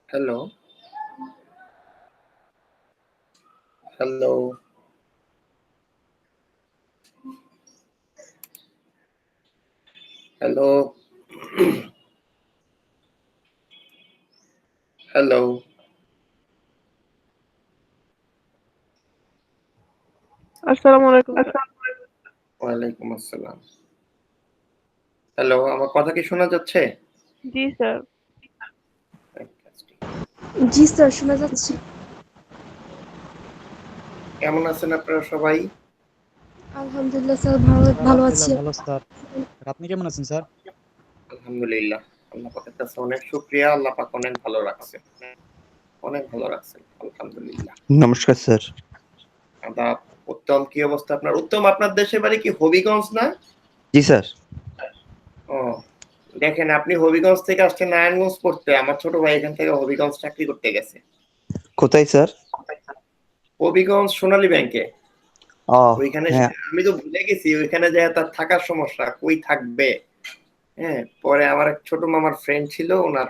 Hello, hello, hello, hello. আসসালামু আলাইকুম sir. ওয়ালাইকুম আসসালাম। হ্যালো, আমার কথা কি শোনা যাচ্ছে? জি স্যার। Fantastic. জি স্যার, শোনা যাচ্ছে। কেমন আছেন আপনারা সবাই? আলহামদুলিল্লাহ স্যার, ভালো স্যার ভালো আছি। আলহামদুলিল্লাহ ভালো স্যার। আপনি কেমন আছেন স্যার? আলহামদুলিল্লাহ। আল্লাহ পাকের কাছে অনেক শুকরিয়া। আল্লাহ পাক অনেক ভালো রাখছে। অনেক ভালো রাখছেন। আলহামদুলিল্লাহ। নমস্কার স্যার। আদাব। উত্তম, কি অবস্থা আপনার? উত্তম, আপনার দেশের বাড়ি কি হবিগঞ্জ না? জি স্যার। ও, দেখেন আপনি হবিগঞ্জ থেকে আসছেন নারায়ণগঞ্জ পড়তে। আমার ছোট ভাই এখান থেকে হবিগঞ্জ চাকরি করতে গেছে। কোথায় স্যার? হবিগঞ্জ সোনালী ব্যাংকে। ও ওইখানে হ্যাঁ। আমি তো ভুলে গেছি, ওইখানে যেয়ে তার থাকার সমস্যা, কই থাকবে। হ্যাঁ, পরে আমার এক ছোট মামার ফ্রেন্ড ছিল, ওনার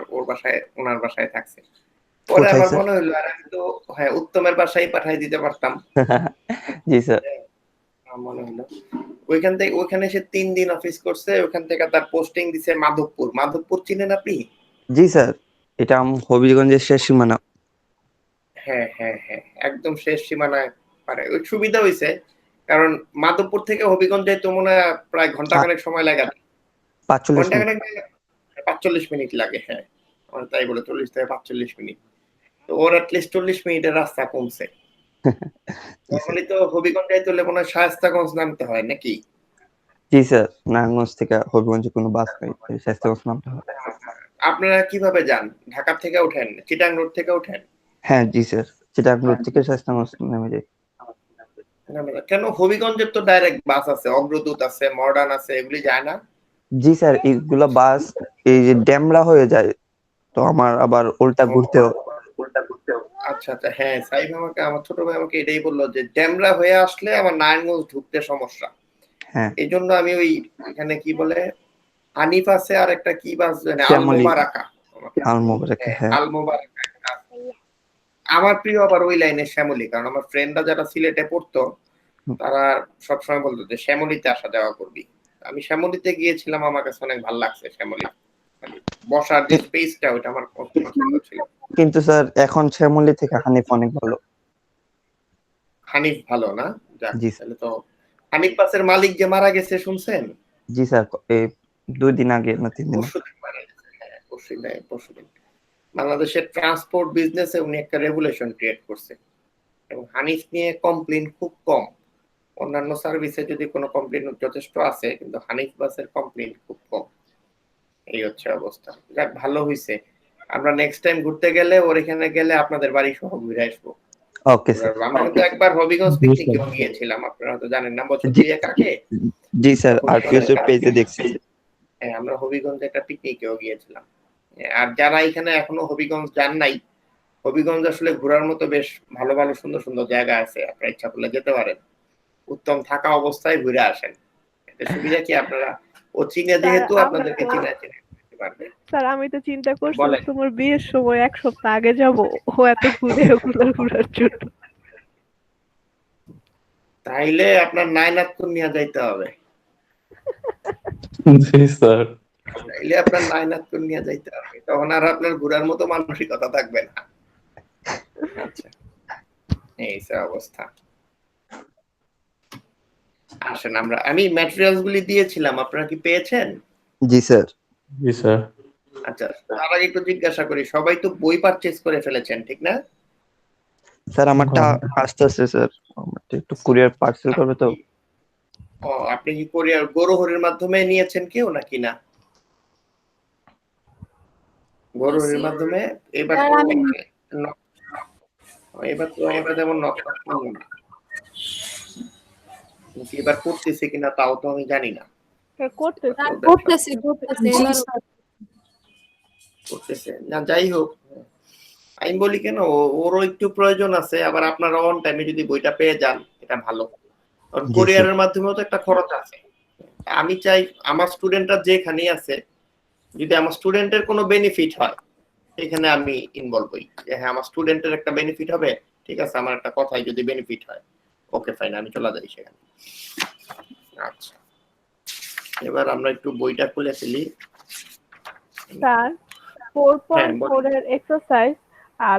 বাসায় থাকছে। পরে কোথায় আমার স্যার? মনে হইলো আর আমি তো হ্যাঁ উত্তমের বাসায় পাঠাই দিতে পারতাম। জি স্যার। আমার মনে হলো ওইখান থেকে ওইখানে সে ৩ দিন অফিস করছে, ওইখান থেকে তার পোস্টিং দিছে মাধবপুর। মাধবপুর চিনেন আপনি? জি স্যার। এটা হবিগঞ্জের শেষ সীমানা। হ্যাঁ, হ্যাঁ, হ্যাঁ, একদম শেষ সীমানায় পারে। ওই সুবিধা হইছে, কারণ মাধবপুর থেকে হবিগঞ্জ যাইতে মনে হয় প্রায় ঘন্টাখানেক সময় লাগে। ৪৫ মিনিট। ঘন্টাখানেক ৪৫ মিনিট লাগে, হ্যাঁ। আমার তাই বলে ৪০ থেকে ৪৫ মিনিট। তো ওর এটলিস্ট ৪০ মিনিটের রাস্তা কমছে। জি স্যার। নরমালি তো হবিগঞ্জ যাইতে হলে মনে হয় শায়েস্তাগঞ্জ নামতে হয় নাকি? জি স্যার। নারায়ণগঞ্জ থেকে হবিগঞ্জে কোনো বাস নেই। শায়েস্তাগঞ্জ নামতে হয়। আপনারা কিভাবে যান? ঢাকা থেকে ওঠেন? চিটাং রোড থেকে ওঠেন? হ্যাঁ জি স্যার। চিটাগাং রোড থেকে শায়েস্তাগঞ্জ নেমে যাই। কেন হবিগঞ্জের তো ডাইরেক্ট বাস আছে, অগ্রদূত আছে, মডার্ন আছে, এগুলি যায় না? জি স্যার, এইগুলা বাস এই যে ডেমরা হয়ে যায়। তো আমার আবার উল্টা ও, ঘুরতে হয়। আচ্ছা, আচ্ছা, হ্যাঁ, সাইফ আমাকে আমার ছোট ভাই আমাকে এটাই বলল যে ডেমরা হয়ে আসলে আমার নারায়ণগঞ্জ ঢুকতে সমস্যা। হ্যাঁ। এইজন্য আমি ওই এখানে কি বলে হানিফ আছে আর একটা কি বাস জানি আল শ্যামলী, মোবারাকা। আলমোবারকে, হ্যাঁ, হ্যাঁ। আল মোবারাকা একটা আছে। আমার প্রিয় আবার ওই লাইনের শ্যামলী, কারণ আমার ফ্রেন্ডরা যারা সিলেটে পড়তো তারা সবসময় বলতো যে শ্যামলীতে আসা যাওয়া করবি। আমি শ্যামলীতে গিয়েছিলাম, আমার কাছে অনেক ভালো লাগছে শ্যামলী। মানে বসার যে কি- স্পেসটা ওইটা আমার খুব পছন্দ ছিল। কিন্তু স্যার এখন শ্যামলী থেকে হানিফ অনেক ভালো। হানিফ ভালো না? যাক, জি স্যার। তাহলে তো হানিফ বাসের মালিক যে মারা গেছে শুনছেন? জি স্যার। এই ২ দিন আগে না ৩ দিন আগে। পরশুদিন মারা গেছে, হ্যাঁ, পরশুদিন। বাংলাদেশের ট্রান্সপোর্ট বিজনেসে উনি একটা রেভুলেশন ক্রিয়েট করছে এবং হানিফ নিয়ে কমপ্লেইন খুব কম। অন্যান্য সার্ভিসে যদি কোনো কমপ্লেইন যথেষ্ট আছে, কিন্তু হানিফ বাসের কমপ্লেইন খুব কম। এই হচ্ছে অবস্থা। যাক, ভালো হইছে। আমরা নেক্সট টাইম ঘুরতে গেলে ওর এখানে গেলে আপনাদের বাড়ি সহ ঘুরে আসবো। Okay sir. আমরা কিন্তু একবার হবিগঞ্জ জি স্যার। পিকনিকেও গিয়েছিলাম, আপনারা তো জানেন না, বছর জি ২ আগে। জি স্যার, তখন আরপিএস এর পেজে দেখছি। হ্যাঁ, আমরা হবিগঞ্জে একটা পিকনিকেও গিয়েছিলাম। আর যারা এখানে এখনো হবিগঞ্জ যান নাই, হবিগঞ্জ আসলে ঘোরার মতো বেশ ভালো ভালো সুন্দর সুন্দর জায়গা আছে, আপনারা ইচ্ছা করলে যেতে পারেন। উত্তম থাকা অবস্থায় ঘুরে আসেন। এতে সুবিধা কি, আপনারা ও চিনে স্যার যেহেতু আমরা আপনাদেরকে তো চিনে যেতে পারবে। স্যার আমি তো চিন্তা করছি বলেন, তোমার বিয়ের সময় ১ সপ্তাহ আগে যাব। ও এত ঘুরে ওগুলো ঘুরার জন্য। তাইলে আপনার নাইনাতপুর নিয়ে যাইতে হবে। জি স্যার। তাইলে আপনার নাইনাতপুর নিয়ে যাইতে হবে, তখন আর আপনার ঘোরার মতো মানসিকতা থাকবে না। আচ্ছা, এই সে অবস্থা। আসেন, আমি ম্যাটেরিয়ালস গুলি দিয়েছিলাম, আপনারা কি পেয়েছেন? জি স্যার। জি স্যার। আচ্ছা, তার আগে একটু জিজ্ঞাসা করি, সবাই তো বই পারচেজ করে ফেলেছেন, ঠিক না? স্যার আমারটা আসতেছে স্যার। আমারটা একটু কুরিয়ার পার্সেল করবে তো। আপনি কি কোরিয়ার গরুহরির মাধ্যমে নিয়েছেন কেউ নাকি না? গরুহরির মাধ্যমে এবার স্যার তো আমি ন- এবার তো আমাকে যেমন এবার করতেছে কিনা তাও তো আমি জানি না। স্যার করতেছে। তো ব্যবসা করতেছি এবার করতেছে না, যাই হোক। আমি বলি কেন, ওরও একটু প্রয়োজন আছে, আবার আপনারা অন টাইমে যদি বইটা পেয়ে যান এটা ভালো। কারণ জি স্যার। কোরিয়ারের মাধ্যমেও তো একটা খরচ আছে। আমি চাই আমার স্টুডেন্টরা যেখানেই আছে, যদি আমার স্টুডেন্টের কোনো বেনিফিট হয়, এখানে আমি ইনভলভ হই যে হ্যাঁ আমার স্টুডেন্টের একটা বেনিফিট হবে, ঠিক আছে, আমার একটা কথাই যদি বেনিফিট হয়, ওকে ফাইন, আমি চলে যাই সেখানে। আচ্ছা, এবার আমরা একটু বইটা খুলে ফেলি। স্যার হ্যাঁ, 4.4 এর এক্সারসাইজ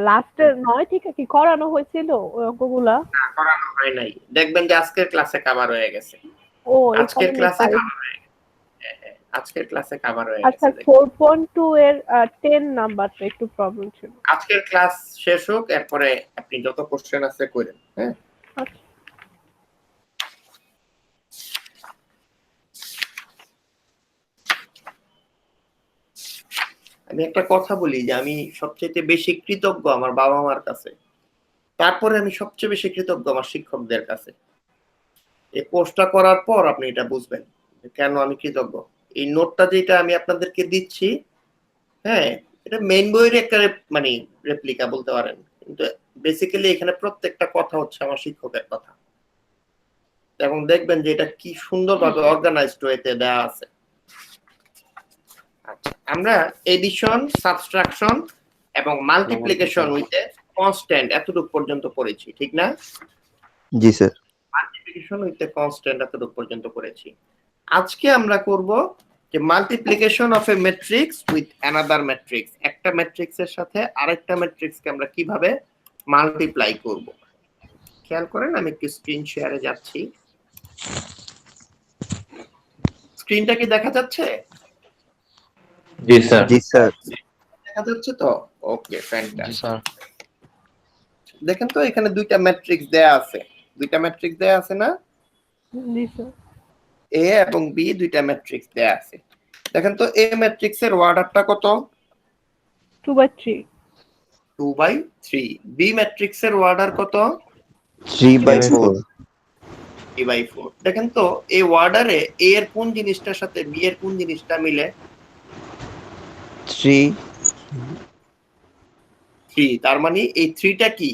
লাস্টের 9 থেকে কি করানো হয়েছিল ওই অঙ্কগুলা? না, করানো হয় নাই, দেখবেন যে আজকের ক্লাসে কভার হয়ে গেছে। ও আজকের এখানে ক্লাসে পাই। কভার হয়ে গেছে। হ্যাঁ, আজকের ক্লাসে কভার হয়ে আচ্ছা, গেছে। 4.2 এর 10 নাম্বারটা একটু প্রবলেম ছিল। আজকের ক্লাস শেষ হোক, এরপরে আপনি যত কোশ্চেন আছে করেন। হ্যাঁ, আচ্ছা। আমি একটা কথা বলি যে আমি সবচেয়ে বেশি কৃতজ্ঞ আমার বাবা মার কাছে, তারপরে আমি সবচেয়ে বেশি কৃতজ্ঞ আমার শিক্ষকদের কাছে। এই কোর্সটা করার পর আপনি এটা বুঝবেন যে কেন আমি কৃতজ্ঞ। এই নোটটা যেটা আমি আপনাদেরকে দিচ্ছি, হ্যাঁ, এটা মেইন বইয়ের একটা মানে রেপ্লিকা বলতে পারেন, কিন্তু বেসিক্যালি এখানে প্রত্যেকটা কথা হচ্ছে আমার শিক্ষকের কথা, এবং দেখবেন যে এটা কি সুন্দরভাবে অর্গানাইজড ওয়েতে দেওয়া আছে। আচ্ছা, আমরা এডিশন, সাবট্রাকশন এবং মাল্টিপ্লিকেশন উইথ কনস্ট্যান্ট এতটুকু পর্যন্ত পড়েছি, ঠিক না? জি স্যার। মাল্টিপ্লিকেশন উইথ কনস্ট্যান্ট এতটুকু পর্যন্ত পড়েছি। আজকে আমরা করব যে multiplication of A matrix with another matrix, একটা ম্যাট্রিক্সের সাথে আরেকটা ম্যাট্রিক্সকে আমরা কিভাবে মাল্টিপ্লাই করব। খেয়াল করেন, আমি একটু স্ক্রিন শেয়ারে যাচ্ছি। স্ক্রিনটা কি দেখা যাচ্ছে? জি স্যার। জি স্যার। দেখা যাচ্ছে তো? ওকে, জি ফ্যান্টাস্টিক। স্যার। দেখেন তো এখানে দুইটা ম্যাট্রিক্স দেয়া আছে, দুইটা ম্যাট্রিক্স দেয়া আছে না? জি স্যার। এ এবং বি দুইটা ম্যাট্রিক্স দেয়া আছে। দেখেন তো এ ম্যাট্রিক্সের অর্ডারটা কত? 2/3। 2/3। বি ম্যাট্রিক্সের অর্ডার কত? 3/4। 3/4। দেখেন তো এই অর্ডারে এ এর কোন জিনিসটার সাথে বি এর কোন জিনিসটা মিলে? 3। 3। তার মানে এই 3টা কি?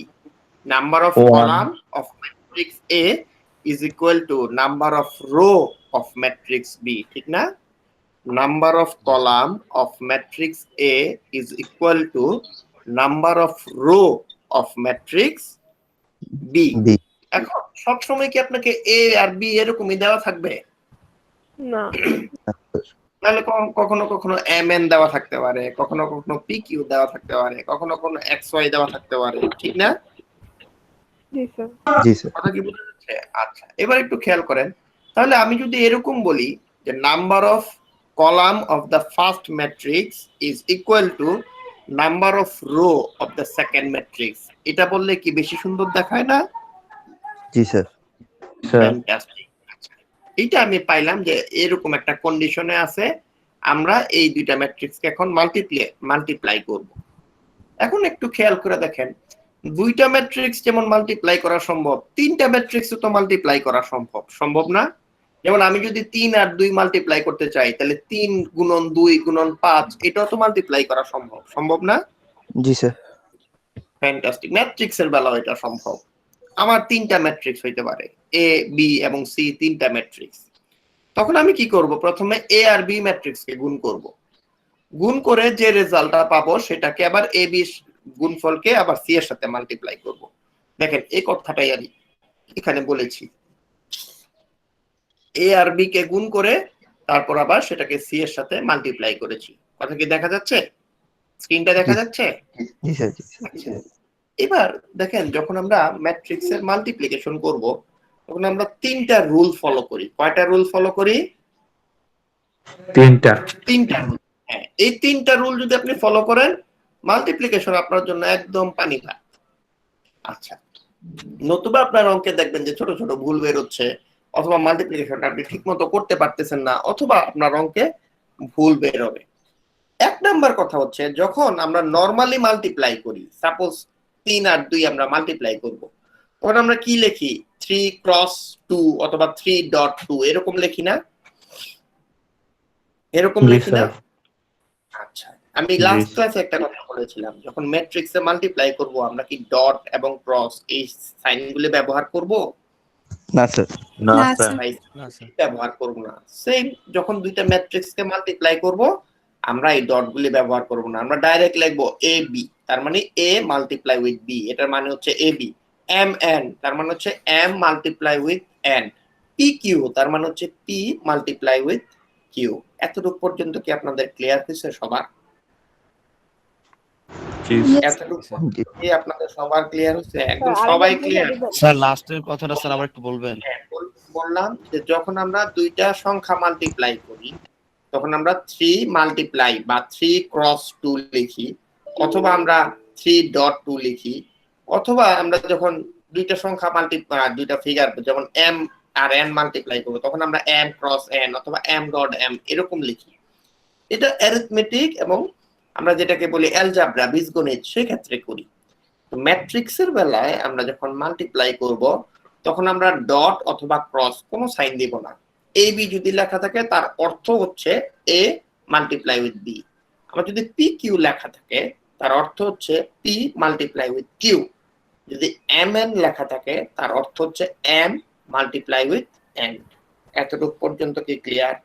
Number of One. Column of matrix A is equal to number of row of matrix B, ঠিক না? Number of column of matrix A is equal to number of row of matrix B. B. এখন সব সময় কি আপনাকে এ আর B এরকমই দেওয়া থাকবে? না। তাহলে কখনো কখনো এম এন দেওয়া থাকতে পারে, কখনো কখনো পি কিউ দেওয়া থাকতে পারে, কখনো কখনো এক্স ওয়াই দেওয়া থাকতে পারে, ঠিক না? জি স্যার। জি স্যার। কথা কি বোঝা যাচ্ছে? আচ্ছা, এবার একটু খেয়াল করেন, তাহলে আমি যদি এরকম বলি যে number of column of the first matrix is equal to number of row of the second matrix, এটা বললে কি বেশি সুন্দর দেখায় না? জি স্যার। স্যার। ফ্যান্টাস্টিক। এইটা আমি পাইলাম যে এরকম একটা কন্ডিশনে আছে, আমরা এই দুইটা ম্যাট্রিক্সকে এখন মাল্টিপ্লাই করব। এখন একটু খেয়াল করে দেখেন, দুইটা ম্যাট্রিক্স যেমন মাল্টিপ্লাই করা সম্ভব, তিনটা ম্যাট্রিক্সও তো মাল্টিপ্লাই করা সম্ভব, সম্ভব না? যেমন আমি যদি 3 আর 2 মাল্টিপ্লাই করতে চাই, তাহলে 3 গুণন 2 গুণন 5 এটাও তো মাল্টিপ্লাই করা সম্ভব, সম্ভব না? জি স্যার। ফ্যান্টাস্টিক। ম্যাট্রিক্সের বেলাও এটা সম্ভব। আমার তিনটা ম্যাট্রিক্স হইতে পারে, এ বি এবং সি, তিনটা ম্যাট্রিক্স। তখন আমি কি করব? প্রথমে এ আর বি ম্যাট্রিক্সকে গুণ করব। গুণ করে যে রেজাল্টটা পাবো সেটাকে আবার এ বি গুণফলকে আবার সি এর সাথে মাল্টিপ্লাই করব। দেখেন এই কথাটাই আমি এখানে বলেছি, এ আর বি কে গুণ করে তারপর আবার সেটাকে সি এর সাথে মাল্টিপ্লাই করেছি। কথা কি দেখা যাচ্ছে? স্ক্রিনটা দেখা যাচ্ছে? জি স্যার। জি স্যার। আচ্ছা, এবার দেখেন যখন আমরা ম্যাট্রিক্সের মাল্টিপ্লিকেশন করব তখন আমরা তিনটা রুল ফলো করি। কয়টা রুল ফলো করি? তিনটা। তিনটা রুল। হ্যাঁ, এই তিনটা রুল যদি আপনি ফলো করেন, মাল্টিপ্লিকেশন আপনার জন্য একদম পানি ভাত। আচ্ছা, নতুবা আপনার অঙ্কে দেখবেন যে ছোট ছোট ভুল বের হচ্ছে, অথবা মাল্টিপ্লিকেশনটা আপনি ঠিকমতো করতে পারতেছেন না, অথবা আপনার অঙ্কে ভুল বের হবে। এক নাম্বার কথা হচ্ছে, যখন আমরা নরমালি মাল্টিপ্লাই করি, সাপোজ 3 আর 2 আমরা মাল্টিপ্লাই করব, তখন আমরা কি লিখি? 3 ক্রস 2 অথবা 3.2 এরকম লিখি না? এরকম লিখি না? আচ্ছা, আমি লাস্ট ক্লাসে একটা কথা বলেছিলাম, যখন ম্যাট্রিক্সে মাল্টিপ্লাই করব আমরা কি ডট এবং ক্রস এই সাইনগুলো ব্যবহার করব? না স্যার। না না, স্যার। স্যার। না স্যার। ব্যবহার করব না। সেম যখন দুইটা ম্যাট্রিক্সকে মাল্টিপ্লাই করব আমরা এই ডটগুলি ব্যবহার করব না, আমরা ডাইরেক্ট লিখবো এ বি, তার মানে এ মাল্টিপ্লাই উইথ বি, এটার মানে হচ্ছে এ বি। এম এন তার মানে হচ্ছে M multiply with N. P Q তার মানে হচ্ছে পি মাল্টিপ্লাই উইথ কিউ। এতটুকু পর্যন্ত কি আপনাদের ক্লিয়ার হয়েছে সবার? Yes. এতটুকু পর্যন্ত কি আপনাদের সবার ক্লিয়ার হচ্ছে? একদম স্যার, সবাই আরেকবার ক্লিয়ার? বুঝিয়ে দিবেন? স্যার লাস্টের কথাটা স্যার আবার একটু বলবেন? হ্যাঁ, বললাম যে যখন আমরা দুইটা সংখ্যা মাল্টিপ্লাই করি তখন আমরা 3 মাল্টিপ্লাই বা 3 ক্রস 2 লিখি, অথবা আমরা 3.2 লিখি, অথবা আমরা যখন দুইটা সংখ্যা মাল্টিপ্লাই, দুইটা ফিগার যেমন m আর n মাল্টিপ্লাই করব তখন আমরা m ক্রস n অথবা m.m এরকম লিখি। এটা অ্যারিথমেটিক এবং আমরা যেটাকে বলি অ্যালজেব্রা বীজগণিত সেক্ষেত্রে করি। তো ম্যাট্রিক্সের বেলায় আমরা যখন মাল্টিপ্লাই করব তখন আমরা ডট অথবা ক্রস কোনো সাইন দিব না। এ বি যদি লেখা থাকে তার অর্থ হচ্ছে এ মাল্টিপ্লাই উইথ বি। আমার যদি পি কিউ লেখা থাকে তার অর্থ হচ্ছে পি মাল্টিপ্লাই উইথ কিউ। যদি এম এন লেখা থাকে তার অর্থ হচ্ছে এম মাল্টিপ্লাই উইথ এন। এতটুকু পর্যন্ত কি ক্লিয়ার?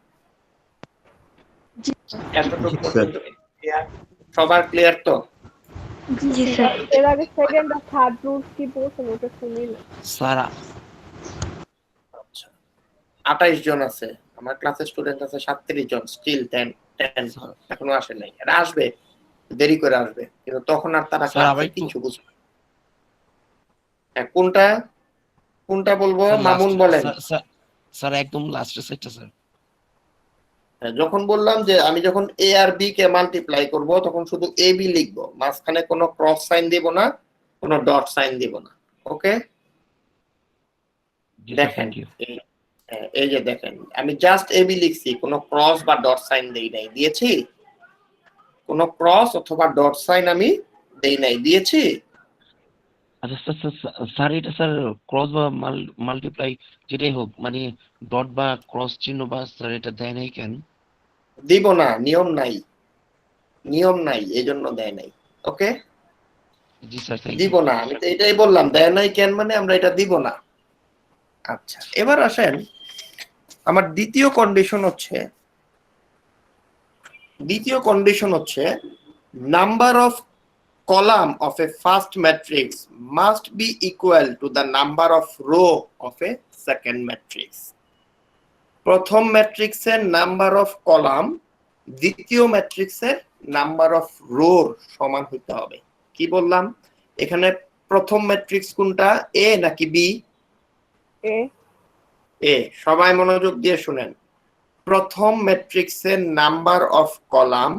জি এতটুকু পর্যন্ত কি ক্লিয়ার? সবার ক্লিয়ার তো? জি স্যার। এর আগে সেকেন্ড আর থার্ড রুলস কি বলছেন ওটা শুনি না। স্যার 28 জন আছে আমার ক্লাসের স্টুডেন্ট আছে 37 জন, স্টিল 10 এখনো আসে নাই। এরা আসবে, দেরি করে আসবে, কিন্তু তখন আর তারা স্যার, আবার ক্লাসে একটু- কিছু বুঝবে না। হ্যাঁ, কোনটা কোনটা বলবো? স্যার, মামুন last- বলেন। স্যার স্যার একদম লাস্টের সাইডটা স্যার। হ্যাঁ, যখন বললাম যে আমি যখন এ আর বি কে মাল্টিপ্লাই করব তখন শুধু এ বি লিখবো, মাঝখানে কোনো ক্রস সাইন দিব না, কোনো ডট সাইন দিব না। ওকে, জি স্যার, দেখেন থ্যাংক ইউ। এই যে দেখেন আমি জাস্ট এ বি লিখছি, কোনো ক্রস বা ডট সাইন দেই নাই। দিয়েছি? কোনো ক্রস অথবা ডট সাইন আমি দেই নাই, দিয়েছি? আচ্ছা স্যার স্যার এটা স্যার ক্রস বা মাল্টিপ্লাই যেটাই হোক, মানে ডট বা ক্রস চিহ্ন বা স্যার এটা দেয় নাই কেন? দিব না, নিয়ম নাই, নিয়ম নাই, এই জন্য দেয় নাই। ওকে, জি স্যার, থ্যাংক দিব ইউ। না, আমি তো এটাই বললাম, দেয় নাই কেন মানে আমরা এটা দিব না। আচ্ছা, এবার আসেন আমার দ্বিতীয় কন্ডিশন হচ্ছে number of column of a first matrix must be equal to the number of row of a second matrix. প্রথম ম্যাট্রিক্সের নাম্বার অফ কলাম দ্বিতীয় ম্যাট্রিক্সের নাম্বার অফ রোর সমান হতে হবে। কি বললাম? এখানে প্রথম ম্যাট্রিক্স কোনটা, এ নাকি বি? এ এ। সবাই মনোযোগ দিয়ে শুনেন, প্রথম ম্যাট্রিক্সের number of column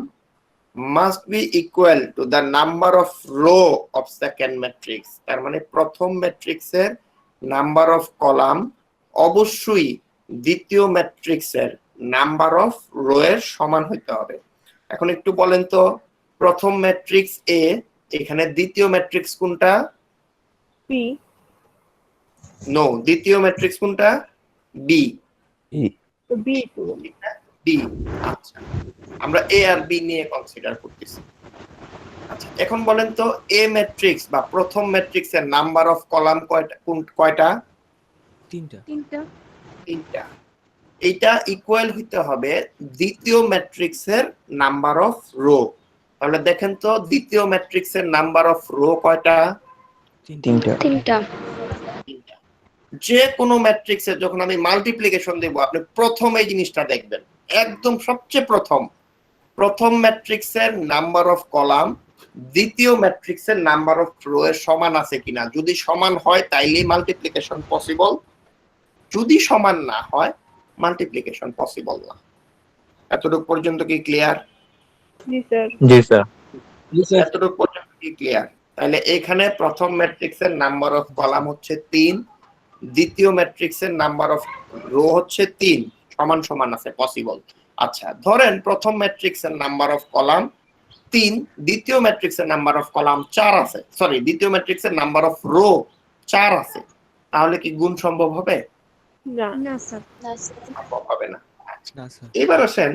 must be equal to the number of row of second matrix. তার মানে প্রথম ম্যাট্রিক্সের নাম্বার অফ কলাম অবশ্যই দ্বিতীয় ম্যাট্রিক্সের নাম্বার অফ রো এর সমান হতে হবে। এখন একটু বলেন তো, প্রথম ম্যাট্রিক্স এ, এখানে দ্বিতীয় ম্যাট্রিক্স কোনটা? বি নো, দ্বিতীয় ম্যাট্রিক্স কোনটা? বি। B to D. আচ্ছা, আমরা এ আর বি নিয়ে কনসিডার করতেছি। আচ্ছা, এখন বলেন তো এ ম্যাট্রিক্স বা প্রথম ম্যাট্রিক্সের নাম্বার অফ কলাম কয়টা? তিনটা। তিনটা। এইটা ইকুয়াল হইতে হবে দ্বিতীয় ম্যাট্রিক্সের নাম্বার অফ রো। তাহলে দেখেন তো দ্বিতীয় ম্যাট্রিক্সের নাম্বার অফ রো কয়টা? তিনটা। তিনটা। যে কোনো ম্যাট্রিক্সের যখন আমি মাল্টিপ্লিকেশন দেব আপনি প্রথম এই জিনিসটা দেখবেন, একদম সবচেয়ে প্রথম ম্যাট্রিক্সের নাম্বার অফ কলাম দ্বিতীয় ম্যাট্রিক্সের নাম্বার অফ রো এর সমান আছে কিনা। যদি সমান হয় তাইলেই মাল্টিপ্লিকেশন পসিবল, যদি সমান না হয় মাল্টিপ্লিকেশন পসিবল না। এতটুকু পর্যন্ত কি ক্লিয়ার? জি স্যার। জি স্যার। এতটুকু পর্যন্ত কি ক্লিয়ার? তাহলে এখানে প্রথম ম্যাট্রিক্সের নাম্বার অফ কলাম হচ্ছে 3, দ্বিতীয় ম্যাট্রিক্সের নাম্বার অফ রো হচ্ছে 3, সমান সমান আছে, পসিবল। আচ্ছা, ধরেন প্রথম ম্যাট্রিক্সের নাম্বার অফ কলাম 3, দ্বিতীয় ম্যাট্রিক্সের নাম্বার অফ কলাম 4 আছে, সরি দ্বিতীয় ম্যাট্রিক্সের নাম্বার অফ রো 4 আছে, তাহলে কি গুণ সম্ভব হবে? না না স্যার। সম্ভব হবে না। এবার আসেন,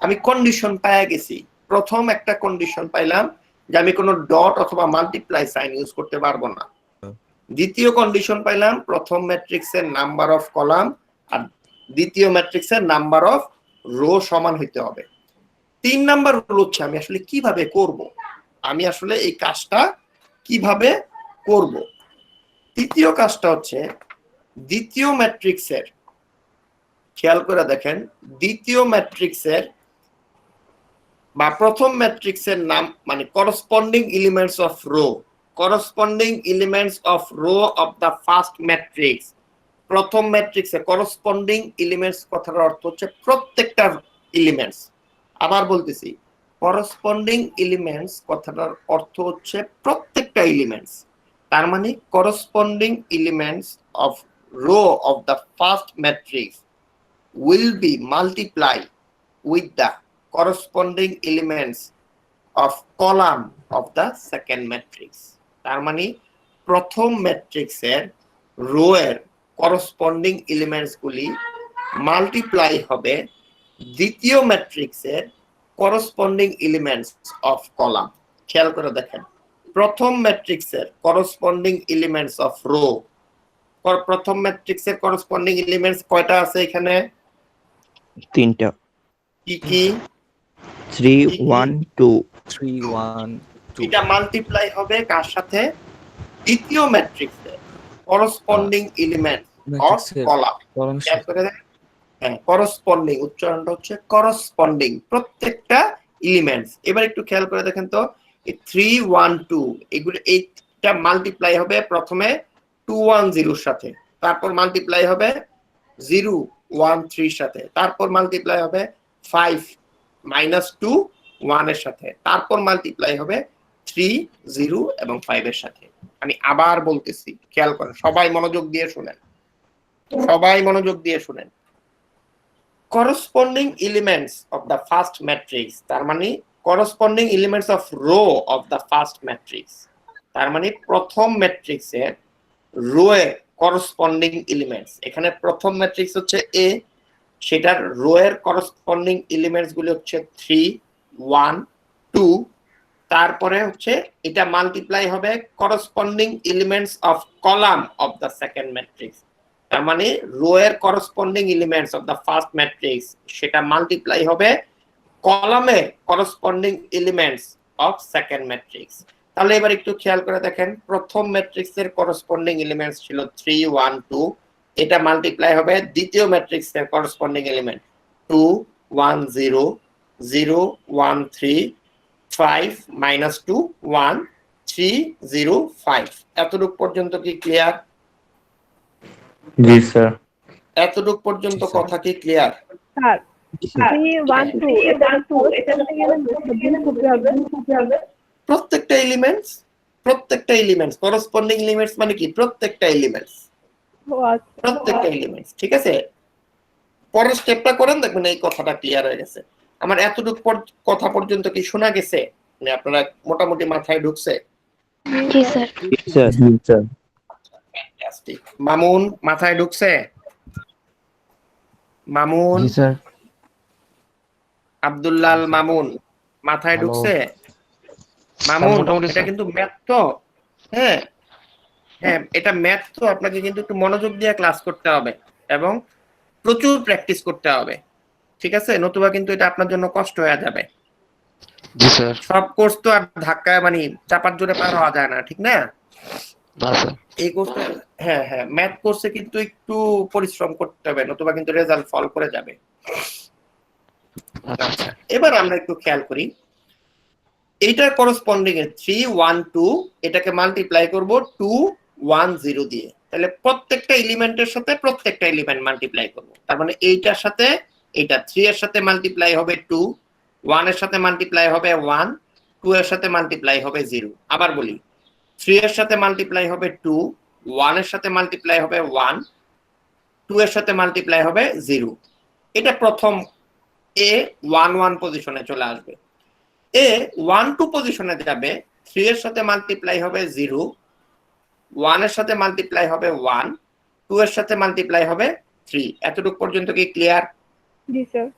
আমি কন্ডিশন পাইয়া গেছি। প্রথম একটা কন্ডিশন পাইলাম যে আমি কোনো ডট অথবা মাল্টিপ্লাই সাইন ইউজ করতে পারবো না। দ্বিতীয় কন্ডিশন পাইলাম প্রথম ম্যাট্রিক্সের নাম্বার অফ কলাম আর দ্বিতীয় ম্যাট্রিক্সের নাম্বার অফ রো সমান হইতে হবে। 3 নাম্বার রুল হচ্ছে আমি আসলে কিভাবে করব, আমি আসলে এই কাজটা কিভাবে করব। তৃতীয় কাজটা হচ্ছে দ্বিতীয় ম্যাট্রিক্সের, খেয়াল করে দেখেন, দ্বিতীয় ম্যাট্রিক্সের বা প্রথম ম্যাট্রিক্সের নাম মানে corresponding elements of rho, corresponding elements of row of the first matrix. প্রথম ম্যাট্রিক্সে করসপন্ডিং এলিমেন্টস কথার অর্থ হচ্ছে প্রত্যেকটা এলিমেন্টস। আবার বলতেছি, করসপন্ডিং এলিমেন্টস কথাটার অর্থ হচ্ছে প্রত্যেকটা এলিমেন্টস। তার মানে corresponding elements of row of the first matrix will be multiplied with the corresponding elements of column of the second matrix. তার মানে প্রথম ম্যাট্রিক্সের রো এর করসপন্ডিং এলিমেন্টস গুলি মাল্টিপ্লাই হবে দ্বিতীয় ম্যাট্রিক্সের করসপন্ডিং এলিমেন্টস অফ কলাম। খেয়াল করে দেখেন, প্রথম ম্যাট্রিক্সের করসপন্ডিং এলিমেন্টস অফ রো, প্রথম ম্যাট্রিক্সের করসপন্ডিং এলিমেন্টস কয়টা আছে এখানে? 3টা, কি কি? 3 1 2। 3 1 2 এটা মাল্টিপ্লাই হবে কার সাথে? দ্বিতীয় ম্যাট্রিক্সের করসপন্ডিং এলিমেন্ট অফ ম্যাট্রিক্সের কলাম। কলামের খেয়াল করে দেখেন, হ্যাঁ, করসপন্ডিং উচ্চারণটা হচ্ছে করসপন্ডিং, প্রত্যেকটা এলিমেন্টস। এবার একটু খেয়াল করে দেখেন তো, এই 3 1 2 এগুলো এইটা মাল্টিপ্লাই হবে প্রথমে 2 1 0 এর সাথে, তারপর মাল্টিপ্লাই হবে 0 1 3 এর সাথে, তারপর মাল্টিপ্লাই হবে 5 -2 1 এর সাথে, তারপর মাল্টিপ্লাই হবে 3 0 এবং 5 এর সাথে। আমি আবার বলতেছি, খেয়াল করেন, সবাই মনোযোগ দিয়ে শুনেন, সবাই মনোযোগ দিয়ে শুনেন। Corresponding elements of the first matrix, তার মানে corresponding elements of row of the first matrix, তার মানে প্রথম ম্যাট্রিক্সের রো এর করসপন্ডিং এলিমেন্টস। এখানে প্রথম ম্যাট্রিক্স হচ্ছে এ, সেটার রো এর করসপন্ডিং এলিমেন্টস গুলি হচ্ছে 3 1 2, তারপরে হচ্ছে এটা মাল্টিপ্লাই হবে corresponding elements of column of the second matrix. তার মানে রো এর corresponding elements of the first matrix সেটা মাল্টিপ্লাই হবে কলামে corresponding elements of second matrix. তাহলে এবার একটু খেয়াল করে দেখেন, প্রথম ম্যাট্রিক্সের করসপন্ডিং এলিমেন্টস ছিল 3 1 2, এটা মাল্টিপ্লাই হবে দ্বিতীয় ম্যাট্রিক্সের করসপন্ডিং এলিমেন্ট 2 1 0 0 1 3 5 -2 1 3 0 5। এতটুকু পর্যন্ত কি ক্লিয়ার? জি স্যার। এতটুকু পর্যন্ত জি, স্যার। কথা কি ক্লিয়ার? স্যার 3 1 2 এটা করতে গেলে করতে হবে। প্রত্যেকটা এলিমেন্টস করসপন্ডিং এলিমেন্টস মানে কি? প্রত্যেকটা এলিমেন্টস, ও আচ্ছা। প্রত্যেকটা এলিমেন্টস। ঠিক আছে, পরের স্টেপটা করেন, দেখবেন এই কথাটা ক্লিয়ার হয়ে গেছে। আমার এতটুকু কথা পর্যন্ত কি শোনা গেছে? মানে আপনারা মোটামুটি মাথায় ঢুকছে? জি স্যার। জি স্যার। জি স্যার। ফ্যান্টাস্টিক। মামুন মাথায় ঢুকছে? মামুন, জি স্যার। আব্দুল্লাল মামুন মাথায় হ্যালো। ঢুকছে? মামুন, মোটামুটি এটা স্যার। কিন্তু ম্যাথ তো, হ্যাঁ হ্যাঁ, এটা ম্যাথ তো, আপনাকে কিন্তু একটু মনোযোগ দিয়ে ক্লাস করতে হবে এবং প্রচুর প্র্যাকটিস করতে হবে। ঠিক আছে, নতুবা কিন্তু এটা আপনার জন্য কষ্ট হয়ে যাবে। জি স্যার। সব কোর্স তো আর ধাক্কায় মানে চাপার জোরে পার হওয়া যায় না, ঠিক না? না স্যার। এই কোর্সে, হ্যাঁ হ্যাঁ, ম্যাথ কোর্সে কিন্তু একটু পরিশ্রম করতে হবে, নতুবা কিন্তু রেজাল্ট ফল করে যাবে। আচ্ছা আচ্ছা, এবার আমরা একটু খেয়াল করি, এইটার করসপন্ডিং এ 3 1 2 এটাকে মাল্টিপ্লাই করব 2 1 0 দিয়ে। তাহলে প্রত্যেকটা এলিমেন্টের সাথে প্রত্যেকটা এলিমেন্ট মাল্টিপ্লাই করব। তার মানে এইটার সাথে এইটা 3 এর সাথে মাল্টিপ্লাই হবে 2, 1 এর সাথে মাল্টিপ্লাই হবে 1, 2 এর সাথে মাল্টিপ্লাই হবে 0। আবার বলি, 3 এর সাথে মাল্টিপ্লাই হবে 2, 1 এর সাথে মাল্টিপ্লাই হবে 1, 2 এর সাথে মাল্টিপ্লাই হবে 0। এটা প্রথম এ 1 1 পজিশনে চলে আসবে। এ 1 2 পজিশনে যাবে, 3 এর সাথে মাল্টিপ্লাই হবে 0, 1 এর সাথে মাল্টিপ্লাই হবে 1, 2 এর সাথে মাল্টিপ্লাই হবে 3। এতটুকু পর্যন্ত কি ক্লিয়ার? জি স্যার।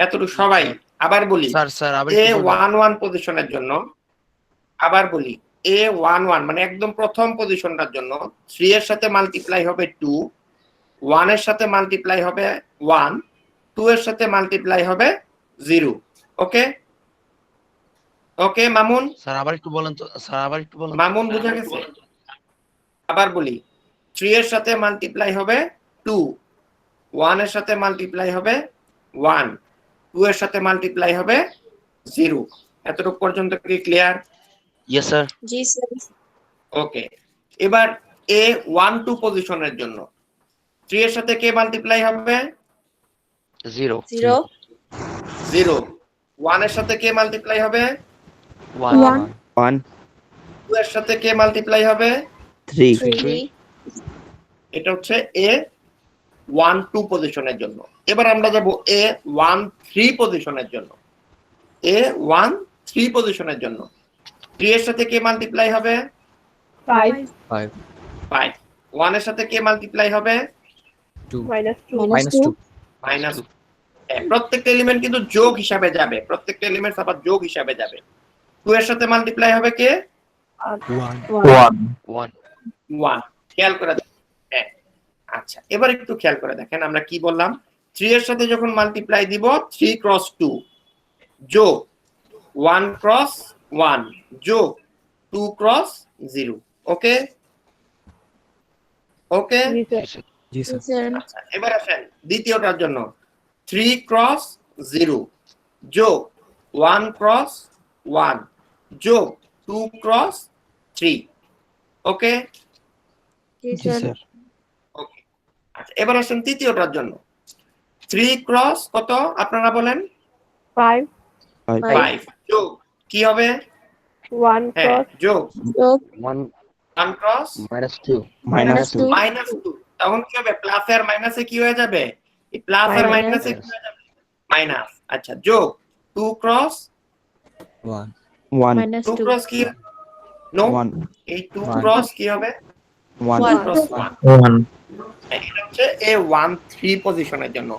এতটুকু সবাই? আবার বলি, স্যার আবার এ 1 1 পজিশনের জন্য, আবার বলি, এ 1 1 মানে একদম প্রথম পজিশনটার জন্য 3 এর সাথে মাল্টিপ্লাই হবে 2, 1 এর সাথে মাল্টিপ্লাই হবে 1, 2 এর সাথে মাল্টিপ্লাই হবে 0। ওকে ওকে মামুন, স্যার আবার একটু বলেন তো, স্যার আবার একটু বলেন তো। মামুন বুঝা গেছে? আবার বলি, 3 এর সাথে মাল্টিপ্লাই হবে 2, 1 এর সাথে মাল্টিপ্লাই হবে 1, 2 এর সাথে মাল্টিপ্লাই হবে 0। এতটুকু পর্যন্ত কি ক্লিয়ার? Yes sir. জি স্যার। ওকে, এবার এ 1 2 পজিশনের জন্য 3 এর সাথে কে মাল্টিপ্লাই হবে? 0 0 0। 1 এর সাথে কে মাল্টিপ্লাই হবে? 1 1 2 এর সাথে কে মাল্টিপ্লাই হবে? 3 3 এটা হচ্ছে এ 1 2 পজিশনের জন্য। এবার আমরা যাব এ 1 3 পজিশনের জন্য। এ 1 3 পজিশনের জন্য 3 এর সাথে কে মাল্টিপ্লাই হবে? 5 5 5। 1 এর সাথে কে মাল্টিপ্লাই হবে? 2 -2 minus 2 মাইনাস। প্রত্যেকটা এলিমেন্ট কিন্তু যোগ হিসাবে যাবে, প্রত্যেকটা এলিমেন্ট আবার যোগ হিসাবে যাবে। 2 এর সাথে মাল্টিপ্লাই হবে কে? 1 1 1 1। খেয়াল করে দেখেন। হ্যাঁ, আচ্ছা এবার একটু খেয়াল করে দেখেন আমরা কি বললাম। 3 এর সাথে যখন মাল্টিপ্লাই দিব 3 ক্রস 2 যোগ 1 ক্রস 1 যোগ 2 ক্রস 0। ওকে ওকে, জি স্যার জি স্যার স্যার। আচ্ছা এবার আসেন দ্বিতীয়টার জন্য 3 ক্রস 0 যোগ 1 ক্রস 1 যোগ 2 ক্রস 3। ওকে জি জি স্যার। স্যার ওকে, আচ্ছা এবার আসেন তৃতীয়টার জন্য 3 ক্রস কত আপনারা বলেন? 5 5 যোগ কি হবে? 1 হ্যাঁ ক্রস যোগ 1 1 ক্রস -2 -2 -2। তখন কি হবে? প্লাস আর মাইনাসে কি হয়ে যাবে? এই প্লাস আর মাইনাসে কি হয়ে যাবে? মাইনাস। আচ্ছা যোগ 2 ক্রস 1 1 2 -2 ক্রস কি? নো, 1 এই 2 One. ক্রস কি হবে? 1 1 ক্রস 1। 1 এটা হচ্ছে এ 1 3 পজিশনের জন্য।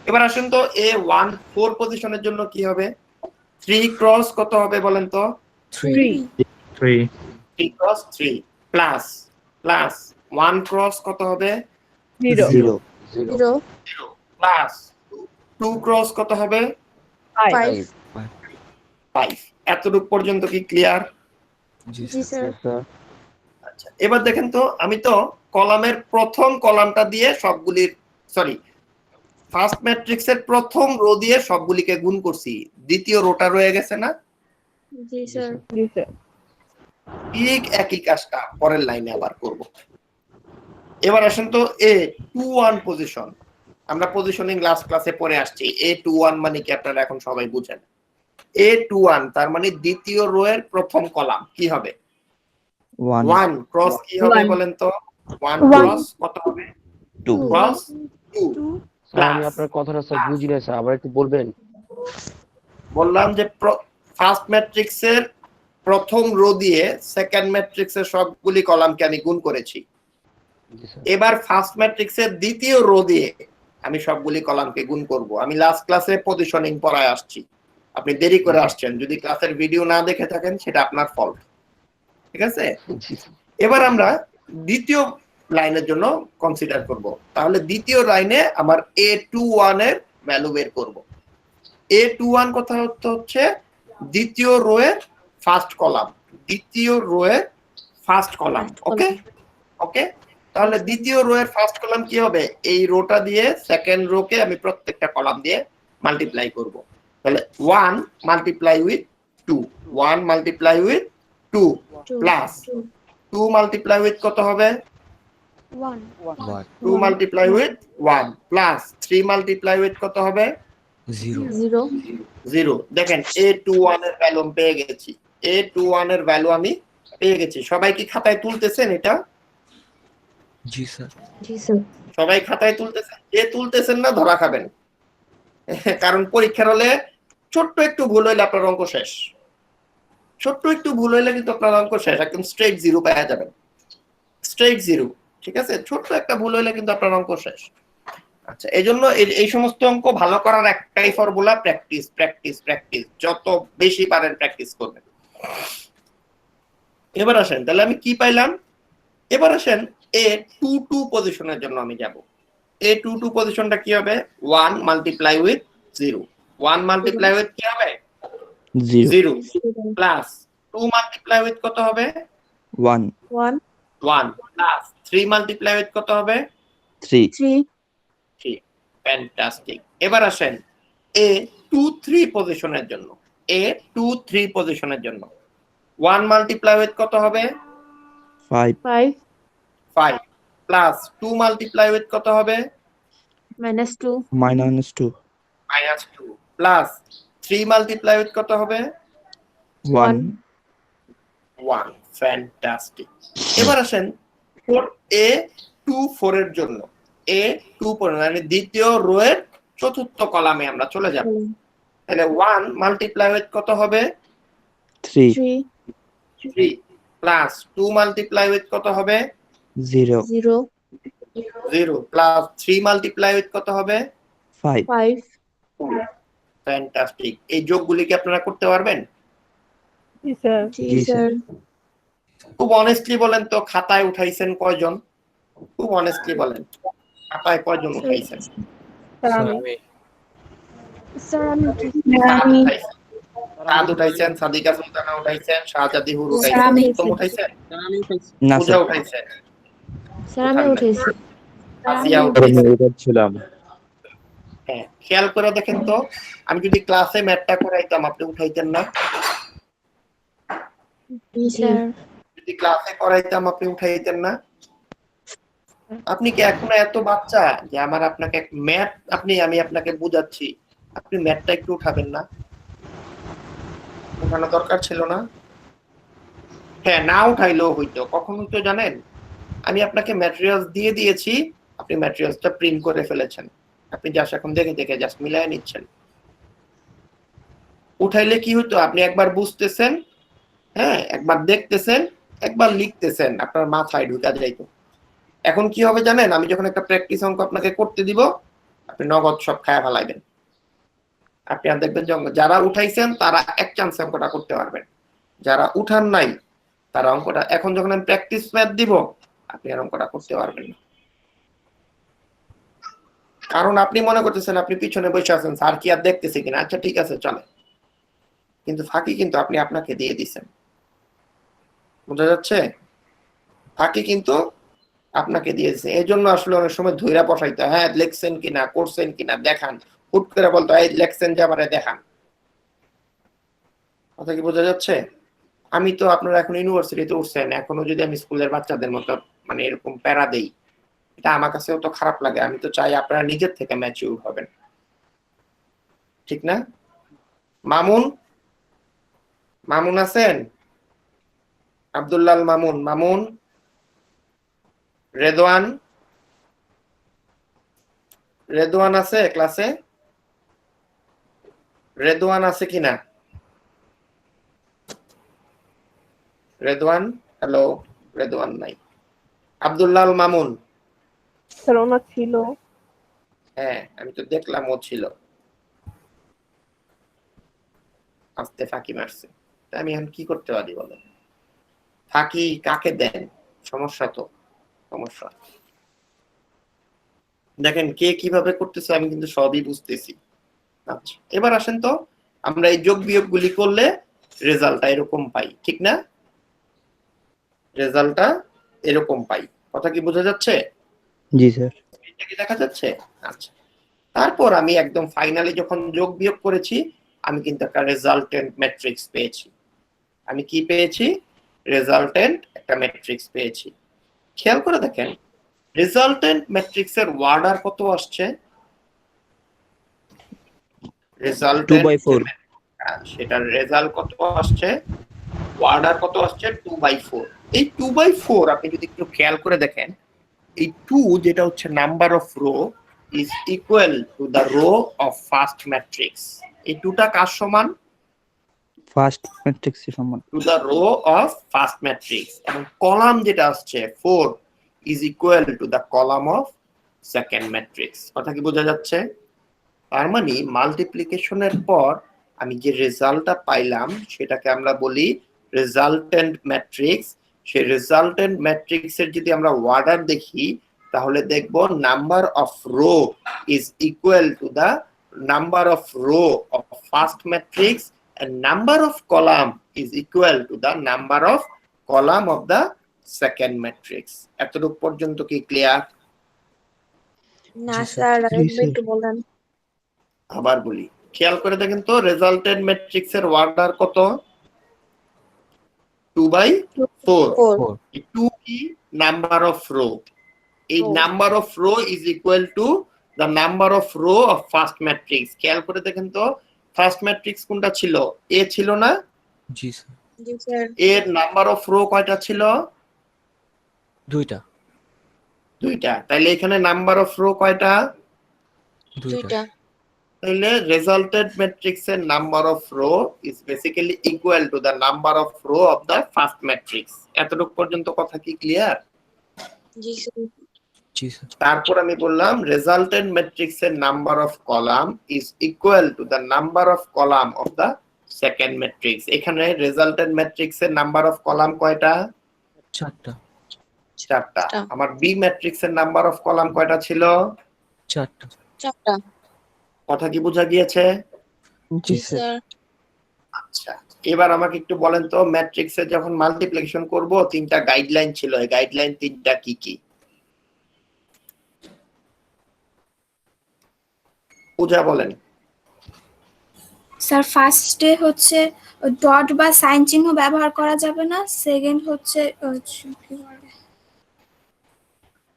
এবার আসুন তো এ 1 4 পজিশনের জন্য কি হবে? 3 ক্রস কত হবে বলেন তো? 3 3 3 ক্রস 3 প্লাস প্লাস 1 ক্রস কত হবে? 0 0 0 প্লাস 2 ক্রস কত হবে? 5 5 5। এতটুকু পর্যন্ত কি ক্লিয়ার? জি জি স্যার স্যার। আচ্ছা এবার দেখেন তো, আমি তো কলামের প্রথম কলামটা দিয়ে সবগুলির সরি ফার্স্ট ম্যাট্রিক্সের প্রথম রো দিয়ে সবগুলিকে গুণ করছি, দ্বিতীয় রোটা রয়ে গেছে না? জি স্যার। জি স্যার ঠিক একই কাজটা পরের লাইনে আবার করব। এবার আসেন তো এ 2 1 পজিশন। আমরা পজিশনিং লাস্ট ক্লাসে পড়ে আসছি। এ 2 1 মানে কি আপনারা এখন সবাই বুঝেন। এ 2 1 তার মানে দ্বিতীয় রো এর প্রথম কলাম কি হবে? 1 1 ক্রস কি হবে 1 বলেন তো? 1 1 ক্রস কত হবে? 2 ক্রস 2। স্যার আমি আপনার কথাটা স্যার বুঝি না স্যার, আবার একটু বলবেন? বললাম যে ফার্স্ট ম্যাট্রিক্সের প্রথম রো দিয়ে সেকেন্ড ম্যাট্রিক্সের সবগুলি কলামকে আমি গুণ করেছি। জি স্যার। এবার ফার্স্ট ম্যাট্রিক্সের দ্বিতীয় রো দিয়ে আমি সবগুলি কলামকে গুণ করব। আমি লাস্ট ক্লাসে পজিশনিং পড়ায় আসছি, আপনি দেরি করে আসছেন। যদি ক্লাসের ভিডিও না দেখে থাকেন সেটা আপনার ফল্ট, ঠিক আছে? জি স্যার। এবার আমরা দ্বিতীয় লাইনের জন্য কনসিডার করব। তাহলে দ্বিতীয় লাইনে আমার A21 এর ভ্যালু বের করব। A21 কথা হচ্ছে দ্বিতীয় রো এর ফার্স্ট কলাম, দ্বিতীয় রো এর ফার্স্ট কলাম। ওকে ওকে, তাহলে দ্বিতীয় রো এর ফার্স্ট কলাম কি হবে? এই রোটা দিয়ে সেকেন্ড রো কে আমি প্রত্যেকটা কলাম দিয়ে মাল্টিপ্লাই করব। তাহলে 1 multiply with 2, 1 multiply with 2 plus 2 multiply with কত হবে? 1 1 2 multiply with 1 plus 3 multiply with কত হবে? 0 0 0। দেখেন A21 এর ভ্যালু আমি পেয়ে গেছি। A21 এর ভ্যালু আমি পেয়ে গেছি। সবাই কি খাতায় তুলতেছেন এটা? জি স্যার জি স্যার। সবাই খাতায় তুলতেছেন? যে তুলতেছেন না ধরা খাবেন। কারণ পরীক্ষার হলে ছোট্ট একটু ভুল হইলে আপনার অঙ্ক শেষ। ছোট্ট একটু ভুল হইলে কিন্তু আপনার অঙ্ক শেষ, একদম স্ট্রেট 0 পাওয়া যাবেন। স্ট্রেট 0, ঠিক আছে? ছোট্ট একটা ভুল হইলে কিন্তু আপনার অঙ্ক শেষ। আচ্ছা এইজন্য এই সমস্ত অঙ্ক ভালো করার একটাই ফর্মুলা, প্র্যাকটিস প্র্যাকটিস প্র্যাকটিস। যত বেশি পারেন প্র্যাকটিস করবেন। এবার আসেন তাহলে আমি কি পাইলাম? এবার আসেন A22 পজিশনের জন্য আমি যাব। A22 পজিশনটা কি হবে? 1 মাল্টিপ্লাই উইথ 0, 1 মাল্টিপ্লাই উইথ কি হবে? 0 0 প্লাস 2 মাল্টিপ্লাই উইথ কত হবে 1 1 1 প্লাস 3 মাল্টিপ্লাই উইথ কত হবে 3 3 3 ফ্যান্টাস্টিক এবার আসেন a 2 3 পজিশনের জন্য a 2 3 পজিশনের জন্য 1 মাল্টিপ্লাই উইথ কত হবে 5 5 5 প্লাস 2 মাল্টিপ্লাই উইথ কত হবে -2 -2 -2 প্লাস 3 মাল্টিপ্লাই উইথ কত হবে 1 1 ফ্যান্টাস্টিক এবার আসেন 4a 2 4 এর জন্য a 2 4 মানে দ্বিতীয় রো এর চতুর্থ কলামে আমরা চলে যাব তাহলে 1 মাল্টিপ্লাই উইথ কত হবে 3 3 3 প্লাস 2 মাল্টিপ্লাই উইথ কত হবে 0 0 0 প্লাস 3 মাল্টিপ্লাই উইথ কত হবে 5 5 ফ্যান্টাস্টিক এই যোগগুলি কি আপনারা করতে পারবেন জি স্যার জি জি, স্যার খুব অনেস্টলি বলেন তো খাতায় উঠাইছেন কয়জন খুব অনেস্টলি বলেন খাতায় কয়জন উঠাইছেন স্যার Sir, আমি আমি স্যার আমি সাদ উঠাইছেন সাদিকা সুলতানা উঠাইছেন শাহজাদি হুর স্যার, আমি উঠাইছেন উত্তম উঠাইছেন না পূজা স্যার উঠাইছেন স্যার আমি উঠেছি আসিয়া আমি উঠাইছেন ছিলাম হ্যাঁ খেয়াল করে দেখেন তো আমি যদি ক্লাসে ম্যাথটা করাইতাম আপনি উঠাইতেন না জি স্যার যদি ক্লাসে করাইতাম আপনি উঠাইতেন না আপনি কি এখনো এত বাচ্চা যে আমার আপনাকে ম্যাথ আমি আপনাকে বুঝাচ্ছি আপনি ম্যাথটা একটু উঠাবেন না উঠানো দরকার ছিল না হ্যাঁ না উঠাইলেও হইতো কখন হইতো জানেন আমি আপনাকে ম্যাটেরিয়ালস দিয়ে দিয়েছি আপনি ম্যাটেরিয়ালসটা প্রিন্ট করে ফেলেছেন আপনি জাস্ট এখন দেখে দেখে জাস্ট মিলাই নিচ্ছেন উঠাইলে কি হতো আপনি একবার বুঝতেছেন হ্যাঁ একবার দেখতেছেন একবার লিখতেছেন আপনার মাথায় ঢুকা যাইতো এখন কি হবে জানেন আমি যখন একটা প্র্যাকটিস অঙ্ক আপনাকে করতে দিব আপনি নগদ সব খায়া ফেলাইবেন আপনি আর দেখবেন যে যারা উঠাইছেন তারা এক চান্সে অঙ্কটা করতে পারবেন যারা উঠান নাই তারা অঙ্কটা এখন যখন আমি প্র্যাকটিস ম্যাথ দিব আপনি আর অঙ্কটা করতে পারবেন না কারণ আপনি মনে করতেছেন আপনি পিছনে বসে আছেন স্যার কি আর দেখতেছে কিনা আচ্ছা ঠিক আছে চলে কিন্তু ফাঁকি কিন্তু আপনি আপনাকে দিয়ে দিচ্ছেন বোঝা যাচ্ছে ফাঁকি কিন্তু আপনাকে দিয়েছে এই জন্য আসলে অনেক সময় ধৈর্য বসাইতে হ্যাঁ লেখছেন কিনা করছেন কিনা দেখান হুট করে বলতো এই লেখছেন যে আমারে দেখান কথা কি বোঝা যাচ্ছে আমি তো আপনারা এখন ইউনিভার্সিটিতে উঠছেন এখনো যদি আমি স্কুলের বাচ্চাদের মতো মানে এরকম প্যারা দেই এটা আমার কাছেও তো খারাপ লাগে আমি তো চাই আপনারা নিজের থেকে ম্যাচিউর হবেন ঠিক না মামুন মামুন আছেন আব্দুল্লাল মামুন মামুন রেদওয়ান রেদওয়ান আছে ক্লাসে রেদওয়ান আছে কিনা রেদওয়ান হ্যালো রেদওয়ান নাই আব্দুল্লাল মামুন স্যার ওনার ছিল হ্যাঁ আমি তো দেখলাম ও ছিল আস্তে ফাঁকি মারছে তা আমি এখন কি করতে পারি বলেন ফাঁকি কাকে দেন সমস্যা তো সমস্যা দেখেন কে কিভাবে করতেছে আমি কিন্তু সবই বুঝতেছি আচ্ছা এবার আসেন তো আমরা এই যোগ বিয়োগ গুলি করলে রেজাল্টটা এরকম পাই ঠিক না রেজাল্টটা এরকম পাই কথা কি বোঝা যাচ্ছে জি স্যার এটা কি দেখা যাচ্ছে আচ্ছা তারপর আমি একদম ফাইনালি যখন যোগ বিয়োগ করেছি আমি কিন্তু একটা রেজাল্টেন্ট ম্যাট্রিক্স পেয়েছি আমি কি পেয়েছি রেজাল্টেন্ট একটা ম্যাট্রিক্স পেয়েছি খেয়াল করে দেখেন রেজাল্টেন্ট ম্যাট্রিক্সের অর্ডার কত আসছে রেজাল্টেন্ট 2/4 সেটার রেজাল্ট কত আসছে অর্ডার কত আসছে 2/4 এই 2/4 আপনি যদি একটু খেয়াল করে দেখেন এই 2 যেটা হচ্ছে number of rho is equal to the row of first matrix এই 2টা কার সমান ফার্স্ট ম্যাট্রিক্স এর সমান to the row of first matrix এবং কলাম যেটা আসছে 4 is equal to the column of second matrix কথা কি বোঝা যাচ্ছে তার মানে মাল্টিপ্লিকেশনের পর আমি যে রেজাল্টটা পাইলাম সেটাকে আমরা বলি রেজাল্টেন্ট ম্যাট্রিক্স সেই রেজাল্টেন্ট ম্যাট্রিক্সের যদি আমরা অর্ডার দেখি তাহলে দেখব number of row is equal to the number of row of first matrix and number of column is equal to the number of column of the second matrix. এতটুকু পর্যন্ত কি ক্লিয়ার? না জি, স্যার স্যার। আরেকবার একটু বলেন। আবার বলি, খেয়াল করে দেখেন তো রেজাল্টেন্ট ম্যাট্রিক্স এর অর্ডার কত? 2/4। 4 2 কি? Number of row. এই number of row is equal to the number of row of first matrix. খেয়াল করে দেখেন তো ফার্স্ট ম্যাট্রিক্স কোনটা ছিল? এ ছিল না? জি স্যার। জি স্যার। এর নাম্বার অফ রো কয়টা ছিল? 2টা। 2টা। তাইলে এখানে নাম্বার অফ রো কয়টা? 2টা। তাইলে রেজাল্টেড ম্যাট্রিক্স এর number of row is basically equal to the number of row of the first matrix. এতটুকু পর্যন্ত কথা কি ক্লিয়ার? জি স্যার। জি স্যার। তারপর আমি বললাম রেজাল্টেন্ট ম্যাট্রিক্স এর number of column is equal to the number of column of the second matrix. এখানে রেজাল্টেন্ট ম্যাট্রিক্স এর নাম্বার অফ কলাম কয়টা? 4টা। 4টা। আমার বি ম্যাট্রিক্স এর নাম্বার অফ কলাম কয়টা ছিল? 4টা। 4টা। কথা কি বোঝা গিয়েছে? জি স্যার। আচ্ছা, এবার আমাকে একটু বলেন তো ম্যাট্রিক্সে যখন মাল্টিপ্লিকেশন করব 3টা গাইডলাইন ছিল, এই গাইডলাইন 3টা কি কি? পূজা বলেন। স্যার ফার্স্টে হচ্ছে ডট বা সাইন চিহ্ন ব্যবহার করা যাবে না। সেকেন্ড হচ্ছে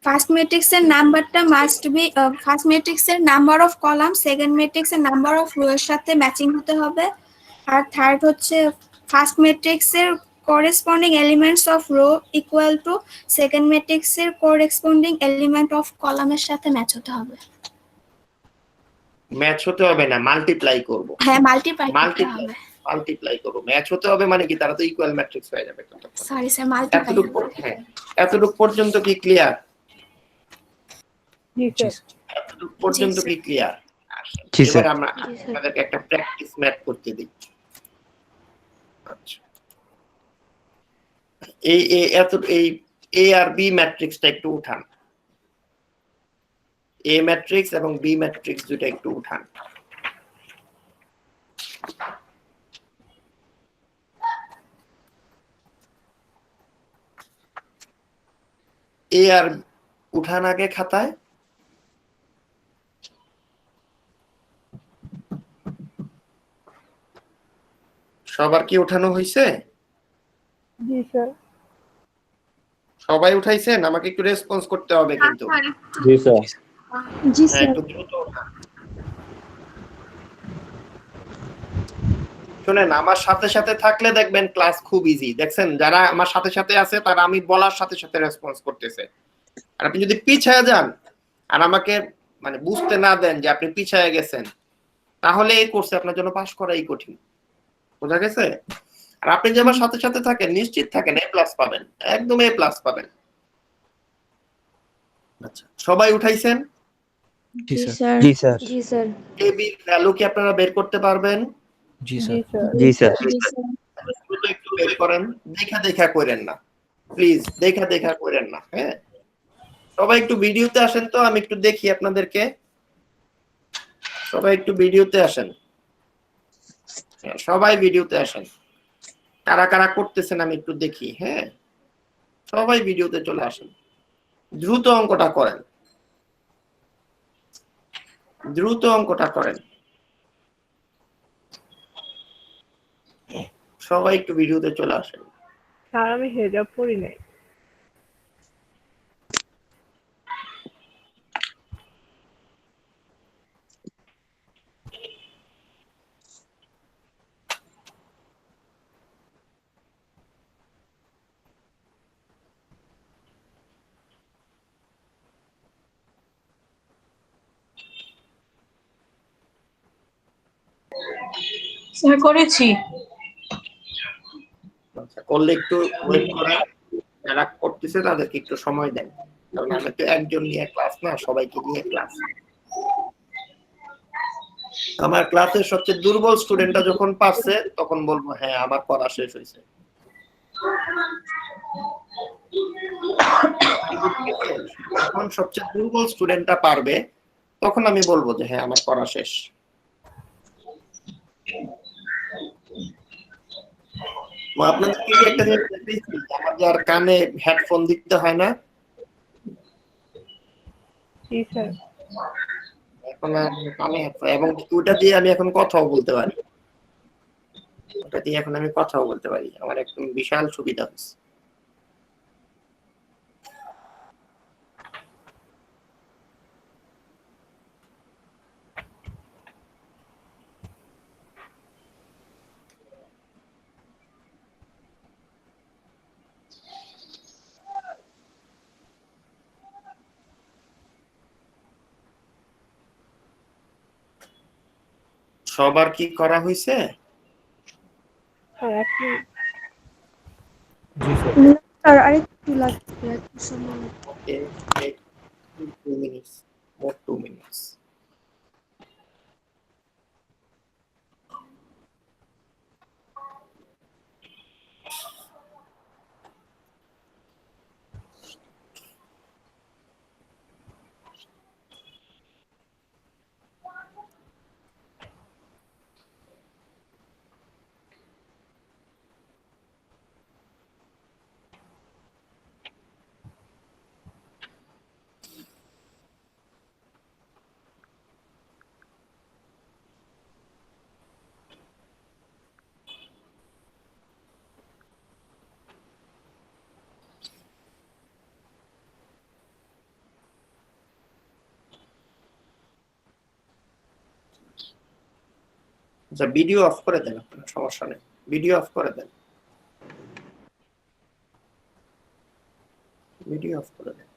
ফার্স্ট ম্যাট্রিক্সের নাম্বারটা মাস্ট বি ফার্স্ট ম্যাট্রিক্সের নাম্বার অফ কলাম সেকেন্ড ম্যাট্রিক্সের নাম্বার অফ রো এর সাথে ম্যাচিং হতে হবে। আর থার্ড হচ্ছে ফার্স্ট ম্যাট্রিক্সের corresponding elements of rho equal to second ম্যাট্রিক্সের করেসপন্ডিং এলিমেন্ট অফ কলামের সাথে ম্যাচ হতে হবে। ম্যাচ হতে হবে না, মাল্টিপ্লাই করব। হ্যাঁ মাল্টিপ্লাই করতে হবে। মাল্টিপ্লাই করব। ম্যাচ হতে হবে মানে কি? তারা তো ইকুয়াল ম্যাট্রিক্স হয়ে যাবে। Sorry sir multiply. এতটুকু পর্যন্ত কি ক্লিয়ার? জি জি স্যার। স্যার। এতটুকু পর্যন্ত কি ক্লিয়ার? জি, স্যার। এবার আমরা আপনাদেরকে একটা প্র্যাকটিস ম্যাথ করতে দিই। আচ্ছা, এই এ আর বি ম্যাট্রিক্সটা একটু উঠান। এ ম্যাট্রিক্স এবং বি ম্যাট্রিক্স দুটো একটু উঠান। এ আর উঠান আগে খাতায়। সবার কি উঠানো হয়েছে? জি স্যার। সবাই উঠাইছেন? আমাকে একটু রেসপন্স করতে হবে কিন্তু। জি স্যার। জি হ্যাঁ, স্যার। একটু দ্রুত উঠান। শুনেন, আমার সাথে সাথে থাকলে দেখবেন ক্লাস খুব ইজি। দেখছেন যারা আমার সাথে সাথে আছে তারা আমি বলার সাথে সাথে রেসপন্স করতেছে। আর আপনি যদি পিছায় যান আর আমাকে মানে বুঝতে না দেন যে আপনি পিছায় গেছেন, তাহলে এই কোর্সে আপনার জন্য পাস করাই কঠিন। বোঝা গেছে? আর আপনি যে আমার সাথে সাথে থাকেন নিশ্চিত থাকেন এ প্লাস পাবেন, একদম এ প্লাস পাবেন। আচ্ছা, সবাই উঠাইছেন? জি জি স্যার। স্যার। জি স্যার। জি স্যার। এ বি ভ্যালু কি আপনারা বের করতে পারবেন? জি জি স্যার। স্যার। জি স্যার। জি স্যার। দ্রুত একটু বের করেন। দেখা করেন না প্লিজ, দেখা করেন না। হ্যাঁ, সবাই একটু ভিডিওতে আসেন তো, আমি একটু দেখি আপনাদেরকে। সবাই একটু ভিডিওতে আসেন। সবাই ভিডিওতে আসেন। কারা কারা করতেছেন আমি একটু দেখি। হ্যাঁ, সবাই ভিডিওতে চলে আসেন। দ্রুত অঙ্কটা করেন, দ্রুত অঙ্কটা করেন। সবাই একটু ভিডিওতে চলে আসেন। স্যার আমি হেজাব পরি নাই। স্যার করেছি। আচ্ছা, করলে একটু ওয়েট করেন। যারা করতেছে তাদেরকে একটু সময় দেন, কারণ আমি তো একজন নিয়ে ক্লাস না, সবাইকে নিয়ে ক্লাস। আমার ক্লাসের সবচেয়ে দুর্বল স্টুডেন্টটা যখন পারছে তখন বলবো হ্যাঁ আমার পড়া শেষ হয়েছে। যখন সবচেয়ে দুর্বল স্টুডেন্টটা পারবে তখন আমি বলবো যে হ্যাঁ আমার পড়া শেষ। আপনাদেরকে কি একটা জিনিস দেখাইছি যে আমাদের আর কানে হেডফোন দিতে হয় না, জি স্যার। এখন আর কানে হেডফোন, এবং ওটা দিয়ে আমি এখন কথাও বলতে পারি, ওটা দিয়ে এখন আমি কথাও বলতে পারি, আমার একদম বিশাল সুবিধা হচ্ছে। সবার কি করা হয়েছে? স্যার আপনি জি স্যার। স্যার আরেকটু লাগবে একটু সময়। ওকে, 2 minutes, more 2 minutes. আচ্ছা, ভিডিও অফ করে দেন, আপনার সমস্যা নেই, ভিডিও অফ করে দেন, ভিডিও অফ করে দেন।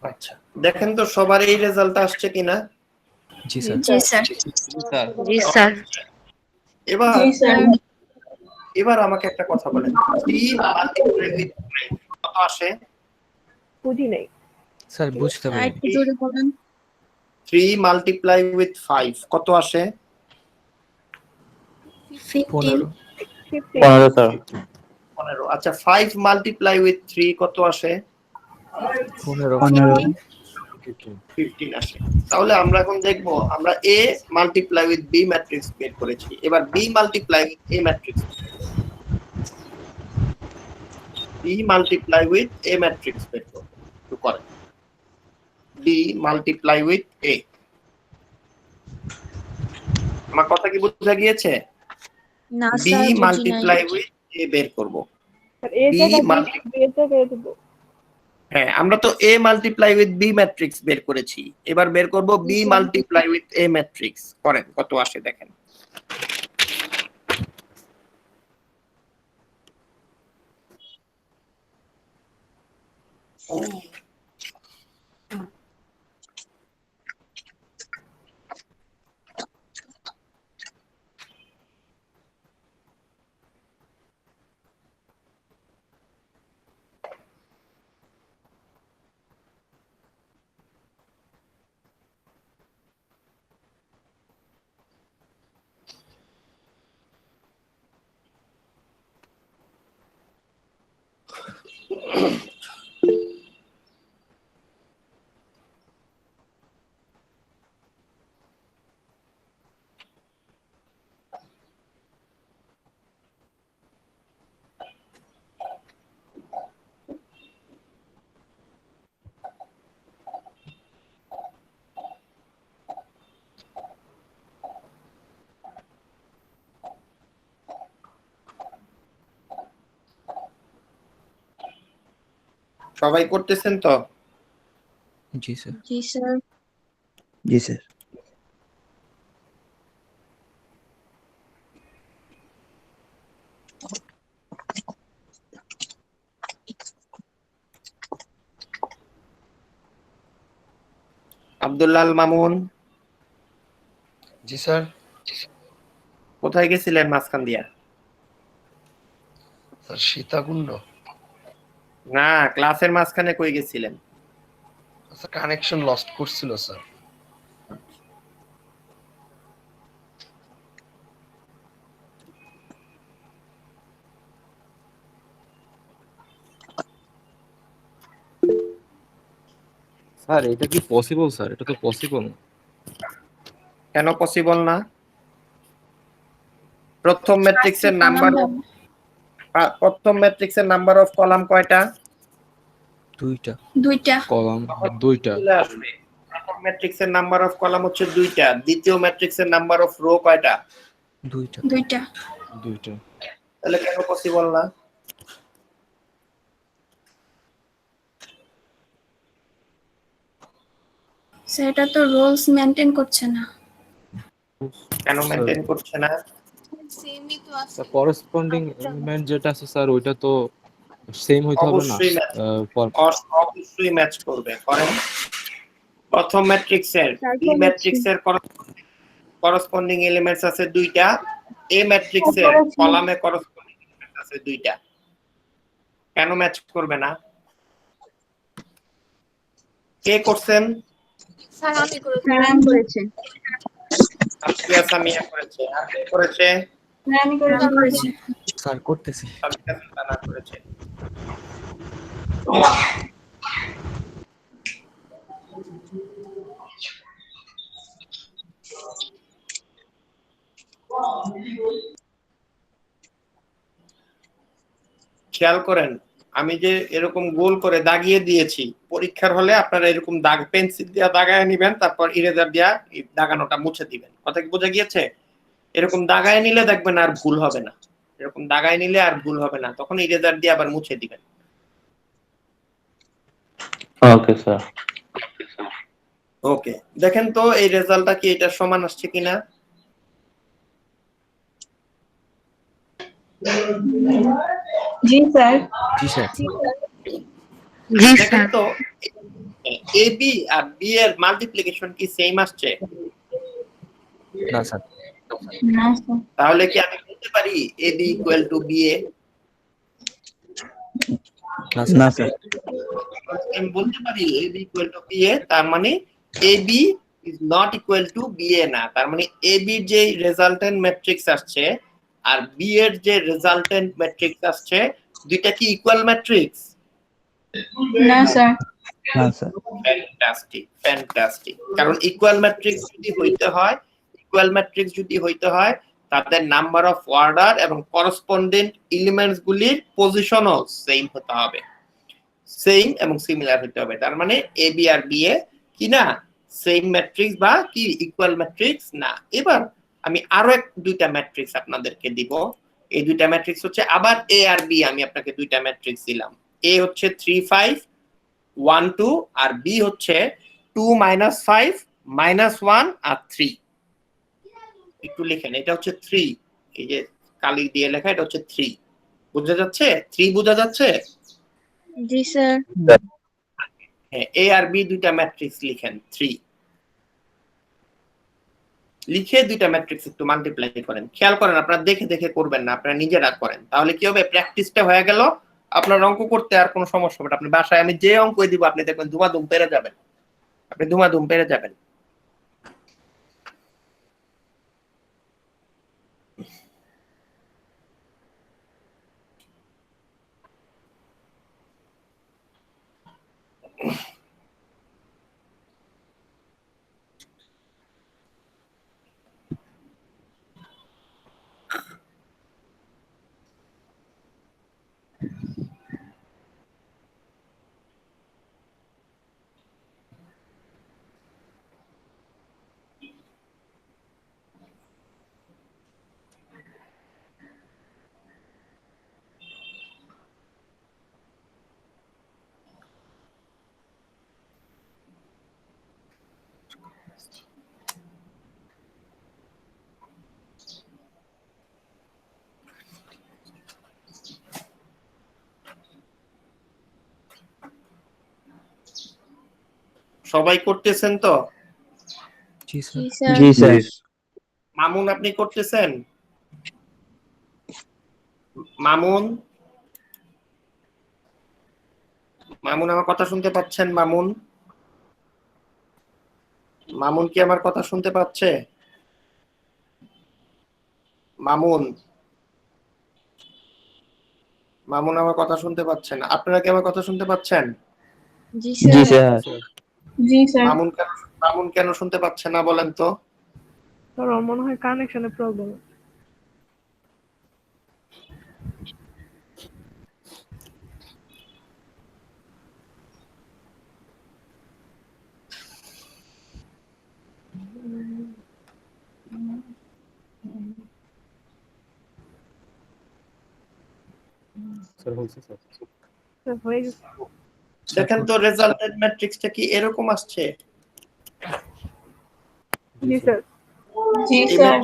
আচ্ছা, দেখেন তো সবার এই রেজাল্ট আসছে কিনা। জি স্যার। জি স্যার। জি স্যার। এবার জি স্যার। এবার আমাকে একটা কথা বলেন, 3 multiply with 5 কত আসে? বুঝি নাই। স্যার বুঝতে পারিনি। আরেকটু জোরে বলেন। 3 multiply with 5 কত আসে? 15। 15। 15 স্যার। 15। আচ্ছা, 5 multiply with 3 কত আসে? 15। 15 আসে। তাহলে আমরা এখন দেখব, আমরা A multiply with B matrix বের করেছি, এবার B multiply with A matrix, B multiply with A matrix বের করব। একটু করেন, B মাল্টিপ্লাই উইথ A। আমার কথা কি বোঝা গিয়েছে? না B স্যার বুঝি নাই। মাল্টিপ্লাই উইথ A বের করব। স্যার এই B জায়গায় মাল্টি বের করে দেবো। হ্যাঁ, আমরা তো A multiply with B matrix বের করেছি, এবার বের করব B multiply with A matrix. করেন, কত আসে দেখেন। সবাই করতেছেন তো? জি স্যার। জি স্যার। জি স্যার। আব্দুল্লাল মামুন, জি স্যার। কোথায় গেছিলেন মাঝখান দিয়া? স্যার সীতাকুণ্ড। না, ক্লাসের মাঝখানে কই গেছিলেন? স্যার কানেকশন লস্ট করছিল স্যার। স্যার এটা কি পসিবল স্যার? এটা তো পসিবল না। কেন পসিবল না? প্রথম ম্যাট্রিক্সের নাম্বার অফ কলাম কয়টা? দুইটা দুইটা। কলাম, দুইটা। চলে আসবে। প্রথম ম্যাট্রিক্সের নাম্বার অফ কলাম হচ্ছে দুইটা, দ্বিতীয় ম্যাট্রিক্সের নাম্বার অফ রো কয়টা? দুইটা। দুইটা। দুইটা। তাহলে কেন পসিবল না? সেটা তো রুলস মেনটেন করছে না। কেন মেনটেন করছে না? সেমই তো আছে। স্যার করেসপন্ডিং এলিমেন্ট যেটা আছে স্যার ওইটা তো সেম হইতে হবে না। অবশ্যই ম্যাচ করবে। করেন প্রথম ম্যাট্রিক্সের বি ম্যাট্রিক্সের করসপন্ডিং এলিমেন্টস আছে দুইটা, এ ম্যাট্রিক্সের কলামে করসপন্ডিং এলিমেন্টস আছে দুইটা। কেন ম্যাচ করবে না? কে করছেন? স্যার আমি করেছি। আফিয়া সামিয়া করেছে। আর কে করেছে? আমি করেছি। স্যার করতেছি। সাবিতা সুলতানা করেছে। খেয়াল করেন, আমি যে এরকম গোল করে দাগিয়ে দিয়েছি, পরীক্ষার হলে আপনারা এরকম দাগ পেন্সিল দিয়ে দাগায় নিবেন, তারপর ইরেজার দিয়ে দাগানোটা মুছে দিবেন। কথা কি বোঝা গিয়েছে? এরকম দাগায় নিলে দেখবেন আর ভুল হবে না। এরকম দাগায় নিলে আর ভুল হবে না, তখন ইরেজার দিয়ে আবার মুছে দিবেন। ওকে স্যার। ওকে, দেখেন তো এই রেজাল্টটা কি এটার সমান আসছে কিনা? জি স্যার। জি স্যার। দেখেন তো এ বি আর বি এর মাল্টিপ্লিকেশন কি সেম আসছে? না স্যার। না স্যার। তাহলে কি আমি বলতে পারি A B equal to B A? না স্যার। আমি বলতে পারি A B equal to B A, তার মানে A B is not equal to B A না। তার মানে এ বি যে রেজাল্টেন্ট ম্যাট্রিক্স আসছে আর বি এর যে রেজাল্টেন্ট ম্যাট্রিক্স আসছে, দুইটা কি ইকুয়াল ম্যাট্রিক্স? না স্যার। না স্যার। ফ্যান্টাস্টিক। কারণ ইকুয়াল ম্যাট্রিক্স যদি হইতে হয় তাদের নাম্বার অফ অর্ডার এবং করসপন্ডেন্ট এলিমেন্টস গুলির পজিশনও সেম হতে হবে, সেম এবং সিমিলার হতে হবে। তার মানে A B R B A কি না সেম ম্যাট্রিক্স বা কি ইকুয়াল ম্যাট্রিক্স না। এবার আমি আরো দুইটা ম্যাট্রিক্স আপনাদেরকে দিব। এই দুইটা ম্যাট্রিক্স হচ্ছে আবার এ আর বি। আমি আপনাকে দুইটা ম্যাট্রিক্স দিলাম। এ হচ্ছে 3 5 1 2 আর বি হচ্ছে 2 -5 -1 আর 3। একটু লিখেন, এটা হচ্ছে 3, এই যে কালি দিয়ে লেখা, এটা হচ্ছে 3। বোঝা যাচ্ছে? 3 বোঝা যাচ্ছে? জি স্যার। হ্যাঁ, এ আর বি দুইটা ম্যাট্রিক্স লিখেন 3। লিখে দুইটা ম্যাট্রিক্স একটু মাল্টিপ্লাই করেন। খেয়াল করেন, আপনারা দেখে দেখে করবেন না, আপনারা নিজেরা করেন। তাহলে কি হবে, প্র্যাকটিসটা হয়ে গেল, আপনার অঙ্ক করতে আর কোনো সমস্যা হবে না। আপনি বাসায় আমি যে অঙ্ক দিব আপনি দেখবেন ধুমাধুম পেরে যাবেন, আপনি ধুমাধুম পেরে যাবেন। সবাই করতেছেন তো? জি স্যার। জি স্যার। জি স্যার। মামুন আপনি করতেছেন? মামুন মামুন আমার কথা শুনতে পাচ্ছেন? মামুন মামুন কি আমার কথা শুনতে পাচ্ছে? মামুন মামুন আমার কথা শুনতে পাচ্ছেন? আপনারা কি আমার কথা শুনতে পাচ্ছেন? জি জি স্যার। স্যার। জি স্যার। মামুন কেন শুনতে পাচ্ছে না বলেন তো? স্যার আমার মনে হয় কানেকশনের প্রবলেম। স্যার হয়েছে স্যার। স্যার হয়ে গেছে। দেখেন তো রেজাল্টেড ম্যাট্রিক্সটা কি এরকম আসছে? জি স্যার। জি এই স্যার।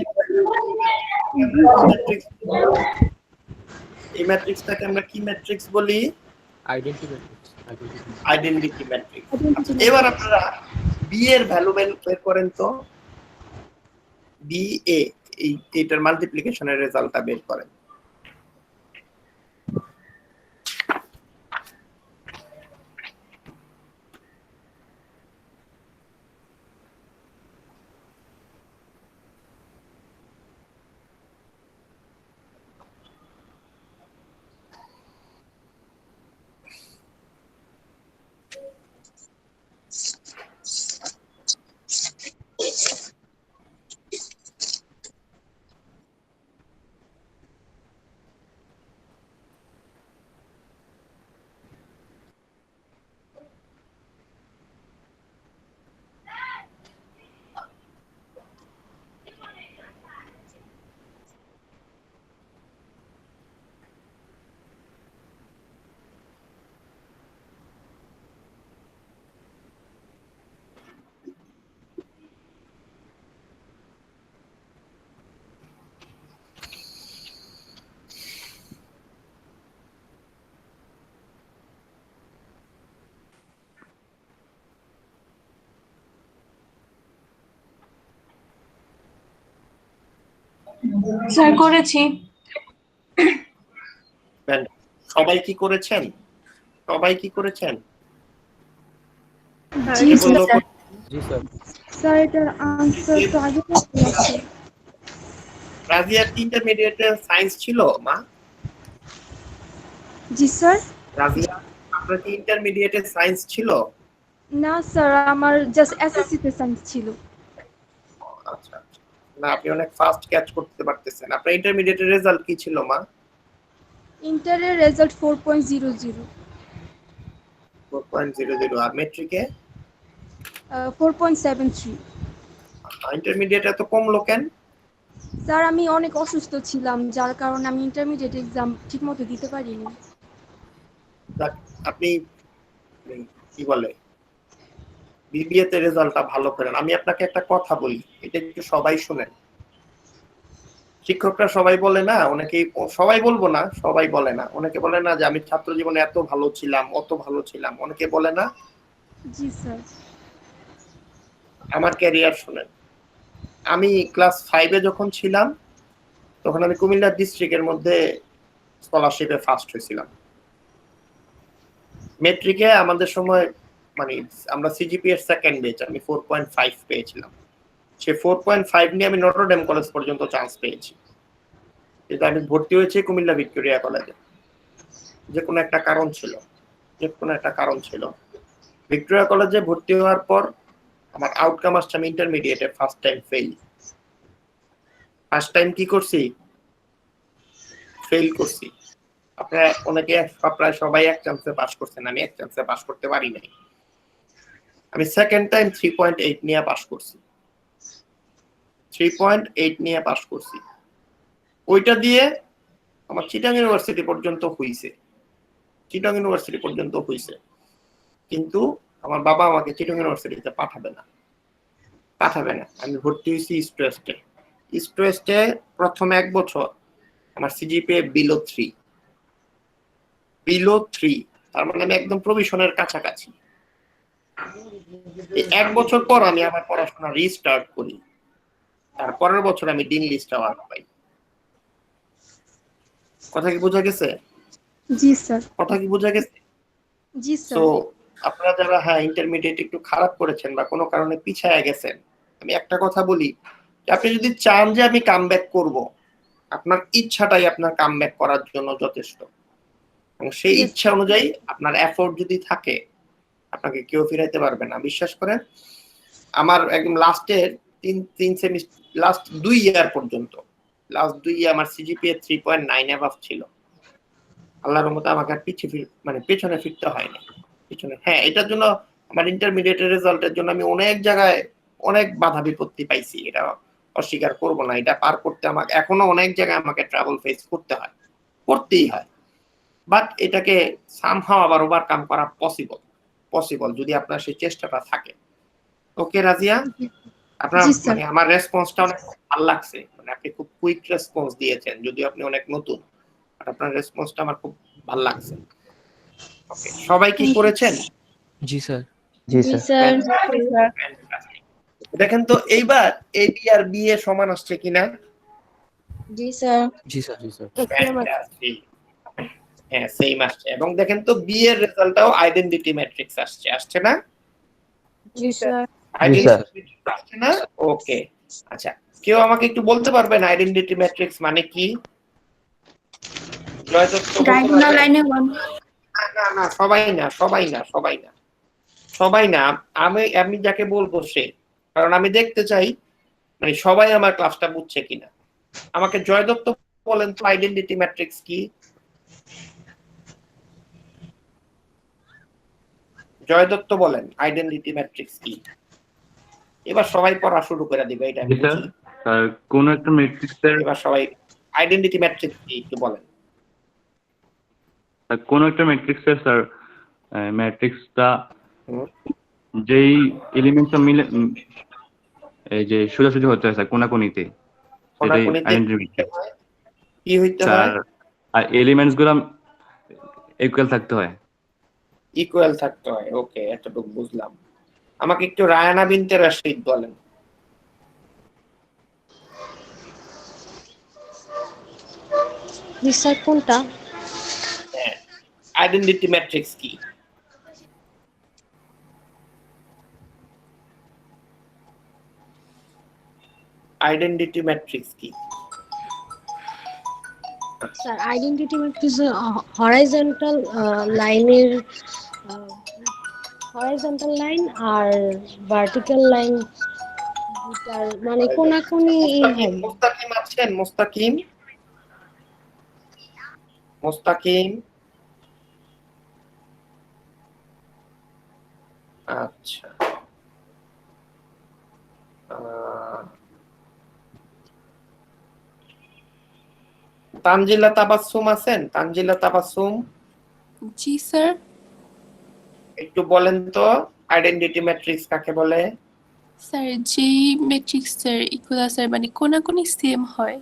ম্যাট্রিক্সটাকে আমরা কি ম্যাট্রিক্স বলি? Identity matrix. Identity matrix. আচ্ছা, এবার আপনারা বি এর ভ্যালু বের করেন তো। বি এ এইটার মাল্টিপ্লিকেশনের রেজাল্টটা বের করেন। স্যার করেছি। সবাই কি করেছেন? সবাই কি করেছেন? জি কে স্যার। বললো? জি স্যার। স্যার এটার আনসার তো আগে থেকে আছে। রাজিয়ার ইন্টারমিডিয়েটে সায়েন্স ছিল মা? জি স্যার। রাজিয়া আপনার কি ইন্টারমিডিয়েটে সায়েন্স ছিল? না স্যার, আমার জাস্ট এসএসসি তে সায়েন্স ছিল। আচ্ছা আচ্ছা। না আপনি অনেক ফাস্ট ক্যাচ করতে পারতেছেন। আপনার ইন্টারমিডিয়েটের রেজাল্ট কি ছিল মা? ইন্টারের রেজাল্ট 4.00, 4.00। আর মেট্রিকে? 4.73। ইন্টারমিডিয়েট এত কমলো কেন? স্যার আমি অনেক অসুস্থ ছিলাম, যার কারণে আমি ইন্টারমিডিয়েট এক্সাম ঠিকমতো দিতে পারিনি। যাক, আপনি কি বলে বিবিএ তে রেজাল্টটা ভালো করেন। আমি আপনাকে একটা কথা বলি, এটা একটু সবাই শুনেন। শিক্ষকরা সবাই বলে না, অনেকেই, সবাই বলবো না, সবাই বলে না, অনেকে বলে না যে আমি ছাত্র জীবনে এত ভালো ছিলাম, অত ভালো ছিলাম, অনেকে বলে না। জি স্যার। আমার ক্যারিয়ার শুনেন। আমি ক্লাস 5-এ যখন ছিলাম তখন আমি কুমিল্লা ডিস্ট্রিক্টের মধ্যে স্কলারশিপে ফার্স্ট হয়েছিলাম। মেট্রিকে আমাদের সময় মানে আমরা সিজিপি এর সেকেন্ড ব্যাচ, আমি 4.5 পেয়েছিলাম। সে 4.5 নিয়ে আমি নটরডেম কলেজ পর্যন্ত চান্স পেয়েছি, কিন্তু আমি ভর্তি হয়েছি কুমিল্লা ভিক্টোরিয়া কলেজে। যে কোনো একটা কারণ ছিল, ভিক্টোরিয়া কলেজে ভর্তি হওয়ার পর আমার আউটকাম আসছে আমি ইন্টারমিডিয়েটে first time fail. First time কি করছি? ফেল করছি। আপনারা অনেকে প্রায় সবাই এক চান্সে পাস করছেন, আমি এক চান্সে পাস করতে পারি নাই। আমি সেকেন্ড টাইম 3.8 নিয়ে পাস করছি। 3.8 নিয়ে পাস করছি। ওইটা দিয়ে আমার চিটাং ইউনিভার্সিটি পর্যন্ত হইছে। কিন্তু আমার বাবা আমাকে চিটাং ইউনিভার্সিটিতে পাঠাবে না। আমি ভর্তি হয়েছি ইস্ট ওয়েস্টে প্রথম 1 বছর আমার সিজিপিএ বিলো 3, তার মানে আমি একদম প্রভিশনের কাছাকাছি। এই 1 বছর পর আমি আমার পড়াশোনা রিস্টার্ট করি, তারপরের বছর আমি ডিন লিস্ট অ্যাওয়ার্ড পাই। কথা কি বোঝা গেছে? জি স্যার। কথা কি বোঝা গেছে? জি স্যার। তো আপনারা যারা ইন্টারমিডিয়েট একটু খারাপ করেছেন বা কোনো কারণে পিছায় গেছেন, আমি একটা কথা বলি, যে আপনি যদি চান যে আমি কামব্যাক করব, আপনার ইচ্ছাটাই আপনার কামব্যাক করার জন্য যথেষ্ট। এবং সেই ইচ্ছা অনুযায়ী আপনার এফোর্ট যদি থাকে, আপনাকে কেউ ফিরাইতে পারবে না। বিশ্বাস করেন, আমার একদম লাস্টের তিন সেমিস্টার, লাস্ট 2 ইয়ার পর্যন্ত, লাস্ট 2 ইয়ার আমার সিজিপিএ 3.9 অ্যাবাভ ছিল। আল্লাহর রহমতে আমাকে আর পেছনে ফিরতে হয়নি। এটার জন্য আমার ইন্টারমিডিয়েটের রেজাল্টের জন্য আমি অনেক জায়গায় অনেক বাধা বিপত্তি পাইছি, এটা অস্বীকার করব না। এটা পার করতে আমাকে এখনো অনেক জায়গায় আমাকে ট্রাভেল ফেস করতেই হয়। বাট এটাকে সামহাও আবার ওভারকাম করা পসিবল যদি আপনার সেই চেষ্টাটা থাকে। ওকে রাজিয়া, আপনার আমার রেসপন্সটা অনেক ভালো লাগছে, আপনি খুব কুইক রেসপন্স দিয়েছেন, যদিও আপনি অনেক নতুন, আপনার রেসপন্সটা আমার খুব ভালো লাগছে। ওকে, সবাই কি করেছেন? জি স্যার। জি স্যার। দেখেন তো এইবার এবি আর বি এর সমান আসছে কিনা? জি স্যার। জি স্যার। জি স্যার। হ্যাঁ, সেম আসছে। এবং দেখেন তো বি এর রেজাল্টটাও আইডেন্টিটি ম্যাট্রিক্স আসছে না? জি স্যার। আইডেন্টিটি ম্যাট্রিক্স আসছে না? ওকে, আচ্ছা, কেউ আমাকে একটু বলতে পারবেন আইডেন্টিটি ম্যাট্রিক্স মানে কি? ডায়াগোনাল লাইনে 1। না, সবাই না। আমি যাকে বলবো সে, কারণ আমি দেখতে চাই সবাই আমার ক্লাসটা বুঝছে কিনা। আমাকে জয় দত্ত বলেন তো আইডেন্টিটি ম্যাট্রিক্স কি? জয় দত্ত বলেন আইডেন্টিটি ম্যাট্রিক্স কি? এবার সবাই পড়া শুরু করে দিবে, এটা আমি বুঝি। কোন একটা ম্যাট্রিক্সের এবার সবাই আইডেন্টিটি ম্যাট্রিক্স কি একটু বলেন। কোন একটা ম্যাট্রিক্সের স্যার ম্যাট্রিক্সটা যেই এলিমেন্টটা মিলে এই যে সোজাসুজি হতে হয় স্যার কোনাকুনিতে, সেটাই আইডেন্টিটি ম্যাট্রিক্স। কি হইতে হয়? স্যার আর এলিমেন্টস গুলো ইকুয়াল থাকতে হয়। ওকে, এতটুকু বুঝলাম। আমাকে একটু রায়ানা বিনতে রাশিদ বলেন। স্যার কোনটা? আইডেন্টিটি ম্যাট্রিক্স কি? আইডেন্টিটি ম্যাট্রিক্স কি? স্যার আইডেন্টিটি ম্যাট্রিক্স হরাইজন্টাল লাইনের হরাইজন্টাল লাইন আর ভার্টিক্যাল লাইন দুটার মানে কোনাকুনি হবে। মুস্তাকিম আছেন? মুস্তাকিম, আচ্ছা। তানজিলা তাবাসসুম আছেন? জি স্যার। একটু বলেন তো আইডেন্টিটি ম্যাট্রিক্স কাকে বলে? স্যার যে ম্যাট্রিক্সের ইকুয়াল স্যার মানে কোনাকুনি সেম হয়,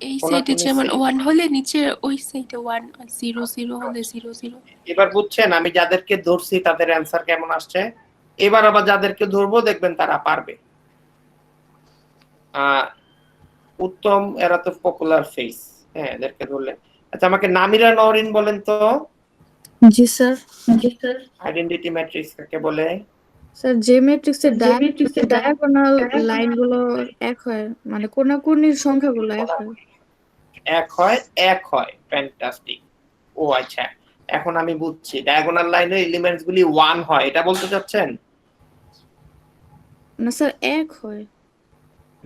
এই সাইডে যেমন 1 হলে নিচে ওই সাইডে 1, 0 0 হলে 0 0। এবার বুঝছেন আমি যাদেরকে ধরছি তাদের অ্যানসার কেমন আসছে? এবার আবার যাদেরকে ধরবো দেখবেন তারা পারবে। উত্তম, এরা তো পপুলার ফেস, এদেরকে ধরলে। আচ্ছা, আমাকে নামিরা নওরিন বলেন তো। জি স্যার। আইডেন্টিটি ম্যাট্রিক্স কাকে বলে? স্যার যে ম্যাট্রিক্সের ডায়াগোনাল লাইনগুলো এক হয়, মানে কোনাকুনির সংখ্যাগুলো এক হয়। ফ্যান্টাস্টিক। ও আচ্ছা, এখন আমি বুঝছি, ডায়াগোনাল লাইনের এলিমেন্টস গুলি 1 হয়, এটা বলতে চাচ্ছেন? না স্যার, এক হয়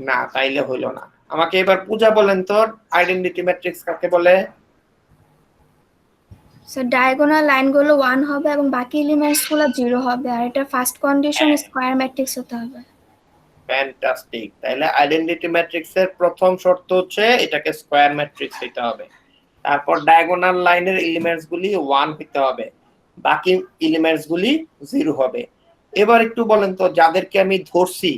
না, তাইলে হইল না। আমাকে এবার পূজা বলেন তো আইডেন্টিটি ম্যাট্রিক্স কাকে বলে? স্যার ডায়াগোনাল লাইনগুলো 1 হবে এবং বাকি এলিমেন্টসগুলো 0 হবে, আর এটা ফার্স্ট কন্ডিশন স্কয়ার ম্যাট্রিক্স হতে হবে। ফ্যান্টাস্টিক। তাহলে আইডেন্টিটি ম্যাট্রিক্সের প্রথম শর্ত হচ্ছে এটাকে স্কয়ার ম্যাট্রিক্স হইতে হবে, তারপর ডায়াগোনাল লাইনের এলিমেন্টস গুলি 1 হইতে হবে, বাকি এলিমেন্টস গুলি 0 হবে। এবার একটু বলেন তো যাদেরকে আমি ধরছি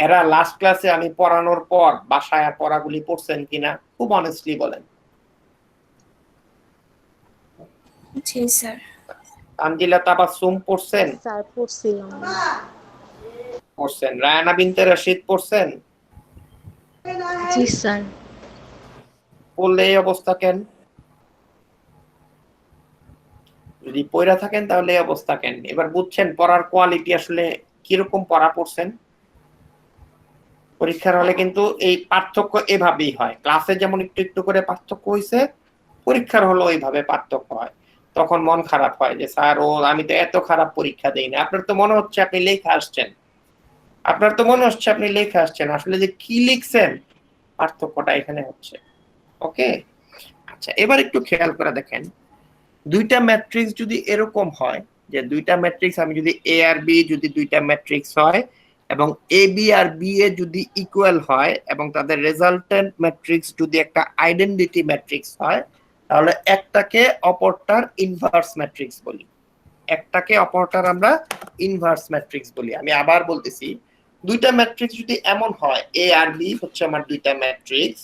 এরা লাস্ট ক্লাসে আমি পড়ানোর পর বাসায় পড়াগুলি পড়ছেন কিনা, খুব অনেস্টলি বলেন। জি স্যার। তানজিলা তাবাসসুম পড়ছেন? স্যার পড়ছিলাম। পড়ছেন। রায়ানা বিনতে রশিদ পড়ছেন? জি স্যার। পড়লে এই অবস্থা কেন? যদি পড়া থাকেন তাহলে এই অবস্থা কেন? এবার বুঝছেন পড়ার কোয়ালিটি আসলে কিরকম পড়া পড়ছেন? পরীক্ষার হলে কিন্তু এই পার্থক্য এভাবেই হয়। ক্লাসে যেমন একটু একটু করে পার্থক্য হইছে, পরীক্ষার হলো ওইভাবে পার্থক্য হয়। তখন মন খারাপ হয় যে স্যার আমি তো এত খারাপ পরীক্ষা দেই না। আপনার তো মনে হচ্ছে আপনি লেখা আসছেন, আসলে যে কি লিখছেন পার্থক্যটা এখানে হচ্ছে। ওকে, আচ্ছা এবার একটু খেয়াল করে দেখেন, দুইটা ম্যাট্রিক্স যদি এরকম হয় যে দুইটা ম্যাট্রিক্স আমি যদি এ আর বি যদি দুইটা ম্যাট্রিক্স হয় এবং A B R B A যদি ইকুয়াল হয় এবং তাদের রেজাল্টেন্ট ম্যাট্রিক্স যদি একটা আইডেন্টিটি ম্যাট্রিক্স হয়, তাহলে একটাকে অপরটার ইনভার্স ম্যাট্রিক্স বলি। আমরা ইনভার্স ম্যাট্রিক্স বলি। আমি আবার বলতেছি, দুইটা ম্যাট্রিক্স যদি এমন হয়, এ আর বি হচ্ছে আমার দুইটা ম্যাট্রিক্স,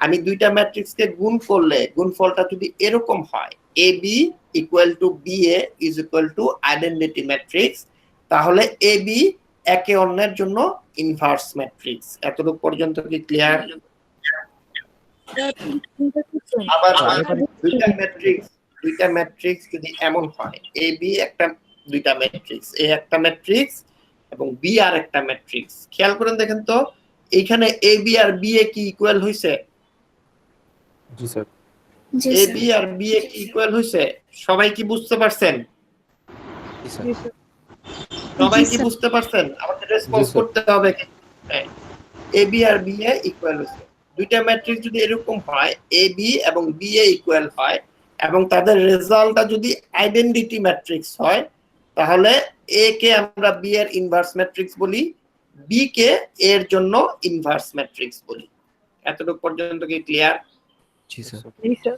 আমি দুইটা ম্যাট্রিক্সকে গুণ করলে গুণফলটা যদি এরকম হয়, A B equal to B A is equal to identity matrix, তাহলে এ বি একে অন্যের জন্য ইনভার্স ম্যাট্রিক্স। এতটুকু পর্যন্ত কি ক্লিয়ার? আবার দুইটা ম্যাট্রিক্স যদি এমন হয়, এ বি একটা দুইটা ম্যাট্রিক্স, এ একটা ম্যাট্রিক্স এবং বি আর একটা ম্যাট্রিক্স, খেয়াল করেন দেখেন তো এইখানে A B R B A কি ইকুয়াল হইছে? জি sir. A B R B A কি ইকুয়াল হইছে? সবাই কি বুঝতে পারছেন? জি স্যার। সবাই কি বুঝতে পারছেন? আমাদের রেসপন্স করতে হবে। A B R B A equal হইছে। দুইটা ম্যাট্রিক্স যদি এরকম হয়, এ বি এবং বি এ ইকুয়াল হয় এবং তাদের রেজাল্টটা যদি আইডেন্টিটি ম্যাট্রিক্স হয়, তাহলে এ কে আমরা বি এর ইনভার্স ম্যাট্রিক্স বলি, বি কে এর জন্য ইনভার্স ম্যাট্রিক্স বলি। এতটুকু পর্যন্ত কি ক্লিয়ার? জি স্যার।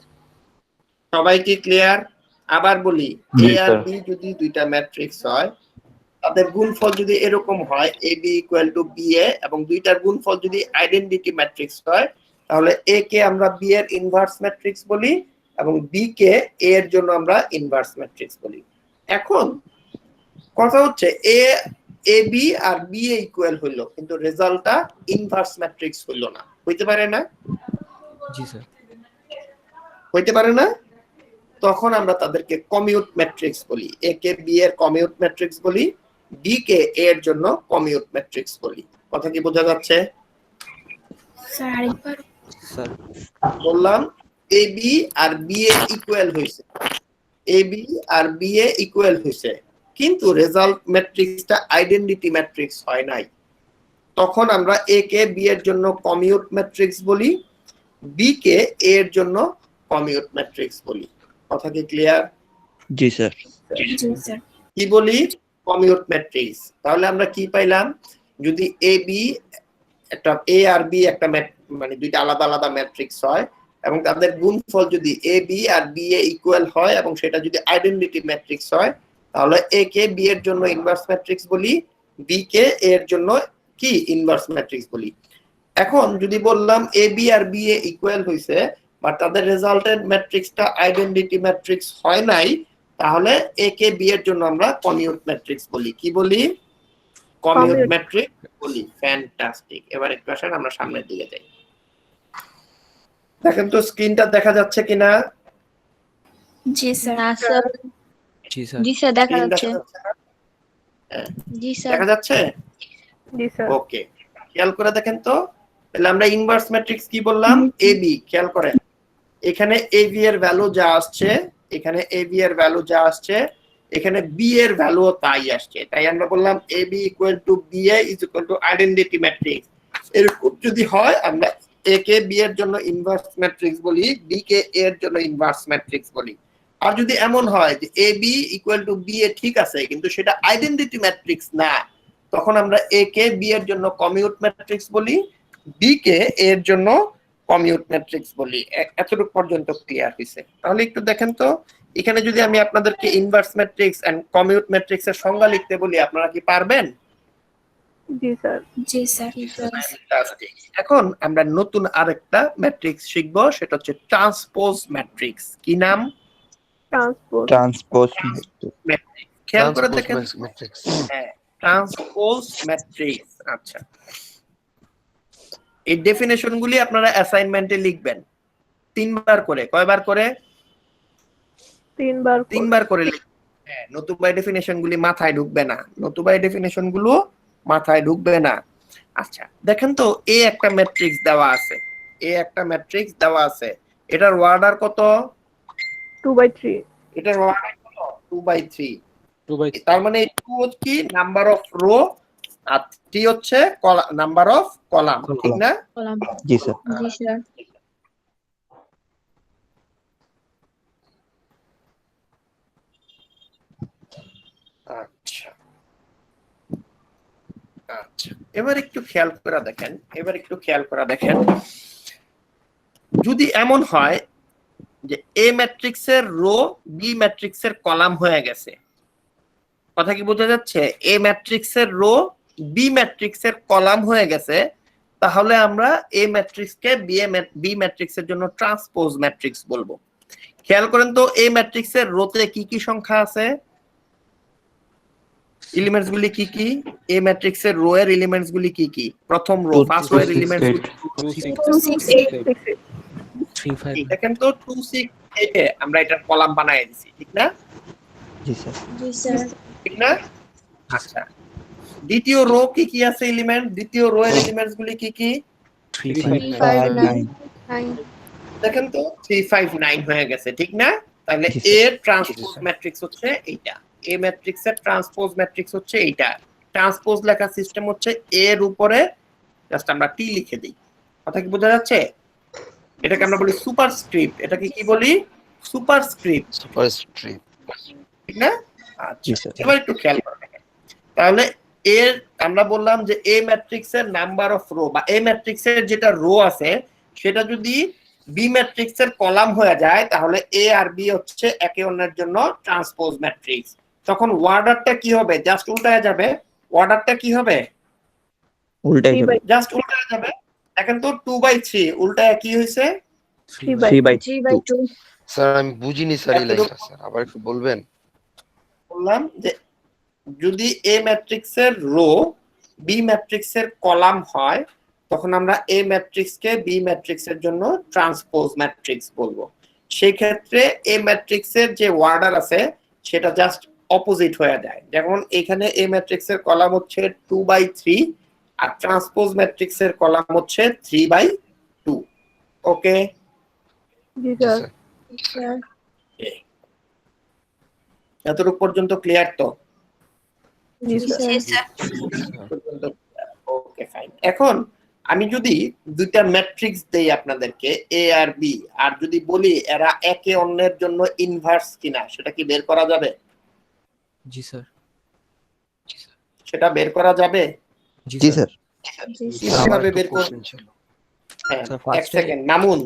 সবাই কি ক্লিয়ার? আবার বলি, এ আর বি যদি দুইটা ম্যাট্রিক্স হয়, তাদের গুণফল যদি এরকম হয়, A B equal to B এ এবং দুইটার গুণফল যদি আইডেন্টিটি ম্যাট্রিক্স হয়, তাহলে এ কে আমরা বি এর ইনভার্স ম্যাট্রিক্স বলি এবং বি কে এ এর জন্য আমরা ইনভার্স ম্যাট্রিক্স বলি। এখন কথা হচ্ছে A B R B A equal হইলো, কিন্তু রেজাল্টটা ইনভার্স ম্যাট্রিক্স হইলো না। হইতে পারে না? জি স্যার। হইতে পারে না? তখন আমরা তাদেরকে কমিউট ম্যাট্রিক্স বলি। এ কে বি এর কমিউট ম্যাট্রিক্স বলি, বি কে এ এর জন্য কমিউট ম্যাট্রিক্স বলি। কথা কি বোঝা যাচ্ছে? স্যার আরেকবার স্যার বললাম A B R B A equal হইছে, A B R B A equal হইছে, কিন্তু রেজাল্ট ম্যাট্রিক্সটা আইডেন্টিটি ম্যাট্রিক্স হয় নাই। তখন আমরা এ কে বি এর জন্য কমিউট ম্যাট্রিক্স বলি, বি কে এ এর জন্য কমিউট ম্যাট্রিক্স বলি। কথা কি ক্লিয়ার? জি স্যার। জি স্যার। কি বলি? Commute matrix. তাহলে আমরা কি পাইলাম? যদি এ বি একটা এ আর বি একটা মানে দুইটা আলাদা আলাদা ম্যাট্রিক্স হয় এবং তাদের গুণফল যদি A B R B A equal হয় এবং সেটা যদি আইডেন্টিটি ম্যাট্রিক্স হয়, তাহলে এ কে বি এর জন্য ইনভার্স ম্যাট্রিক্স বলি, বি কে এ এর জন্য কি ইনভার্স ম্যাট্রিক্স বলি। এখন যদি বললাম A B R B A equal হইছে বা তাদের রেজাল্টেন্ট ম্যাট্রিক্সটা আইডেন্টিটি ম্যাট্রিক্স হয় নাই, তাহলে এ কে বি এর জন্য আমরা কমিউট ম্যাট্রিক্স বলি। কি বলি? কমিউট ম্যাট্রিক্স বলি। ফ্যান্টাস্টিক। এবার একটু আসেন আমরা সামনের দিকে যাই। দেখেন তো স্ক্রিনটা দেখা যাচ্ছে কিনা? জি স্যার। জি স্যার। জি স্যার দেখা স্ক্রিন যাচ্ছে। দেখা যাচ্ছে না? হ্যাঁ, জি স্যার। দেখা যাচ্ছে? জি স্যার। ওকে, খেয়াল করে দেখেন তো। তাহলে আমরা ইনভার্স ম্যাট্রিক্স কি বললাম? A B. খেয়াল করেন এখানে এ বি এর ভ্যালু যা আসছে, এখানে এ বি এর ভ্যালু যা আসছে, এখানে বি এর ভ্যালুও তাই আসছে। তাই আমরা বললাম A B equal to B A is equal to identity matrix. এরকম যদি হয় আমরা এ কে বি এর জন্য ইনভার্স ম্যাট্রিক্স বলি, বি কে এ এর জন্য ইনভার্স ম্যাট্রিক্স বলি। আর যদি এমন হয় যে এ বি ইকুয়াল টু বি এ ঠিক আছে কিন্তু সেটা আইডেন্টিটি ম্যাট্রিক্স না, তখন আমরা এ কে বি এর জন্য কমিউট ম্যাট্রিক্স বলি, বি কে এ এর জন্য কমিউট ম্যাট্রিক্স বলি। এতটুকু পর্যন্ত ক্লিয়ার হইছে? তাহলে একটু দেখেন তো এখানে যদি আমি আপনাদেরকে inverse matrix and commute matrix এর সংজ্ঞা লিখতে বলি, আপনারা কি পারবেন? জি স্যার। জি স্যার। ফ্যান্টাস্টিক। এখন আমরা নতুন আরেকটা ম্যাট্রিক্স শিখবো, সেটা হচ্ছে ট্রান্সপোজ ম্যাট্রিক্স। কি নাম? Transpose matrix. খেয়াল করে ট্রান্সপোজ দেখেন, ম্যাট্রিক্স। হ্যাঁ ট্রান্সপোজ ম্যাট্রিক্স। আচ্ছা, এই ডেফিনেশন গুলি আপনারা অ্যাসাইনমেন্টে লিখবেন 3 বার করে। কয়বার করে? 3 বার করে লিখবেন। হ্যাঁ, নতুবা এই ডেফিনেশন গুলি মাথায় ঢুকবে না, নতুবা এই ডেফিনেশন গুলো মাথায় ঢুকবে না। আচ্ছা দেখেন তো, এ একটা ম্যাট্রিক্স দেওয়া আছে, এ একটা ম্যাট্রিক্স দেওয়া আছে, এটার অর্ডার কত? 2/3। এটার অর্ডার কত? 2/3। 2/3 তার মানে 2 হচ্ছে কি নাম্বার অফ রো, আর 3 হচ্ছে নাম্বার অফ কলাম, ঠিক না? কলাম। জি স্যার। জি স্যার। আচ্ছা আচ্ছা, এবার একটু খেয়াল করে দেখেন, এবার একটু খেয়াল করে দেখেন, যদি এমন হয় যে এ ম্যাট্রিক্সের রো বি ম্যাট্রিক্সের কলাম হয়ে গেছে, কথা কি বোঝা যাচ্ছে? এ ম্যাট্রিক্সের রো বি ম্যাট্রিক্সের কলাম হয়ে গেছে, তাহলে আমরা এ ম্যাট্রিক্সকে বি ম্যাট্রিক্সের জন্য ট্রান্সপোজ ম্যাট্রিক্স বলবো। খেয়াল করেন তো, এ ম্যাট্রিক্সের রোতে কি কি সংখ্যা আছে, এলিমেন্টস গুলি কি কি? এ ম্যাট্রিক্সের রো এর এলিমেন্টস গুলি কি কি? প্রথম রো, ফার্স্ট রো এর এলিমেন্টস 2 6 2 6 8 6 3 5 দেখেন তো, 2 6 8 এ আমরা এটার কলাম বানায় দিছি, ঠিক না? জি স্যার। জি স্যার। ঠিক না? আচ্ছা, দ্বিতীয় রো কি কি আছে এলিমেন্ট? দ্বিতীয় রো এর এলিমেন্টস গুলি কি কি? 3 3 5 5 9 9 দেখেন তো 3 5 9 হয়ে গেছে, ঠিক না? তাহলে জি, এ স্যার। ট্রান্সপোজ ম্যাট্রিক্স হচ্ছে এইটা, এ ম্যাট্রিক্সের ট্রান্সপোজ ম্যাট্রিক্স হচ্ছে এইটা। ট্রান্সপোজ লেখার সিস্টেম হচ্ছে এর উপরে জাস্ট আমরা টি লিখে দিই, কথা কি বোঝা যাচ্ছে? এটাকে আমরা বলি সুপারস্ক্রিপ্ট, এটাকে কি বলি? Superscript, superscript. ঠিক না? জি আচ্ছা, স্যার। এবার একটু খেয়াল করে দেখেন, তাহলে এর আমরা বললাম যে এ ম্যাট্রিক্সের নাম্বার অফ রো, বা এ ম্যাট্রিক্সের যেটা রো আছে সেটা যদি বি ম্যাট্রিক্সের কলাম হয়ে যায়, তাহলে এ আর বি হচ্ছে একে অন্যের জন্য ট্রান্সপোজ ম্যাট্রিক্স। তখন অর্ডারটা কি হবে? জাস্ট উল্টায় যাবে। অর্ডারটা কি হবে? উল্টাই যাবে। জাস্ট উল্টায় যাবে। দেখেন তো 2/3 উল্টায় কি হয়েছে? 3/2 স্যার আমি বুঝিনি স্যার এই লাইনটা, স্যার আবার একটু বলবেন? বললাম যে যদি এ ম্যাট্রিক্সের রো বি ম্যাট্রিক্সের কলাম হয়, তখন আমরা এ ম্যাট্রিক্সকে বি ম্যাট্রিক্সের জন্য ট্রান্সপোজ ম্যাট্রিক্স বলবো। সেই ক্ষেত্রে এ ম্যাট্রিক্সের যে অর্ডার আছে সেটা জাস্ট অপোজিট হয়ে যায়। যেমন এখানে এ ম্যাট্রিক্সের কলাম হচ্ছে 2/3 আর ট্রান্সপোজ ম্যাট্রিক্সের কলাম হচ্ছে 3/2। ওকে, জি জি স্যার। স্যার। এতটুকু পর্যন্ত ক্লিয়ার তো? জি স্যার। জি স্যার। Okay fine. এখন আমি যদি দুইটা ম্যাট্রিক্স দেই আপনাদেরকে, এ আর বি, আর যদি বলি এরা একে অন্যের জন্য ইনভার্স কিনা, সেটা কি বের করা যাবে? জি স্যার। সেটা বের করা যাবে? জি স্যার। কিভাবে বের করব? হ্যাঁ, এক সেকেন্ড মামুন,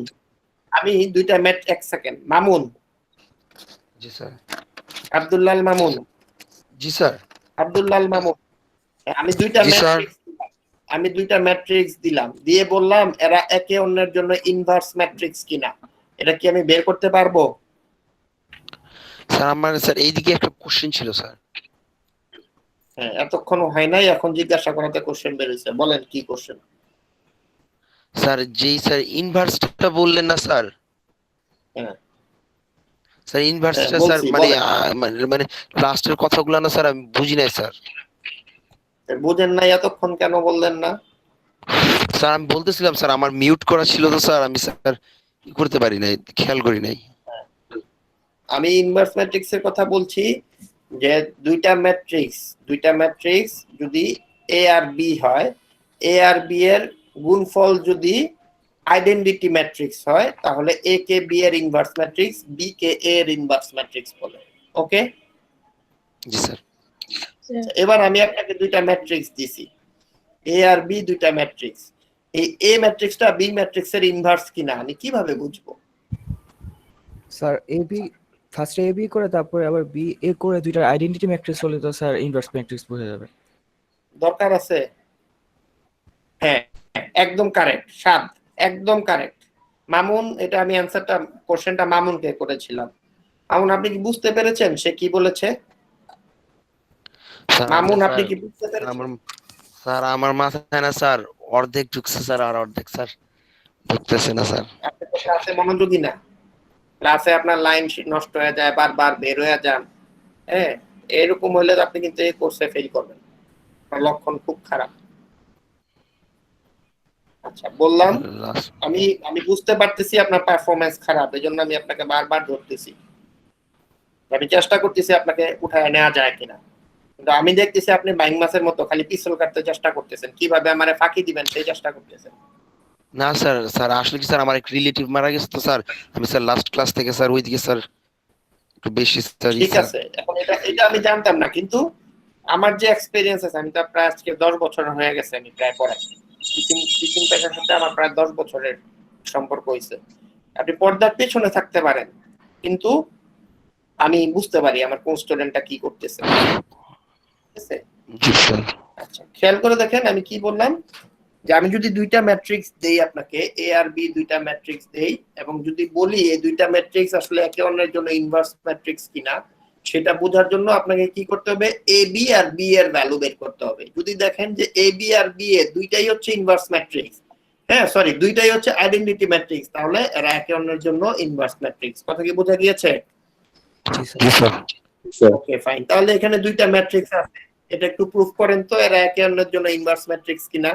আমি দুইটা এক সেকেন্ড মামুন, জি স্যার। আব্দুল্লাল মামুন, জি স্যার। আব্দুল্লাল মামুন, আমি দুইটা জি স্যার। ম্যাট্রিক্স দিলাম, দিয়ে বললাম এরা একে অন্যের জন্য ইনভার্স ম্যাট্রিক্স কিনা, এটা কি আমি বের করতে পারবো? স্যার আমার স্যার এইদিকে একটা কোশ্চেন ছিল স্যার। হ্যাঁ, এতক্ষণ হয় নাই, এখন জিজ্ঞাসা করাতে কোশ্চেন বের হয়েছে, বলেন কি কোশ্চেন? স্যার যেই স্যার ইনভার্সটা বললেন না স্যার, হ্যাঁ স্যার ইনভার্সটা বলছি, স্যার মানে বলেন। মানে লাস্টের কথাগুলো না স্যার আমি বুঝি নাই স্যার। বুঝেন নাই এতক্ষণ, কেন বললেন না? স্যার আমি বলতেছিলাম স্যার আমার মিউট করা ছিল তো স্যার, আমি স্যার ই করতে পারি নাই, খেয়াল করি নাই। আমি ইনভার্স ম্যাট্রিক্স এর কথা বলছি, যে দুইটা ম্যাট্রিক্স যদি এ আর বি হয়, এ আর বি এর গুণফল যদি আইডেন্টিটি ম্যাট্রিক্স হয়, তাহলে এ কে বি এর ইনভার্স ম্যাট্রিক্স, বি কে এ এর ইনভার্স ম্যাট্রিক্স বলে। ওকে, জি স্যার। এবার আমি আপনাকে দুইটা ম্যাট্রিক্স দিছি, এ আর বি দুইটা ম্যাট্রিক্স, এই এ ম্যাট্রিক্সটা বি ম্যাট্রিক্সের ইনভার্স কিনা আমি কিভাবে বুঝবো? স্যার এ বি ফার্স্টে এ বি করে তারপরে আবার বি এ করে দুইটা আইডেন্টিটি ম্যাট্রিক্স হলে তো স্যার ইনভার্স ম্যাট্রিক্স বোঝা যাবে। দরকার আছে? হ্যাঁ, একদম কারেক্ট, একদম কারেক্ট মামুন। এটা আমি অ্যানসারটা কোশ্চেনটা মামুনকে করেছিলাম। মামুন আপনি কি বুঝতে পেরেছেন সে কি বলেছে? মামুন আপনি কি বুঝতে পেরেছেন? স্যার আমার মাথায় না স্যার, অর্ধেক ঢুকছে স্যার, আর অর্ধেক স্যার ঢুকতেছে না স্যার। আপনি তো ক্লাসে মনোযোগী না, ক্লাসে আপনার লাইন নষ্ট হয়ে যায়, বারবার বের হয়ে যান। হ্যাঁ, এরকম হলে আপনি কিন্তু এই কোর্সে ফেল করবেন, আপনার লক্ষণ খুব খারাপ। আচ্ছা বললাম, আমি বুঝতে পারতেছি আপনার পারফরমেন্স খারাপ, এই জন্য আমি আপনাকে বারবার ধরতেছি, আমি চেষ্টা করতেছি আপনাকে উঠায় নেওয়া যায় কিনা, কিন্তু আমি দেখতেছি আপনি বাইং মাছের মতো খালি পিছল কাটতে চেষ্টা করতেছেন, কিভাবে আমারে ফাঁকি দিবেন সেই চেষ্টা করতেছেন। না স্যার, স্যার আসলে কি স্যার আমার এক রিলেটিভ মারা গেছে তো স্যার, আমি স্যার লাস্ট ক্লাস থেকে স্যার ওইদিকে স্যার একটু বেশি স্যার। ঠিক আছে, এখন এটা আমি জানতাম না, কিন্তু আমার যে এক্সপেরিয়েন্স আছে, আমি তো প্রায় আজকে 10 বছর হয়ে গেছে আমি প্রায় পড়াই, টিচিং পেশার সাথে আমার প্রায় 10 বছরের সম্পর্ক হয়েছে। আপনি পর্দার পেছনে থাকতে পারেন, কিন্তু আমি বুঝতে পারি আমার কোন স্টুডেন্টটা কি করতেছে। ঠিক আছে, আচ্ছা খেয়াল করে দেখেন আমি কি বললাম, যে আমি যদি দুইটা ম্যাট্রিক্স দেই আপনাকে, এ আর বি দুইটা ম্যাট্রিক্স দেই, এবং যদি বলি এই দুইটা ম্যাট্রিক্স আসলে একে অন্যের জন্য ইনভার্স ম্যাট্রিক্স কিনা, সেটা বোঝার জন্য আপনাকে কি করতে হবে, এ বি আর বি এর ভ্যালু বের করতে হবে। যদি দেখেন যে A B R B A দুইটাই হচ্ছে ইনভার্স ম্যাট্রিক্স, হ্যাঁ সরি দুইটাই হচ্ছে আইডেন্টিটি ম্যাট্রিক্স, তাহলে এরা একে অন্যের জন্য ইনভার্স ম্যাট্রিক্স। কথা কি বোঝা গিয়েছে? ওকে ফাইন, তাহলে এখানে দুইটা ম্যাট্রিক্স আছে, এটা একটু প্রুফ করেন তো এরা একে অন্যের জন্য ইনভার্স ম্যাট্রিক্স কিনা।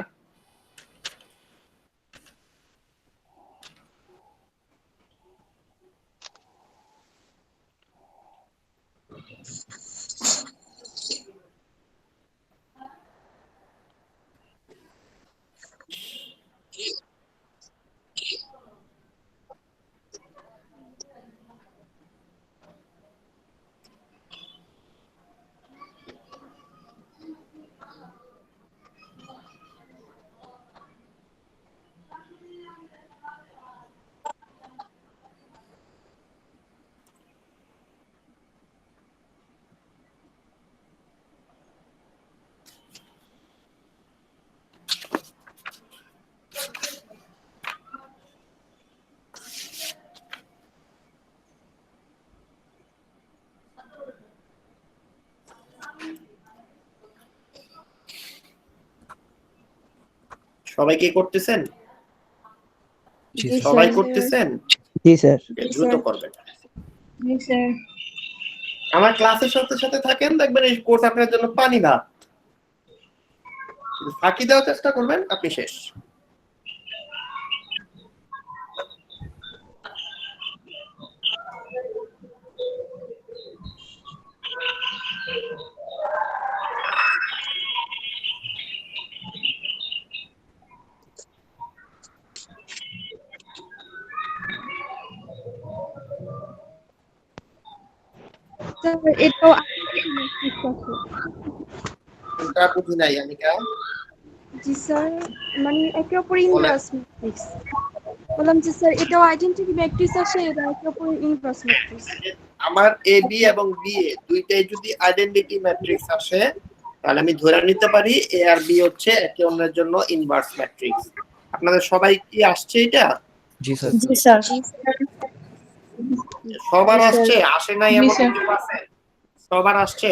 সবাই কি করতেছেন? সবাই করতেছেন? জি স্যার। দ্রুত করবেন। জি স্যার। আমার ক্লাসের সাথে সাথে থাকেন, দেখবেন এই কোর্স আপনার জন্য পানি ভাত, ফাঁকি দেওয়ার চেষ্টা করবেন আপনি শেষ। এটাও কোনটা বুঝি নাই আনিকা? জি স্যার, মানে একে অপরের ইনভার্স ম্যাট্রিক্স। বললাম যে স্যার এটাও আইডেন্টিটি ম্যাট্রিক্স আছে, এটা একে অপরের ইনভার্স ম্যাট্রিক্স। আমার এ বি এবং বি এ দুইটাই যদি আইডেন্টিটি ম্যাট্রিক্স আসে, তাহলে আমি ধরে নিতে পারি এ আর বি হচ্ছে একে অন্যের জন্য ইনভার্স ম্যাট্রিক্স। আপনাদের সবাই কি আসছে এটা? জি স্যার। জি স্যার। সবার আসছে? আসে নাই এমন কেউ আছে? সবার আসছে?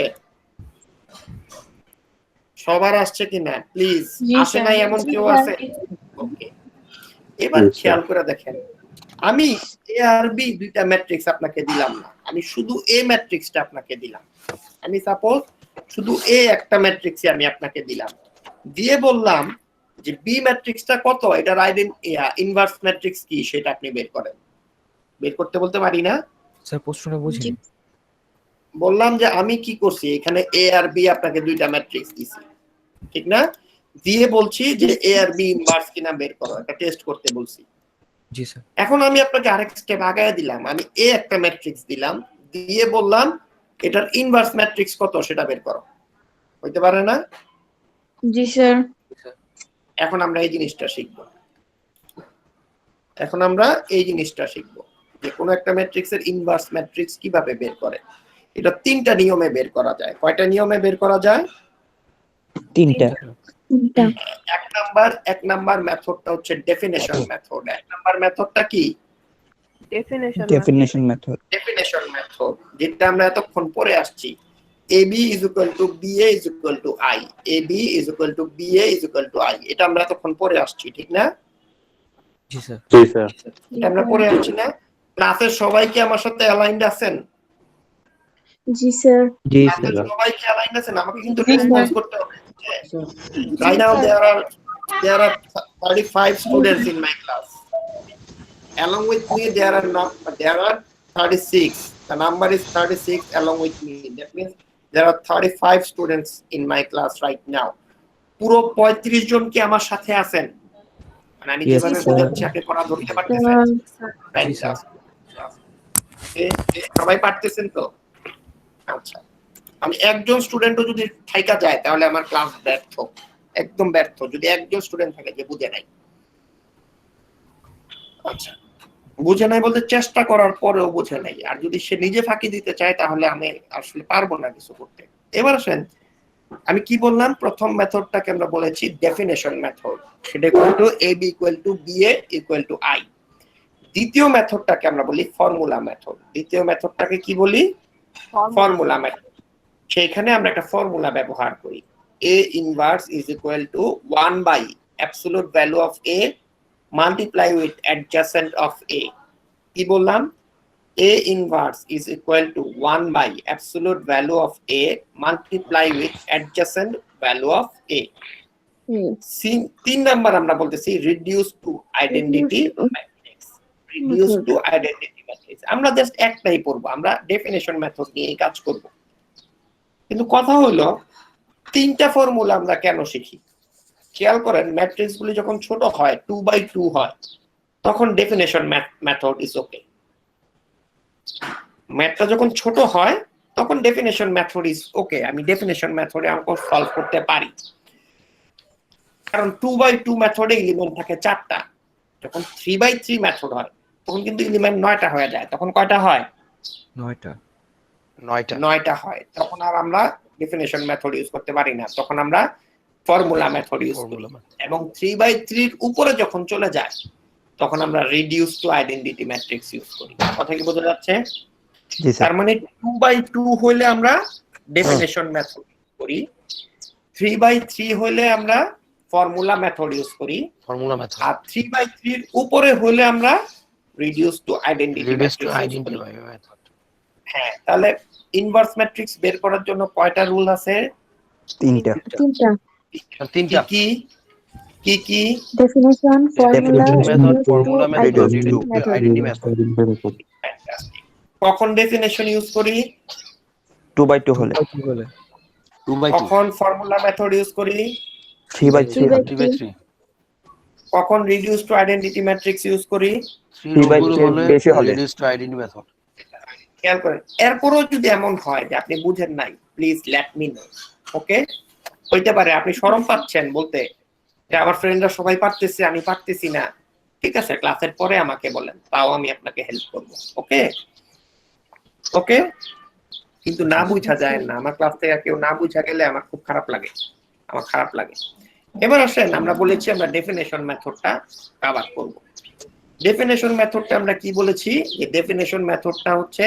সবার আসছে কিনা প্লিজ? আসে নাই এমন কেউ আছে? ওকে, এবার খেয়াল করে দেখেন, আমি এ আর বি দুইটা ম্যাট্রিক্স আপনাকে দিলাম না, আমি শুধু এ ম্যাট্রিক্সটা আপনাকে দিলাম। আমি সাপোজ শুধু এ একটা ম্যাট্রিক্সই আমি আপনাকে দিলাম, দিয়ে বললাম যে বি ম্যাট্রিক্সটা কত, এটার ইনভার্স ম্যাট্রিক্স কি সেটা আপনি বের করেন। বের করতে বলতে পারি না স্যার? প্রশ্নটা বুঝিনি। বললাম যে আমি কি করছি, এখানে এ আর বি আপনাকে দুইটা ম্যাট্রিক্স দিছি, ঠিক না? দিয়ে বলছি যে এ আর বি ইনভার্স কিনা বের করো, একটা টেস্ট করতে বলছি। জি স্যার। এখন আমি আপনাকে আরেক স্টেপ আগায় দিলাম, আমি এ একটা ম্যাট্রিক্স দিলাম, দিয়ে বললাম এটার ইনভার্স ম্যাট্রিক্স কত সেটা বের করো। হইতে পারে না? জি স্যার। এখন আমরা এই জিনিসটা শিখব, এখন আমরা এই জিনিসটা শিখব যে কোন একটা ম্যাট্রিক্সের ইনভার্স ম্যাট্রিক্স কিভাবে বের করে। এটা তিনটা নিয়মে বের করা যায়। কয়টা নিয়মে বের করা যায়? তিনটা। এক নাম্বার মেথডটা হচ্ছে ডেফিনেশন মেথড। এক নাম্বার মেথডটা কি? ডেফিনেশন মেথড ডেফিনেশন মেথড যেটা আমরা এতক্ষণ পরে আসছি ab is equal to ba is equal to I ab is equal to ba is equal to I এটা আমরা এতক্ষণ পরে আসছি ঠিক না জি স্যার এটা আমরা পরে আসছি না ক্লাসের সবাই কি আমার সাথে অ্যালাইনড আছেন জি স্যার জি ক্লাসের সবাই কি অ্যালাইনড আছেন আমাকে কিন্তু রেসপন্স করতে হবে right now there are 35 students in my class along with me there are 36 the number is 36 along with me that means there are 35 students in my class right now পুরো 35 জন কি আমার সাথে আছেন মানে আমি যেভাবে বোঝাচ্ছি আপনি পড়া ধরতে পারতেছেন সবাই পারতেছেন তো আচ্ছা আমি একজন স্টুডেন্টও যদি থাইকা যায় তাহলে আমার ক্লাস ব্যর্থ একদম ব্যর্থ যদি একজন স্টুডেন্ট থাকে যে বুঝে নাই আচ্ছা বুঝে নাই বলতে চেষ্টা করার পরেও বুঝে নাই আর যদি সে নিজে ফাঁকি দিতে চায় তাহলে আমি আসলে পারবো না কিছু করতে এবার আসেন আমি কি বললাম প্রথম মেথডটাকে আমরা বলেছি ডেফিনেশন মেথড সেটা equal to ab equal to ba equal to I দ্বিতীয় মেথডটাকে আমরা বলি ফর্মুলা মেথড দ্বিতীয় মেথডটাকে কি বলি ফর্মুলা মেথড সেখানে আমরা একটা ফর্মুলা ব্যবহার করি a inverse is equal to 1 by absolute value of a multiply with adjacent of a কি বললাম a inverse is equal to 1 by absolute value of a multiply with adjacent value of a তিন number আমরা বলতেছি reduce to identity matrix reduce to identity matrix আমরা just একটাই পড়বো আমরা definition method নিয়ে কাজ করব কিন্তু কথা হলো তিনটা ফর্মুলা আমরা কেন শিখি খেয়াল করেন ম্যাট্রিক্স গুলি যখন ছোট হয় 2/2 হয় তখন ডেফিনেশন মেথড ইজ ওকে ম্যাথটা যখন ছোট হয় তখন ডেফিনেশন মেথড ইজ ওকে আমি ডেফিনেশন মেথডে অঙ্ক সলভ করতে পারি কারণ 2/2 মেথডে এলিমেন্ট থাকে 4টা যখন 3/3 মেথড হয় তখন কিন্তু এলিমেন্ট 9টা হয়ে যায় তখন কয়টা হয় 9টা হয় তখন আর আমরা ডেফিনেশন মেথড ইউজ করতে পারি না তখন আমরা ফর্মুলা মেথড ইউজ করি এবং 3/3 এর উপরে যখন চলে যায় তখন আমরা reduce to identity matrix use করি কথা কি বোঝা যাচ্ছে জি স্যার তার মানে 2/2 হলে আমরা ডেফিনেশন মেথড করি 3/3 হলে আমরা ফর্মুলা মেথড ইউজ করি আর 3/3 এর উপরে হলে আমরা রিডিউস টু আইডেন্টিটি মেথড হ্যাঁ তাহলে ইনভার্স ম্যাট্রিক্স বের করার জন্য কয়টা রুল আছে তিনটা কি কি কি ডেফিনেশন ফর্মুলা মেথড কখন ডেফিনেশন ইউজ করি 2/2 হলে কখন ফর্মুলা মেথড ইউজ করি 3/3 কখন reduce to identity matrix use করি 3/3 বেশি হলে খেয়াল করেন এরপরও যদি এমন হয় যে আপনি বুঝেন নাই প্লিজ লেট মি নো ওকে হইতে পারে আপনি শরম পাচ্ছেন বলতে যে আমার ফ্রেন্ডরা সবাই পারতেছে আমি পারতেছি না ঠিক আছে ক্লাসের পরে আমাকে বলেন তাও আমি আপনাকে হেল্প করব ওকে ওকে কিন্তু না বুঝা যায় না আমার ক্লাস থেকে কেউ না বুঝা গেলে আমার খুব খারাপ লাগে এবার আসেন আমরা বলেছি আমরা ডেফিনেশন মেথডটা কভার করব ডেফিনেশন মেথডটা আমরা কি বলেছি যে ডেফিনেশন মেথডটা হচ্ছে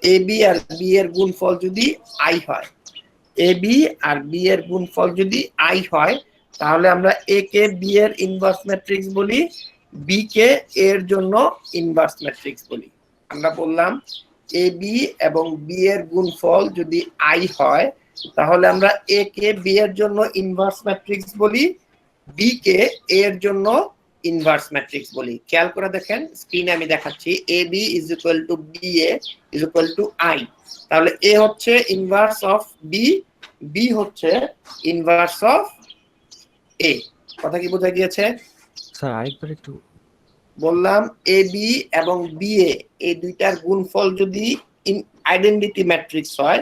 ab আর b এর গুণফল যদি i হয় ab আর b এর গুণফল যদি i হয় তাহলে আমরা a কে b এর ইনভার্স ম্যাট্রিক্স বলি b কে a এর জন্য ইনভার্স ম্যাট্রিক্স বলি আমরা বললাম ab এবং b এর গুণফল যদি i হয় তাহলে আমরা a কে b এর জন্য ইনভার্স ম্যাট্রিক্স বলি b কে a এর জন্য ইনভার্স ম্যাট্রিক্স বলি খেয়াল করে দেখেন স্ক্রিনে আমি দেখাচ্ছি ab is equal to ba is equal to I তাহলে a হচ্ছে ইনভার্স অফ b b হচ্ছে ইনভার্স অফ a কথা কি বোঝা গিয়েছে স্যার আরেকবার একটু বললাম ab এবং ba এই দুইটার গুণফল যদি আইডেন্টিটি ম্যাট্রিক্স হয়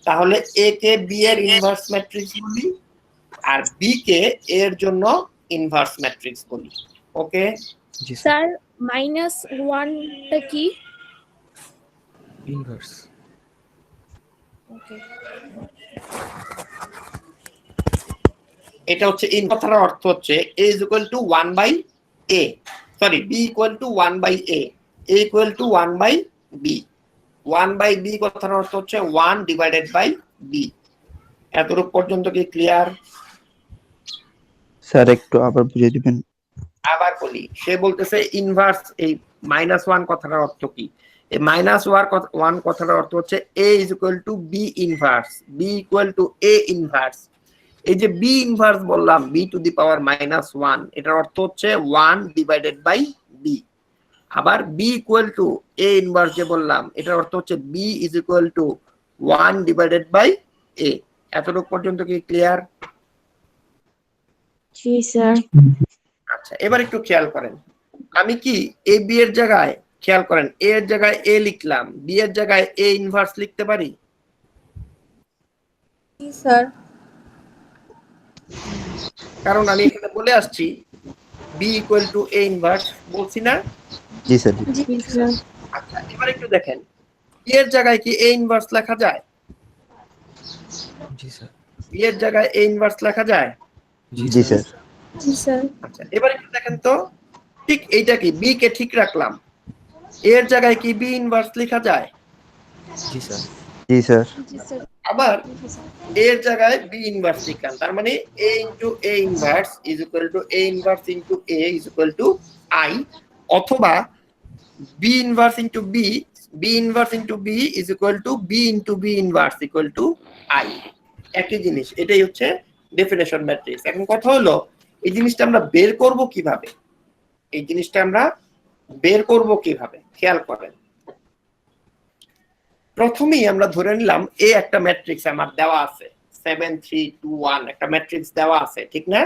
তাহলে a কে b এর ইনভার্স ম্যাট্রিক্স বলি আর b কে a এর জন্য ইনভার্স ম্যাট্রিক্স বলি ওকে স্যার -1 টা কি ইনভার্স ওকে এটা হচ্ছে ইন কথার অর্থ হচ্ছে a is equal to 1/a sorry b equal to 1/a A equal to 1/b 1/b কথার অর্থ হচ্ছে 1/b এতটুকু পর্যন্ত কি ক্লিয়ার? স্যার একটু আবার বুঝিয়ে দিবেন। আবার বলি, সে বলতেছে ইনভার্স এই -1 কথাটার অর্থ কি? এই -1 কথাটার অর্থ হচ্ছে a is equal to b inverse, b equal to a inverse। এই যে b ইনভার্স বললাম, b টু দি পাওয়ার -1, এটার অর্থ হচ্ছে 1/b। আবার b equal to a inverse যে বললাম, এটার অর্থ হচ্ছে b is equal to 1/a। এতটুকু পর্যন্ত কি ক্লিয়ার? জি স্যার। আচ্ছা, এবার একটু খেয়াল করেন, আমি কি এ বি এর জায়গায়, খেয়াল করেন, এ এর জায়গায় এ লিখলাম, বি এর জায়গায় এ ইনভার্স লিখতে পারি? জি স্যার। কারণ আমি এখানে বলে আসছি B equal to A inverse, বলছি না? জি স্যার। জি স্যার। আচ্ছা, এবার একটু দেখেন, বি এর জায়গায় কি এ ইনভার্স লেখা যায়? জি স্যার। বি এর জায়গায় এ ইনভার্স লেখা যায়? জি স্যার। জি স্যার। আচ্ছা, এবার একটু দেখেন তো, ঠিক এইটা কি বি কে ঠিক রাখলাম, এর জায়গায় কি বি ইনভার্স লেখা যায়? জি স্যার। জি স্যার। জি স্যার। আবার এর জায়গায় বি ইনভার্স লিখলাম, তার মানে a into a inverse is equal two a inverse into a is equal two i, অথবা b inverse into b inverse into b is equal two b into b inverse equal to i। একই জিনিস, এটাই হচ্ছে definition matrix. এখন কথা হলো, এই জিনিসটা আমরা বের করব কিভাবে? এই জিনিসটা আমরা বের করব কিভাবে খেয়াল করেন। প্রথমেই আমরা ধরে নিলাম এ একটা ম্যাট্রিক্স আমার দেওয়া আছে, 7 3 2 1 একটা ম্যাট্রিক্স দেওয়া আছে, ঠিক না?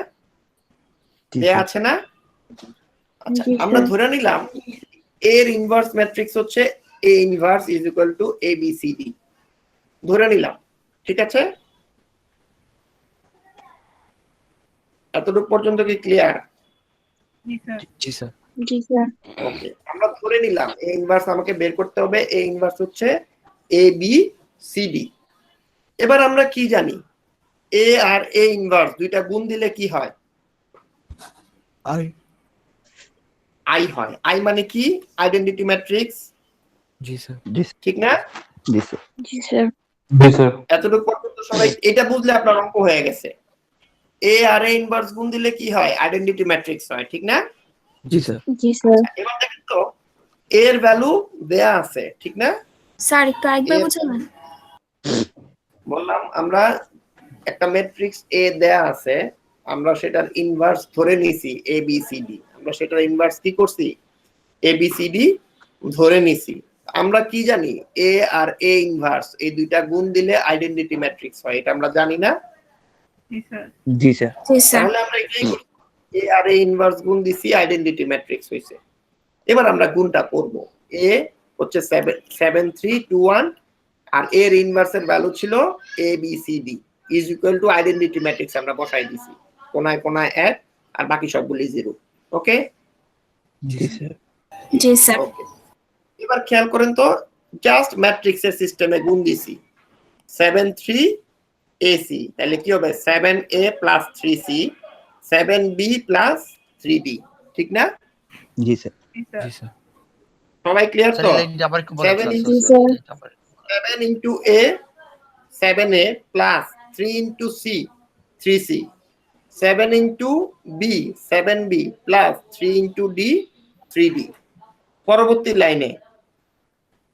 দেয়া আছে না? আচ্ছা, আমরা ধরে নিলাম এর ইনভার্স ম্যাট্রিক্স হচ্ছে a inverse is equal two a b c d, ধরে নিলাম, ঠিক আছে? এতটুকু পর্যন্ত কি ক্লিয়ার? জি স্যার। জি স্যার। ওকে, আমরা ধরে নিলাম a ইনভার্স আমাকে বের করতে হবে, a ইনভার্স হচ্ছে a b c d। এবার আমরা কি জানি, a আর a ইনভার্স দুইটা গুণ দিলে কি হয়? i হয়। i মানে কি? আইডেন্টিটি ম্যাট্রিক্স, জি স্যার। ঠিক না? জি স্যার। জি স্যার। জি স্যার। এতটুকু পর্যন্ত সবাই এটা বুঝলে আপনার অঙ্ক হয়ে গেছে। a আর a ইনভার্স গুণ দিলে কি হয়? আইডেন্টিটি ম্যাট্রিক্স হয়, ঠিক না? জি স্যার। জি স্যার। এবার দেখেন তো, a এর ভ্যালু দেয়া আছে, ঠিক না? স্যার একটু আরেকবার বুঝাবেন? বললাম আমরা একটা ম্যাট্রিক্স a দেয়া আছে, আমরা সেটার ইনভার্স ধরে নিছি a b c d, আমরা সেটার ইনভার্স কি করছি? a b c d ধরে নিছি। আমরা কি জানি, a আর a ইনভার্স এই দুইটা গুণ দিলে আইডেন্টিটি ম্যাট্রিক্স হয়, এটা আমরা জানি না? জি স্যার। জি স্যার। তাহলে আমরা এটাই করি, a আর a ইনভার্স গুণ দিছি, আইডেন্টিটি ম্যাট্রিক্স হইছে। এবার আমরা গুণটা করব, a হচ্ছে 7 3 2 1 আর এর ইনভার্সের ভ্যালু ছিল a b c d is equal to identity matrix আমরা বসাই দিছি, কোনায় কোনায় 1 আর বাকি সবগুলি 0। ওকে? জি স্যার। জি স্যার। ওকে, এবার খেয়াল করেন তো, জাস্ট ম্যাট্রিক্সের সিস্টেমে গুণ দিছি 7 3 ac, তাহলে কি হবে? 7a plus 3c 7b plus 3d, ঠিক না? জি স্যার। জি স্যার। সবাই ক্লিয়ার তো? 7 into a 7a plus 3 into c 3c, 7 into b 7b plus 3 into d 3d। পরবর্তী লাইনে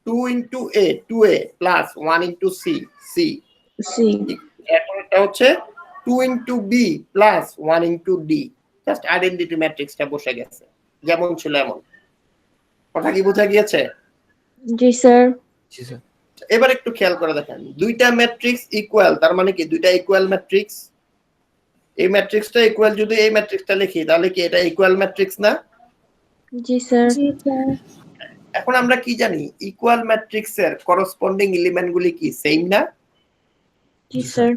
2 into a 2a plus 1 into c c, এখন এটা হচ্ছে 2 into b plus 1 into d। Just identity ম্যাট্রিক্সটা বসে গেছে, যেমন ছিল এমন। কথা কি বোঝা গিয়েছে? জি স্যার। জি স্যার। এবার একটু খেয়াল করে দেখেন, দুইটা ম্যাট্রিক্স ইকুয়াল, তার মানে কি দুইটা ইকুয়াল ম্যাট্রিক্স। এই ম্যাট্রিক্সটা ইকুয়াল, যদি এই ম্যাট্রিক্সটা লিখি তাহলে কি এটা ইকুয়াল ম্যাট্রিক্স না? জি স্যার। জি স্যার। এখন আমরা কি জানি, ইকুয়াল ম্যাট্রিক্সের করসপন্ডিং এলিমেন্টগুলি কি সেম না? জি স্যার।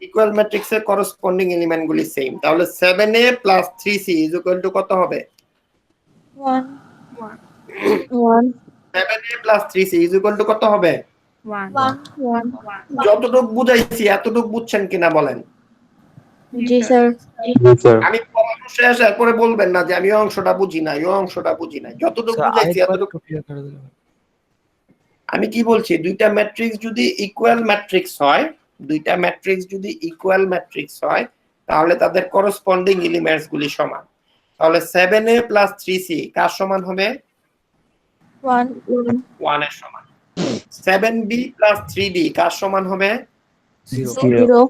ইকুয়াল ম্যাট্রিক্সের করসপন্ডিং এলিমেন্টগুলি সেম, তাহলে 7a plus 3c is equal to কত হবে? 1 1 7a plus 3c is equal to কত হবে? 1 1 যতটুকু বুঝাইছি এতটুকু বুঝছেন কিনা বলেন? জি স্যার। আমি পড়ানো শেষ, এরপরে বলবেন না যে আমি ওই অংশটা বুঝি না, ওই অংশটা বুঝি না। যতটুকু স্যার বুঝাইছি আরেকবার এতটুকু। একটু clear করে দিলে হয়। আমি কি বলছি, দুইটা ম্যাট্রিক্স যদি ইকুয়াল ম্যাট্রিক্স হয়, দুইটা ম্যাট্রিক্স যদি ইকুয়াল ম্যাট্রিক্স হয়, তাহলে তাদের করসপন্ডিং এলিমেন্টস গুলি সমান। তাহলে 7a + 3c কার সমান হবে? 1 এর সমান। 7b + 3d কার সমান হবে? 0 0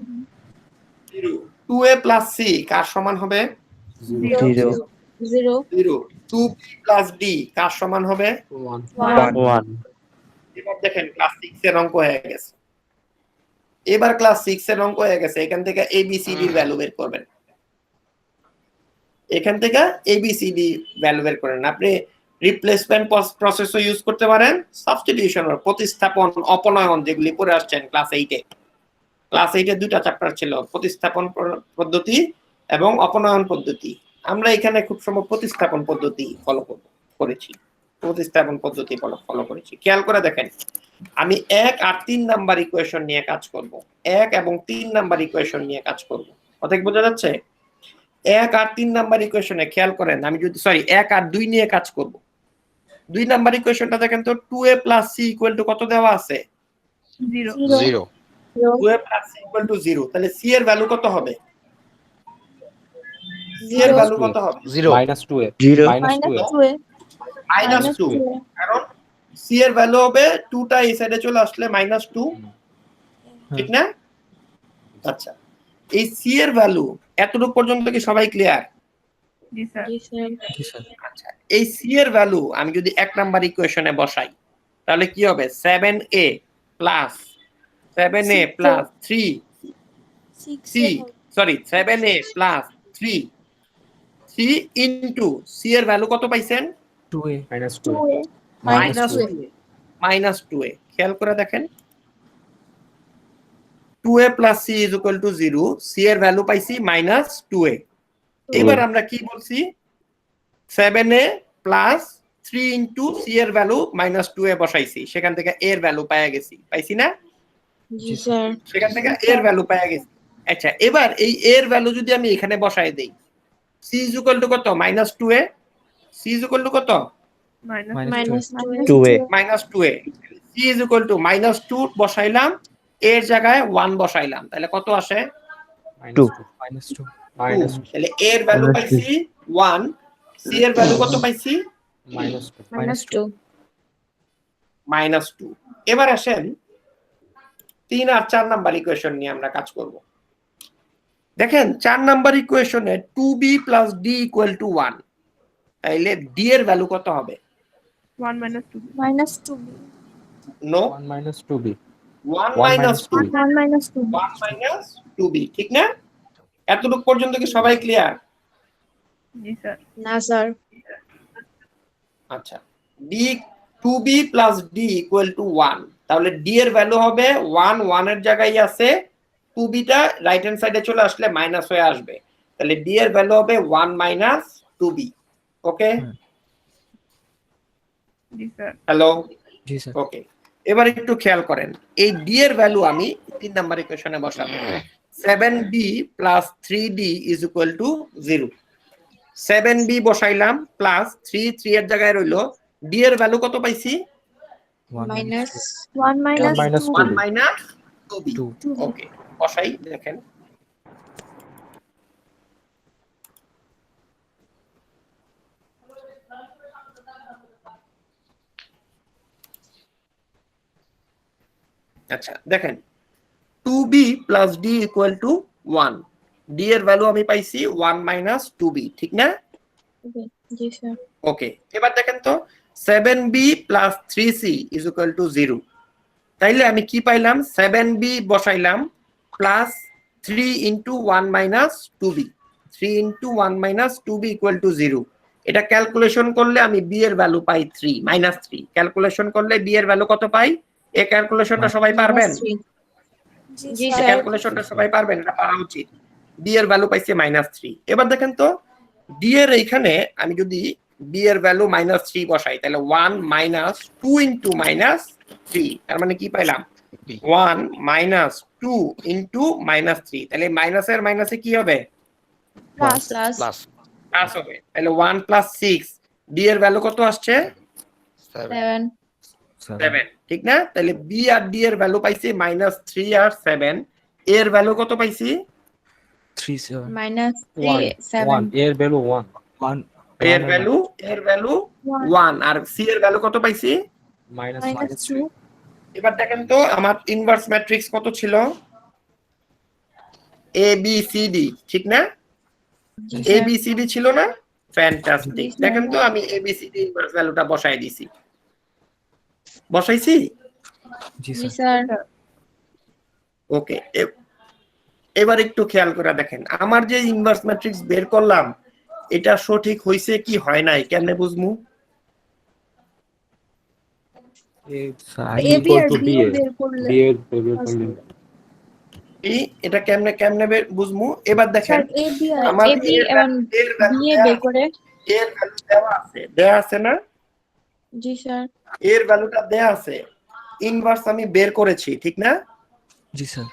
0। 2a + c কার সমান হবে? 0 0 0। 2b + d কার সমান হবে? 1 এবার দেখেন ক্লাস 6 এর অঙ্ক হয়ে গেছে। এবার ক্লাস 6 এর অঙ্ক হয়ে গেছে, এখান থেকে ABCD এর ভ্যালু বের করবেন। এখান থেকে ABCD ভ্যালু বের করেন। আপনি রিপ্লেসমেন্ট প্রসেসও ইউজ করতে পারেন, সাবস্টিটিউশন আর প্রতিস্থাপন, অপনয়ন যেগুলি পড়ে আসছেন ক্লাস 8 এ। ক্লাস 8 এ দুটো চ্যাপ্টার ছিল, প্রতিস্থাপন পদ্ধতি এবং অপনয়ন পদ্ধতি। আমরা এখানে খুব সময় প্রতিস্থাপন পদ্ধতি ফলো করেছি, প্রতিস্থাপন পদ্ধতি ফলো করেছি। খেয়াল করে দেখেন, আমি 1 আর 3 নাম্বার ইকুয়েশন নিয়ে কাজ করব। 1 এবং 3 নাম্বার ইকুয়েশন নিয়ে কাজ করব। অতএব বোঝা যাচ্ছে? 1 আর 3 নাম্বার ইকুয়েশনে খেয়াল করেন, আমি যদি 1 আর 2 নিয়ে কাজ করব। 2 নাম্বার ইকুয়েশনটা দেখেন তো, 2a + c = কত দেওয়া আছে? 0 2a + c = 0। তাহলে c এর ভ্যালু কত হবে? c এর ভ্যালু কত হবে? -2a 0 -2 -2। কারণ c এর ভ্যালু হবে 2টা এই সাইডে চলে আসলে -2, ঠিক না? আচ্ছা, এই c এর ভ্যালু এতটুকু পর্যন্ত কি সবাই ক্লিয়ার? জি স্যার জি স্যার আচ্ছা, এই c এর ভ্যালু আমি যদি 1 নাম্বার ইকুয়েশনে বসাই, তাহলে কি হবে? 7a + 3 ইনটু c এর ভ্যালু কত পাইছেন? 2a -2a -2a। খেয়াল করে দেখেন, 2a + c = 0, c এর ভ্যালু পাইছি -2a। এবার আমরা কি বলছি? 7a + 3 ইনটু c এর ভ্যালু -2a বসাইছি, সেখান থেকে a এর ভ্যালু পাওয়া গেছি, পাইছি না? জি স্যার সেখান থেকে a এর ভ্যালু পাওয়া গেছি। আচ্ছা, এবার এই a এর ভ্যালু যদি আমি এখানে বসায় দেই, c = কত? -2a। c = কত?2a -2a। c = -2 বসাইলাম, a এর জায়গায় 1 বসাইলাম, তাহলে কত আসে? 2 -2 তাহলে a এর ভ্যালু পাইছি 1, c এর ভ্যালু কত পাইছি? -2 -2। এবার আসেন 3 আর 4 নাম্বার ইকুয়েশন নিয়ে আমরা কাজ করব। দেখেন 4 নাম্বার ইকুয়েশনে 2b + d = 1, তাইলে d এর ভ্যালু কত হবে? 1 - 2 -2b no, 1 - 2b 1 - 2 1 -2b 1 - 2b, ঠিক না? এতটুকু পর্যন্ত কি সবাই ক্লিয়ার? জি স্যার না স্যার আচ্ছা, d 2b + d = 1, তাহলে d এর ভ্যালু হবে 1 এর জায়গায় আছে, 2b টা রাইট হ্যান্ড সাইডে চলে আসলে মাইনাস হয়ে আসবে, তাহলে d এর ভ্যালু হবে 1 - 2b। ওকে, জি স্যার হ্যালো, জি স্যার ওকে। এবার একটু খেয়াল করেন, এই d এর ভ্যালু আমি 3 নাম্বার ইকুয়েশনে বসাবো। 7b + 3d = 0। 7b বসাইলাম প্লাস 3 এর জায়গায় রইলো, d এর ভ্যালু কত পাইছি? -1 1 - 1 - 2b। 2 ওকে, বসাই দেখেন। আচ্ছা দেখেন, 2b + d = 1, d এর ভ্যালু আমি পাইছি 1 - 2b, ঠিক না? জি স্যার ওকে, এবার দেখেন তো 7b + 3c = 0, তাইলে আমি কি পাইলাম? 7b বসাইলাম plus 3 × 1 - 2b, 3 × 1 - 2b = 0। এটা ক্যালকুলেশন করলে আমি b এর ভ্যালু পাই 3 -3। ক্যালকুলেশন করলে b এর ভ্যালু কত পাই? এই ক্যালকুলেশনটা সবাই পারবেন? জি এই স্যার ক্যালকুলেশনটা সবাই পারবেন? এটা পারা উচিত। b এর ভ্যালু পাইছে -3। এবার দেখেন তো d এর এইখানে আমি যদি b এর ভ্যালু -3 বসাই, তাহলে 1 - 2 × -3, তার মানে কি পাইলাম? 1 minus 2 into minus 3, তাহলে মাইনাসের মাইনাসে কি হবে? প্লাস প্লাস হবে। তাহলে 1 plus 6, ডি এর ভ্যালু কত আসছে? 7, ঠিক না? তাহলে বি আর ডি এর ভ্যালু পাইছি -3 আর 7, এর ভ্যালু কত পাইছি? 3 7 1 এর ভ্যালু 1 1 এর ভ্যালু 1 আর সি এর ভ্যালু কত পাইছি? -2 এবার দেখেন তো আমার ইনভার্স ম্যাট্রিক্স কত ছিল? এ বি সি ডি, ঠিক না? এ বি সি ডি ছিল না? ফ্যান্টাস্টিক। দেখেন তো আমি A B C D inverse ভ্যালুটা বসাই দিছি। বসাইছি? জি স্যার ওকে, এবার একটু খেয়াল করে দেখেন আমার যে ইনভার্স ম্যাট্রিক্স বের করলাম এটা সঠিক হইছে কি হয় নাই কেমনে বুঝমু? এবি আর বি বের করলে এটা কেমনে বুঝমু? এবার দেখেন এবি আমার এবি এবং বি এ বের করে। এর ভ্যালু দেওয়া আছে না? জি স্যার। এর ভ্যালুটা দেয়া আছে, ইনভার্স আমি বের করেছি, ঠিক না? জি স্যার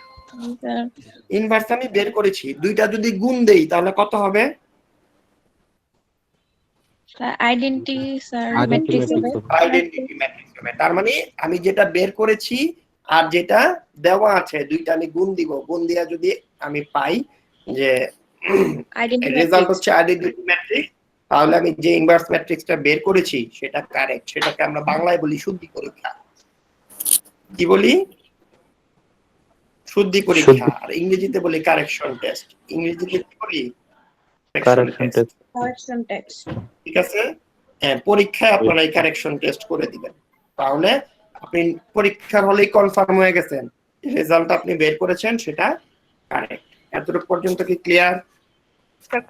ইনভার্স আমি বের করেছি, দুইটা যদি গুণ দেই তাহলে কত হবে? আইডেন্টিটি স্যার ম্যাট্রিক্স হবে। আইডেন্টিটি ম্যাট্রিক্স হবে। তার মানে আমি যেটা বের করেছি আর যেটা দেওয়া আছে দুইটা আমি গুণ দিব, গুণ দিয়া যদি আমি পাই যে রেজাল্ট হচ্ছে আইডেন্টিটি ম্যাট্রিক্স, তাহলে আমি যে ইনভার্স ম্যাট্রিক্সটা বের করেছি সেটা কারেক্ট। সেটাকে আমরা বাংলায় বলি শুদ্ধি পরীক্ষা। কি বলি? শুদ্ধি পরীক্ষা। আর ইংরেজিতে বলি কারেকশন টেস্ট। ইংরেজিতে কি বলি? Correction test. ঠিক আছে? হ্যাঁ, পরীক্ষায় আপনারা এই কারেকশন টেস্ট করে দিবেন, তাহলে আপনি পরীক্ষার হলেই কনফার্ম হয়ে গেছেন রেজাল্ট আপনি বের করেছেন সেটা কারেক্ট। এতটুকু পর্যন্ত কি ক্লিয়ার?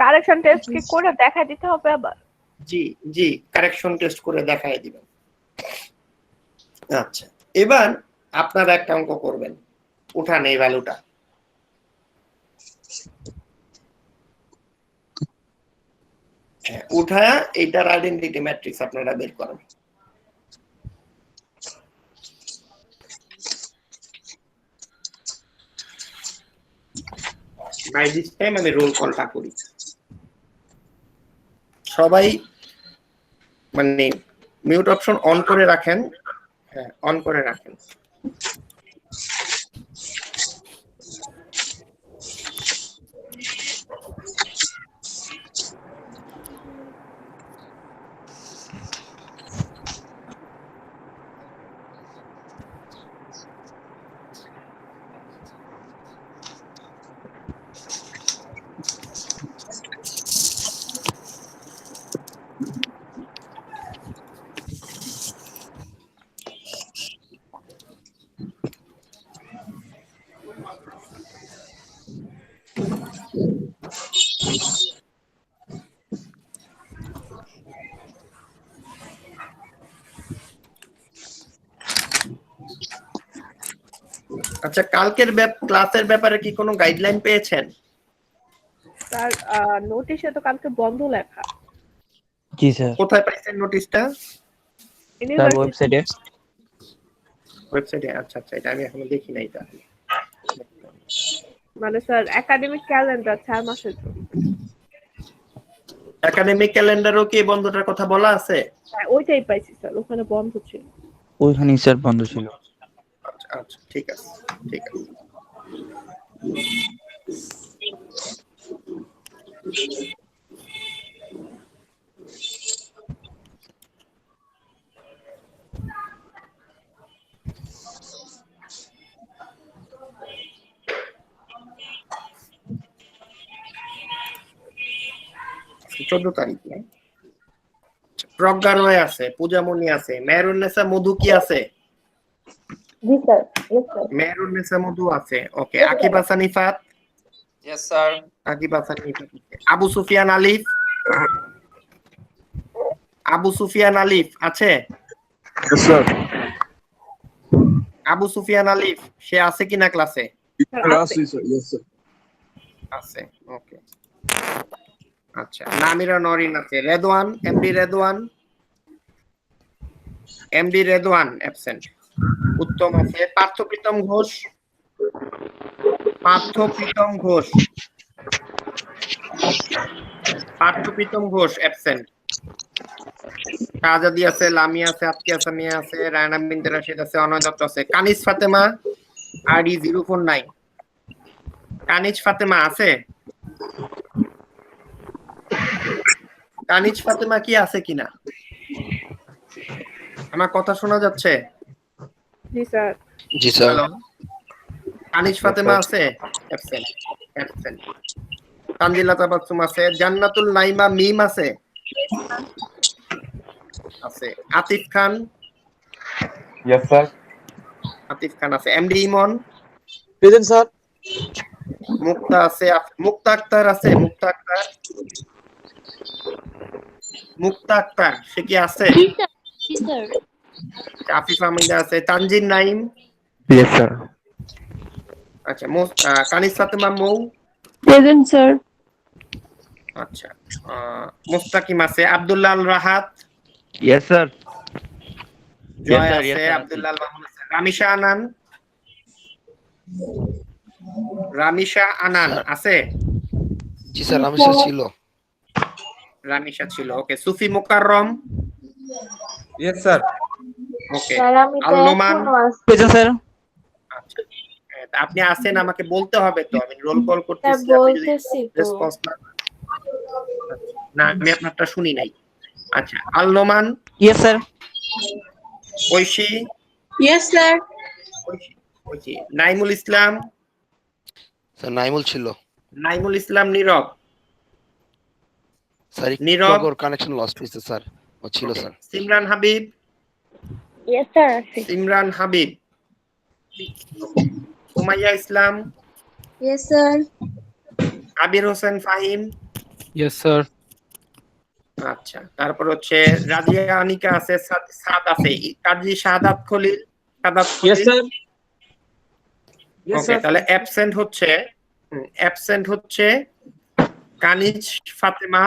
কারেকশন টেস্ট কি করে দেখা দিতে হবে আবার? জি কারেকশন টেস্ট করে দেখাই দিবেন। আচ্ছা, এবার আপনারা একটা অঙ্ক করবেন, উঠান এই ভ্যালুটা। উঠায়া এইটার আইডেন্টিটি ম্যাট্রিক্স আপনারা বের করেন। বাই দিস টাইম আমি রোল কলটা করি। সবাই মানে মিউট অপশন অন করে রাখেন। হ্যাঁ, অন করে রাখেন। আচ্ছা, কালকের ক্লাসের ব্যাপারে কি কোনো গাইডলাইন পেয়েছেন? স্যার নোটিশে তো কালকে বন্ধ লেখা। জি স্যার। কোথায় পাইছেন নোটিশটা? স্যার ওয়েবসাইটে। আচ্ছা, এটা আমি এখনো দেখি নাই। তাহলে মানে স্যার একাডেমিক ক্যালেন্ডার 4 মাসের জন্য। একাডেমিক ক্যালেন্ডারও কি বন্ধটার কথা বলা আছে? হ্যাঁ, ওইটাই পাইছি স্যার, ওখানে বন্ধ ছিল। ওইখানেই স্যার বন্ধ ছিল। আচ্ছা, ঠিক আছে। চোদ্দ তারিখ না? প্রজ্ঞা রয় আছে, পূজামণি আছে, মেহরুন্নেসা মধু কি আছে? জি স্যার। মেহরুন্নেসা মধু আছে। Okay, Akib Hasan Ifat? Yes sir. Akib Hasan Ifat. Abu Sufian Alif? Abu Sufian আলিফ আছে? Yes sir. আবু সুফিয়ান আলিফ সে আছে কিনা ক্লাসে? ক্লাসে স্যার, यस স্যার। আছে। ওকে, আচ্ছা। নামিরা নরিন আছে। Redwan, MD Redwan? MD Redwan absent. Uttam আছে। পার্থপ্রীতম ঘোষ, পার্থপ্রীতম ঘোষ, পার্থপ্রীতম ঘোষ অ্যাবসেন্ট। আজাদি আছে, লামিয়া আছে, আতকি আসামিয়া আছে, রায়না বিনতে রাশিদ আছে, অনয় দত্ত আছে। কানিজ ফাতেমা আইডি 049। কানিজ ফাতেমা আছে? কানিজ ফাতেমা কি আছে কিনা? আমার কথা শোনা যাচ্ছে? জি স্যার। জি স্যার। হ্যালো, কানিজ ফাতেমা আছে? Absent, absent. তানজিলা তাবাসসুম আছে। জান্নাতুল নাইমা মিম আছে? আছে। আতিফ খান? Yes sir. আতিফ খান আছে। MD Imon? Present sir. Mukta আছে। মুক্তা আক্তার আছে? মুক্তা আক্তার, মুক্তা আক্তার সে কি আছে? জি স্যার। আফিফ আহমেদা আছে। তানজিন নাইম? Yes sir. আচ্ছা। কানিজ ফাতেমা মৌ? Present sir. আচ্ছা। মুস্তাকিম আছে। আব্দুল্লাহ আল রাহাত? Yes sir. জয় আছে। আব্দুল্লাহ আল মামুন আছে। রামিশা আনান? রামিশা আনান আছে? জি স্যার, রামেশা ছিল। রামিশা ছিল, okay. Sufi Mukarram? Yes sir. Okay. Al Noman? Present sir. আচ্ছা। আপনি আছেন, আমাকে বলতে হবে তো, আমি রোল কল করতেছি, আপনি যদি রেসপন্স না করেন। না, আমি আপনারটা শুনি নাই। আচ্ছা। Al Noman? Yes sir. Oishi? Yes sir. Oishi. Naimul Islam? Sir Naimul ছিল। নাইমুল ইসলাম নীরব? স্যার নীরব? ওর কানেকশন লস্ট হয়েছে স্যার। ও ছিল sir. Simran Habib? Yes sir আছে। Simran Habib. Sumaiya Islam? Yes sir. Abir Hossain Fahim? Yes sir. আচ্ছা। তারপর হচ্ছে রাজিয়া আনিকা আছে, সাদ আছে। Kazi Shahadat Khalil? Yes sir. Okay, তাহলে অ্যাবসেন্ট হচ্ছে কানিজ ফাতেমা,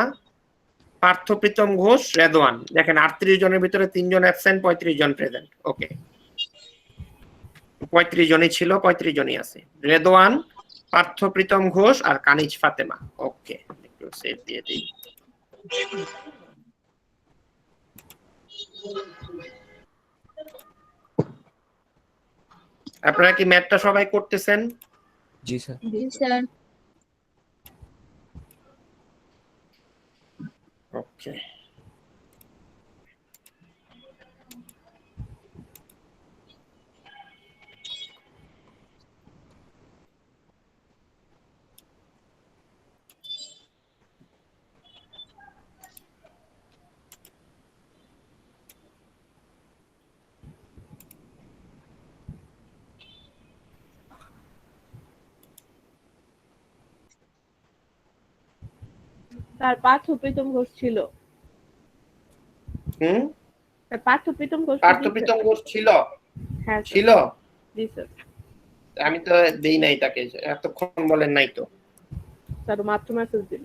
পার্থপ্রীতম ঘোষ, রেদওয়ান। দেখেন 38 জনের ভিতরে 3 জন অ্যাবসেন্ট, 35 জন প্রেজেন্ট। ওকে, 35 জনই ছিল, 35 জনই আছে। রেদওয়ান, পার্থপ্রীতম ঘোষ আর কানিজ ফাতেমা। ওকে, একটু সেভ দিয়ে দিই। আপনারা কি ম্যাথটা সবাই করতেছেন? জি স্যার। জি স্যার। ওকে। স্যার পার্থপ্রীতম ঘোষ ছিল। স্যার পার্থপ্রীতম ঘোষ? পার্থপ্রীতম ঘোষ ছিল? হ্যাঁ ছিল। জি স্যার। আমি তো দেই নাই তাকে, এতক্ষণ বলেন নাই তো। স্যার মাত্র মেসেজ দিল।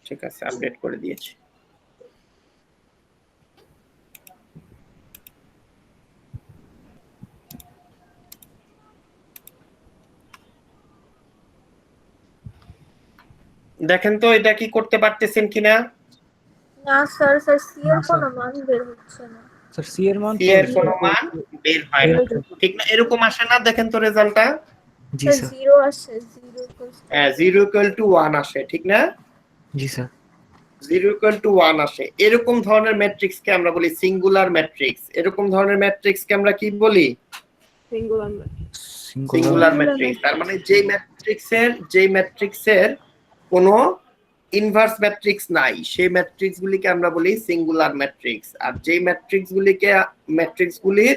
ঠিক আছে, আপডেট করে দিয়েছি। দেখেন তো এটা কি করতে পারতেছেন কিনা। না স্যার, সি এর কোনো মান বের হচ্ছে না। স্যার সি এর মান কোনো মান বের হয় না, ঠিক না? এরকম আসে না, দেখেন তো রেজাল্টটা। জি স্যার। 0 আসে, 0 0 = 1 আসে, ঠিক না? জি স্যার। 0 = 1 আসে, এরকম ধরনের ম্যাট্রিক্সকে আমরা বলি সিঙ্গুলার ম্যাট্রিক্স। এরকম ধরনের ম্যাট্রিক্সকে আমরা কি বলি? Singular matrix. তার মানে যেই ম্যাট্রিক্সের কোনো ইনভার্স ম্যাট্রিক্স নাই, সেই ম্যাট্রিক্সগুলিকে আমরা বলি সিঙ্গুলার ম্যাট্রিক্স। আর যেই ম্যাট্রিক্সগুলির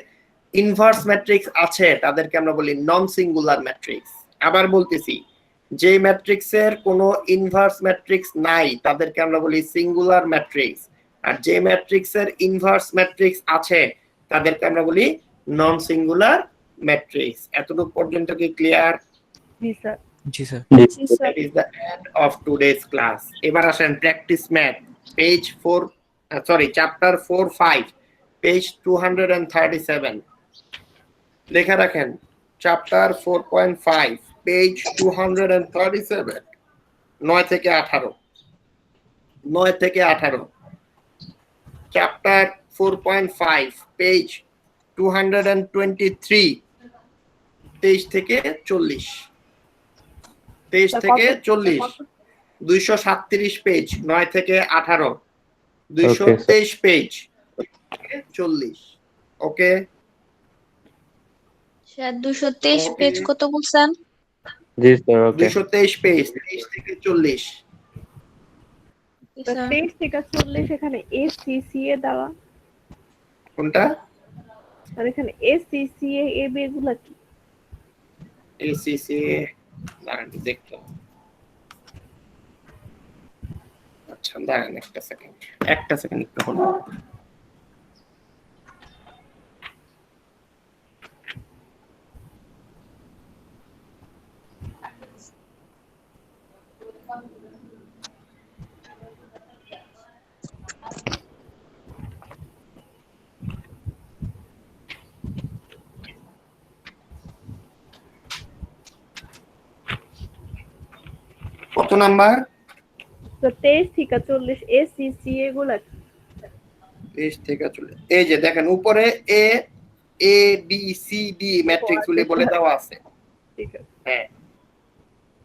ইনভার্স ম্যাট্রিক্স আছে তাদেরকে আমরা বলি নন সিঙ্গুলার ম্যাট্রিক্স। আবার বলতেছি, যে ম্যাট্রিক্সের কোনো ইনভার্স ম্যাট্রিক্স নাই তাদেরকে আমরা বলি সিঙ্গুলার ম্যাট্রিক্স। আর যে ম্যাট্রিক্সের ইনভার্স ম্যাট্রিক্স আছে তাদেরকে আমরা বলি নন সিঙ্গুলার ম্যাট্রিক্স। এতটুকু পর্যন্ত কি ক্লিয়ার? জি স্যার। জি sir. That is the end of today's class. এবার আসেন practice math page 4 chapter 4-5 page 237 লেখা রাখেন। চ্যাপ্টার 4.5 পেজ 237 9 থেকে 18 চ্যাপ্টার 4.5 পেজ 223 23 থেকে 40 237 পেজ 9 থেকে 18 223 পেজ 40। ওকে স্যার 223 পেজ কত বলছেন? জি স্যার। ওকে 223 পেজ 23 থেকে 40। 23 থেকে 40 এখানে এসসিসিএ দেওয়া। কোনটা? আর এখানে এসসিসিএ এবি এগুলা কি? এসসিসিএ দাঁড়ান দেখতে। আচ্ছা দাঁড়ান একটা সেকেন্ড একটু হলো। কত নাম্বার? তো 23 থেকে 40 এসসিসিএ এগুলা কি? 23 থেকে 40 এই যে দেখেন উপরে A B C D matrix গুলি বলে দেওয়া আছে। ঠিক আছে। হ্যাঁ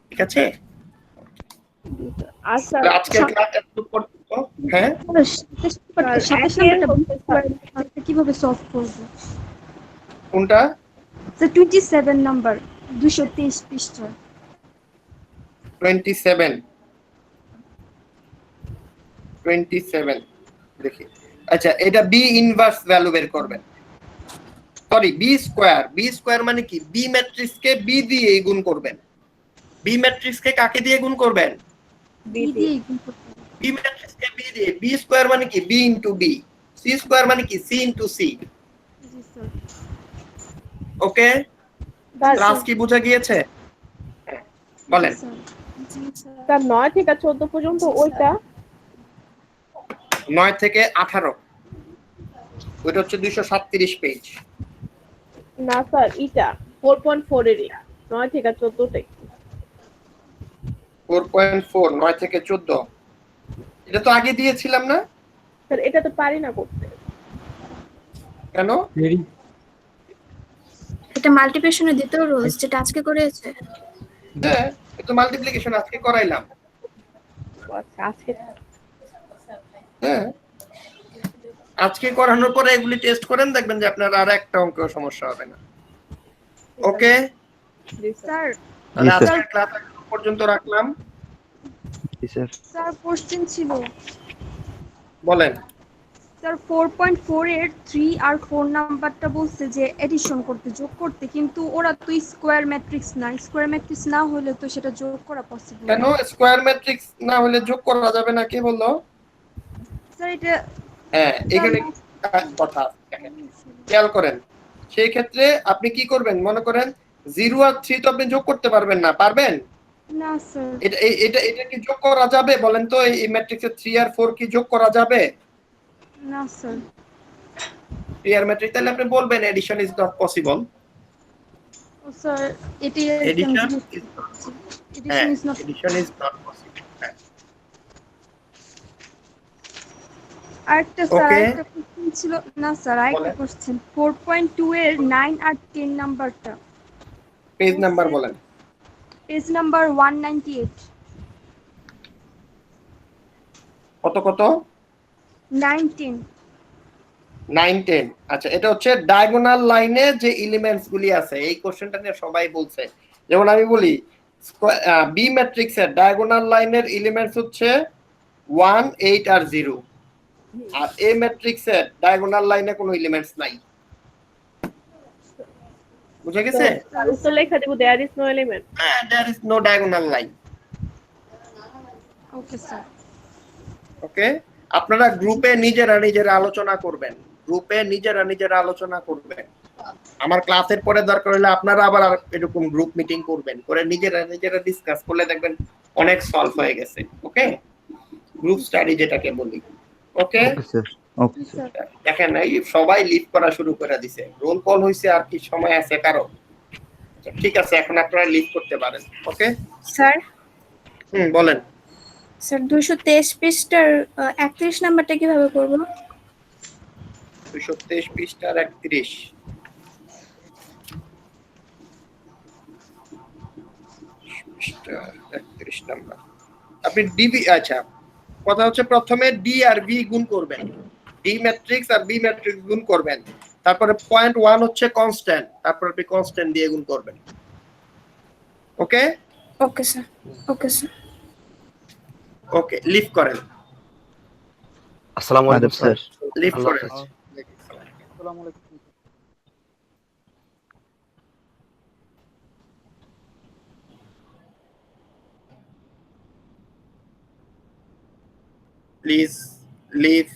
ঠিক আছে। আচ্ছা আজকে ক্লাস এত পর্যন্ত। হ্যাঁ কিভাবে সলভ করব? কোনটা? 27 নাম্বার 223 পৃষ্ঠা। 27 দেখি। আচ্ছা এটা বি ইনভার্স ভ্যালু বের করবেন। সরি বি স্কয়ার মানে কি? বি ম্যাট্রিক্স কে বি দিয়ে গুণ করবেন। বি ম্যাট্রিক্স কে কাকে দিয়ে গুণ করবেন? বি দিয়ে গুণ করব। বি ম্যাট্রিক্স কে বি দিয়ে। বি স্কয়ার মানে কি? B into B. C square মানে কি? C into C. জি স্যার। ওকে ক্লাস কি বোঝা গিয়েছে? বলেন। স্যার 9 থেকে 14 পর্যন্ত ওইটা 9 থেকে 18 ওইটা হচ্ছে 237 পেজ। না স্যার এটা 4.4 এর 9 থেকে 14 টাই। 4.4 9 থেকে 14 এটা তো আগে দিয়েছিলাম না স্যার? এটা তো পারি না করতে। কেন? এটা মাল্টিপ্লিকেশনে দিতে রুলস যেটা আজকে করেছে। হ্যাঁ এটা মাল্টিপ্লিকেশন আজকে করাইলাম। আচ্ছা আজকে হ্যাঁ আজকে করানোর পরে এগুলি টেস্ট করেন দেখবেন যে আপনার আর একটা অঙ্কেও সমস্যা হবে না। ওকে স্যার তাহলে আজকের ক্লাস পর্যন্ত রাখলাম। জি স্যার। স্যার কোশ্চেন ছিল। বলেন। স্যার 4.4 এর 3 আর 4 নাম্বারটা বলছে যে এডিশন করতে যোগ করতে, কিন্তু ওরা তো স্কয়ার ম্যাট্রিক্স না। স্কয়ার ম্যাট্রিক্স না হলে তো সেটা যোগ করা পসিবল। কেন স্কয়ার ম্যাট্রিক্স না হলে যোগ করা যাবে না? কে বললো? স্যার এটা হ্যাঁ এখানে কথা খেয়াল করেন। সেই ক্ষেত্রে আপনি কি করবেন? মনে করেন 0 আর 3 তো আপনি যোগ করতে পারবেন না। পারবেন? না স্যার। এটা কি যোগ করা যাবে বলেন তো? এই ম্যাট্রিক্সে 3 আর 4 কি যোগ করা যাবে? না স্যার। 3 আর ম্যাট্রিক্স তাহলে আপনি বলবেন এডিশন ইজ নট পসিবল। ও স্যার এটি এডিশন ইজ নট পসিবল। আরেকটা স্যার আরেকটা কোশ্চেন ছিল। না স্যার আরেকটা কোশ্চেন 4.2 এর 9 আর 10 নাম্বারটা। পেজ নাম্বার বলেন। Page number 198। কত কত 19 9 10। আচ্ছা, এটা হচ্ছে ডায়াগোনাল লাইনে যে এলিমেন্টস গুলি আছে, এই কোশ্চেনটা নিয়ে সবাই বলছে। যেমন আমি বলি বি ম্যাট্রিক্সের ডায়াগোনাল লাইনের এলিমেন্টস হচ্ছে 1 8 আর 0, আর এ ম্যাট্রিক্সের ডায়াগোনাল লাইনে কোনো এলিমেন্টস নাই। বুঝা গেছে? উত্তর লেখা দেব দেয়ার ইজ নো এলিমেন্ট। হ্যাঁ, there is no diagonal line. Okay sir. Okay, আপনারা গ্রুপে নিজেরা আলোচনা করবেন, গ্রুপে নিজেরা আলোচনা করবেন। আমার ক্লাসের পরে দরকার হলে আপনারা আবার এরকম গ্রুপ মিটিং করবেন, করে নিজেরা ডিসকাস করলে দেখবেন অনেক সলভ হয়ে গেছে। ওকে, গ্রুপ স্টাডি যেটাকে বলি। ওকে, ওকে স্যার। দেখেন এই সবাই লিভ করা শুরু করে দিছে, রোল কল হইছে, আর কি সময় আছে কারো? ঠিক আছে, এখন আপনারা লিভ করতে পারেন। ওকে স্যার, বলেন। স্যার 223 পৃষ্ঠার 31 নাম্বারটা কিভাবে করব? 223 পৃষ্ঠার 31 নাম্বার। আপনি ডিবি, আচ্ছা, কথা হচ্ছে প্রথমে ডি আর বি গুণ করবেন, ডি ম্যাট্রিক্স আর বি ম্যাট্রিক্স গুণ করবেন, তারপরে 0.1 হচ্ছে কনস্ট্যান্ট, তারপর আপনি কনস্ট্যান্ট দিয়ে গুণ করবেন। ওকে ওকে স্যার, ওকে স্যার। ওকে, লিভ করেন। আসসালামু আলাইকুম স্যার। লিভ আল্লাহ করেন। হাফেজ। আসসালামু আলাইকুম। Please leave.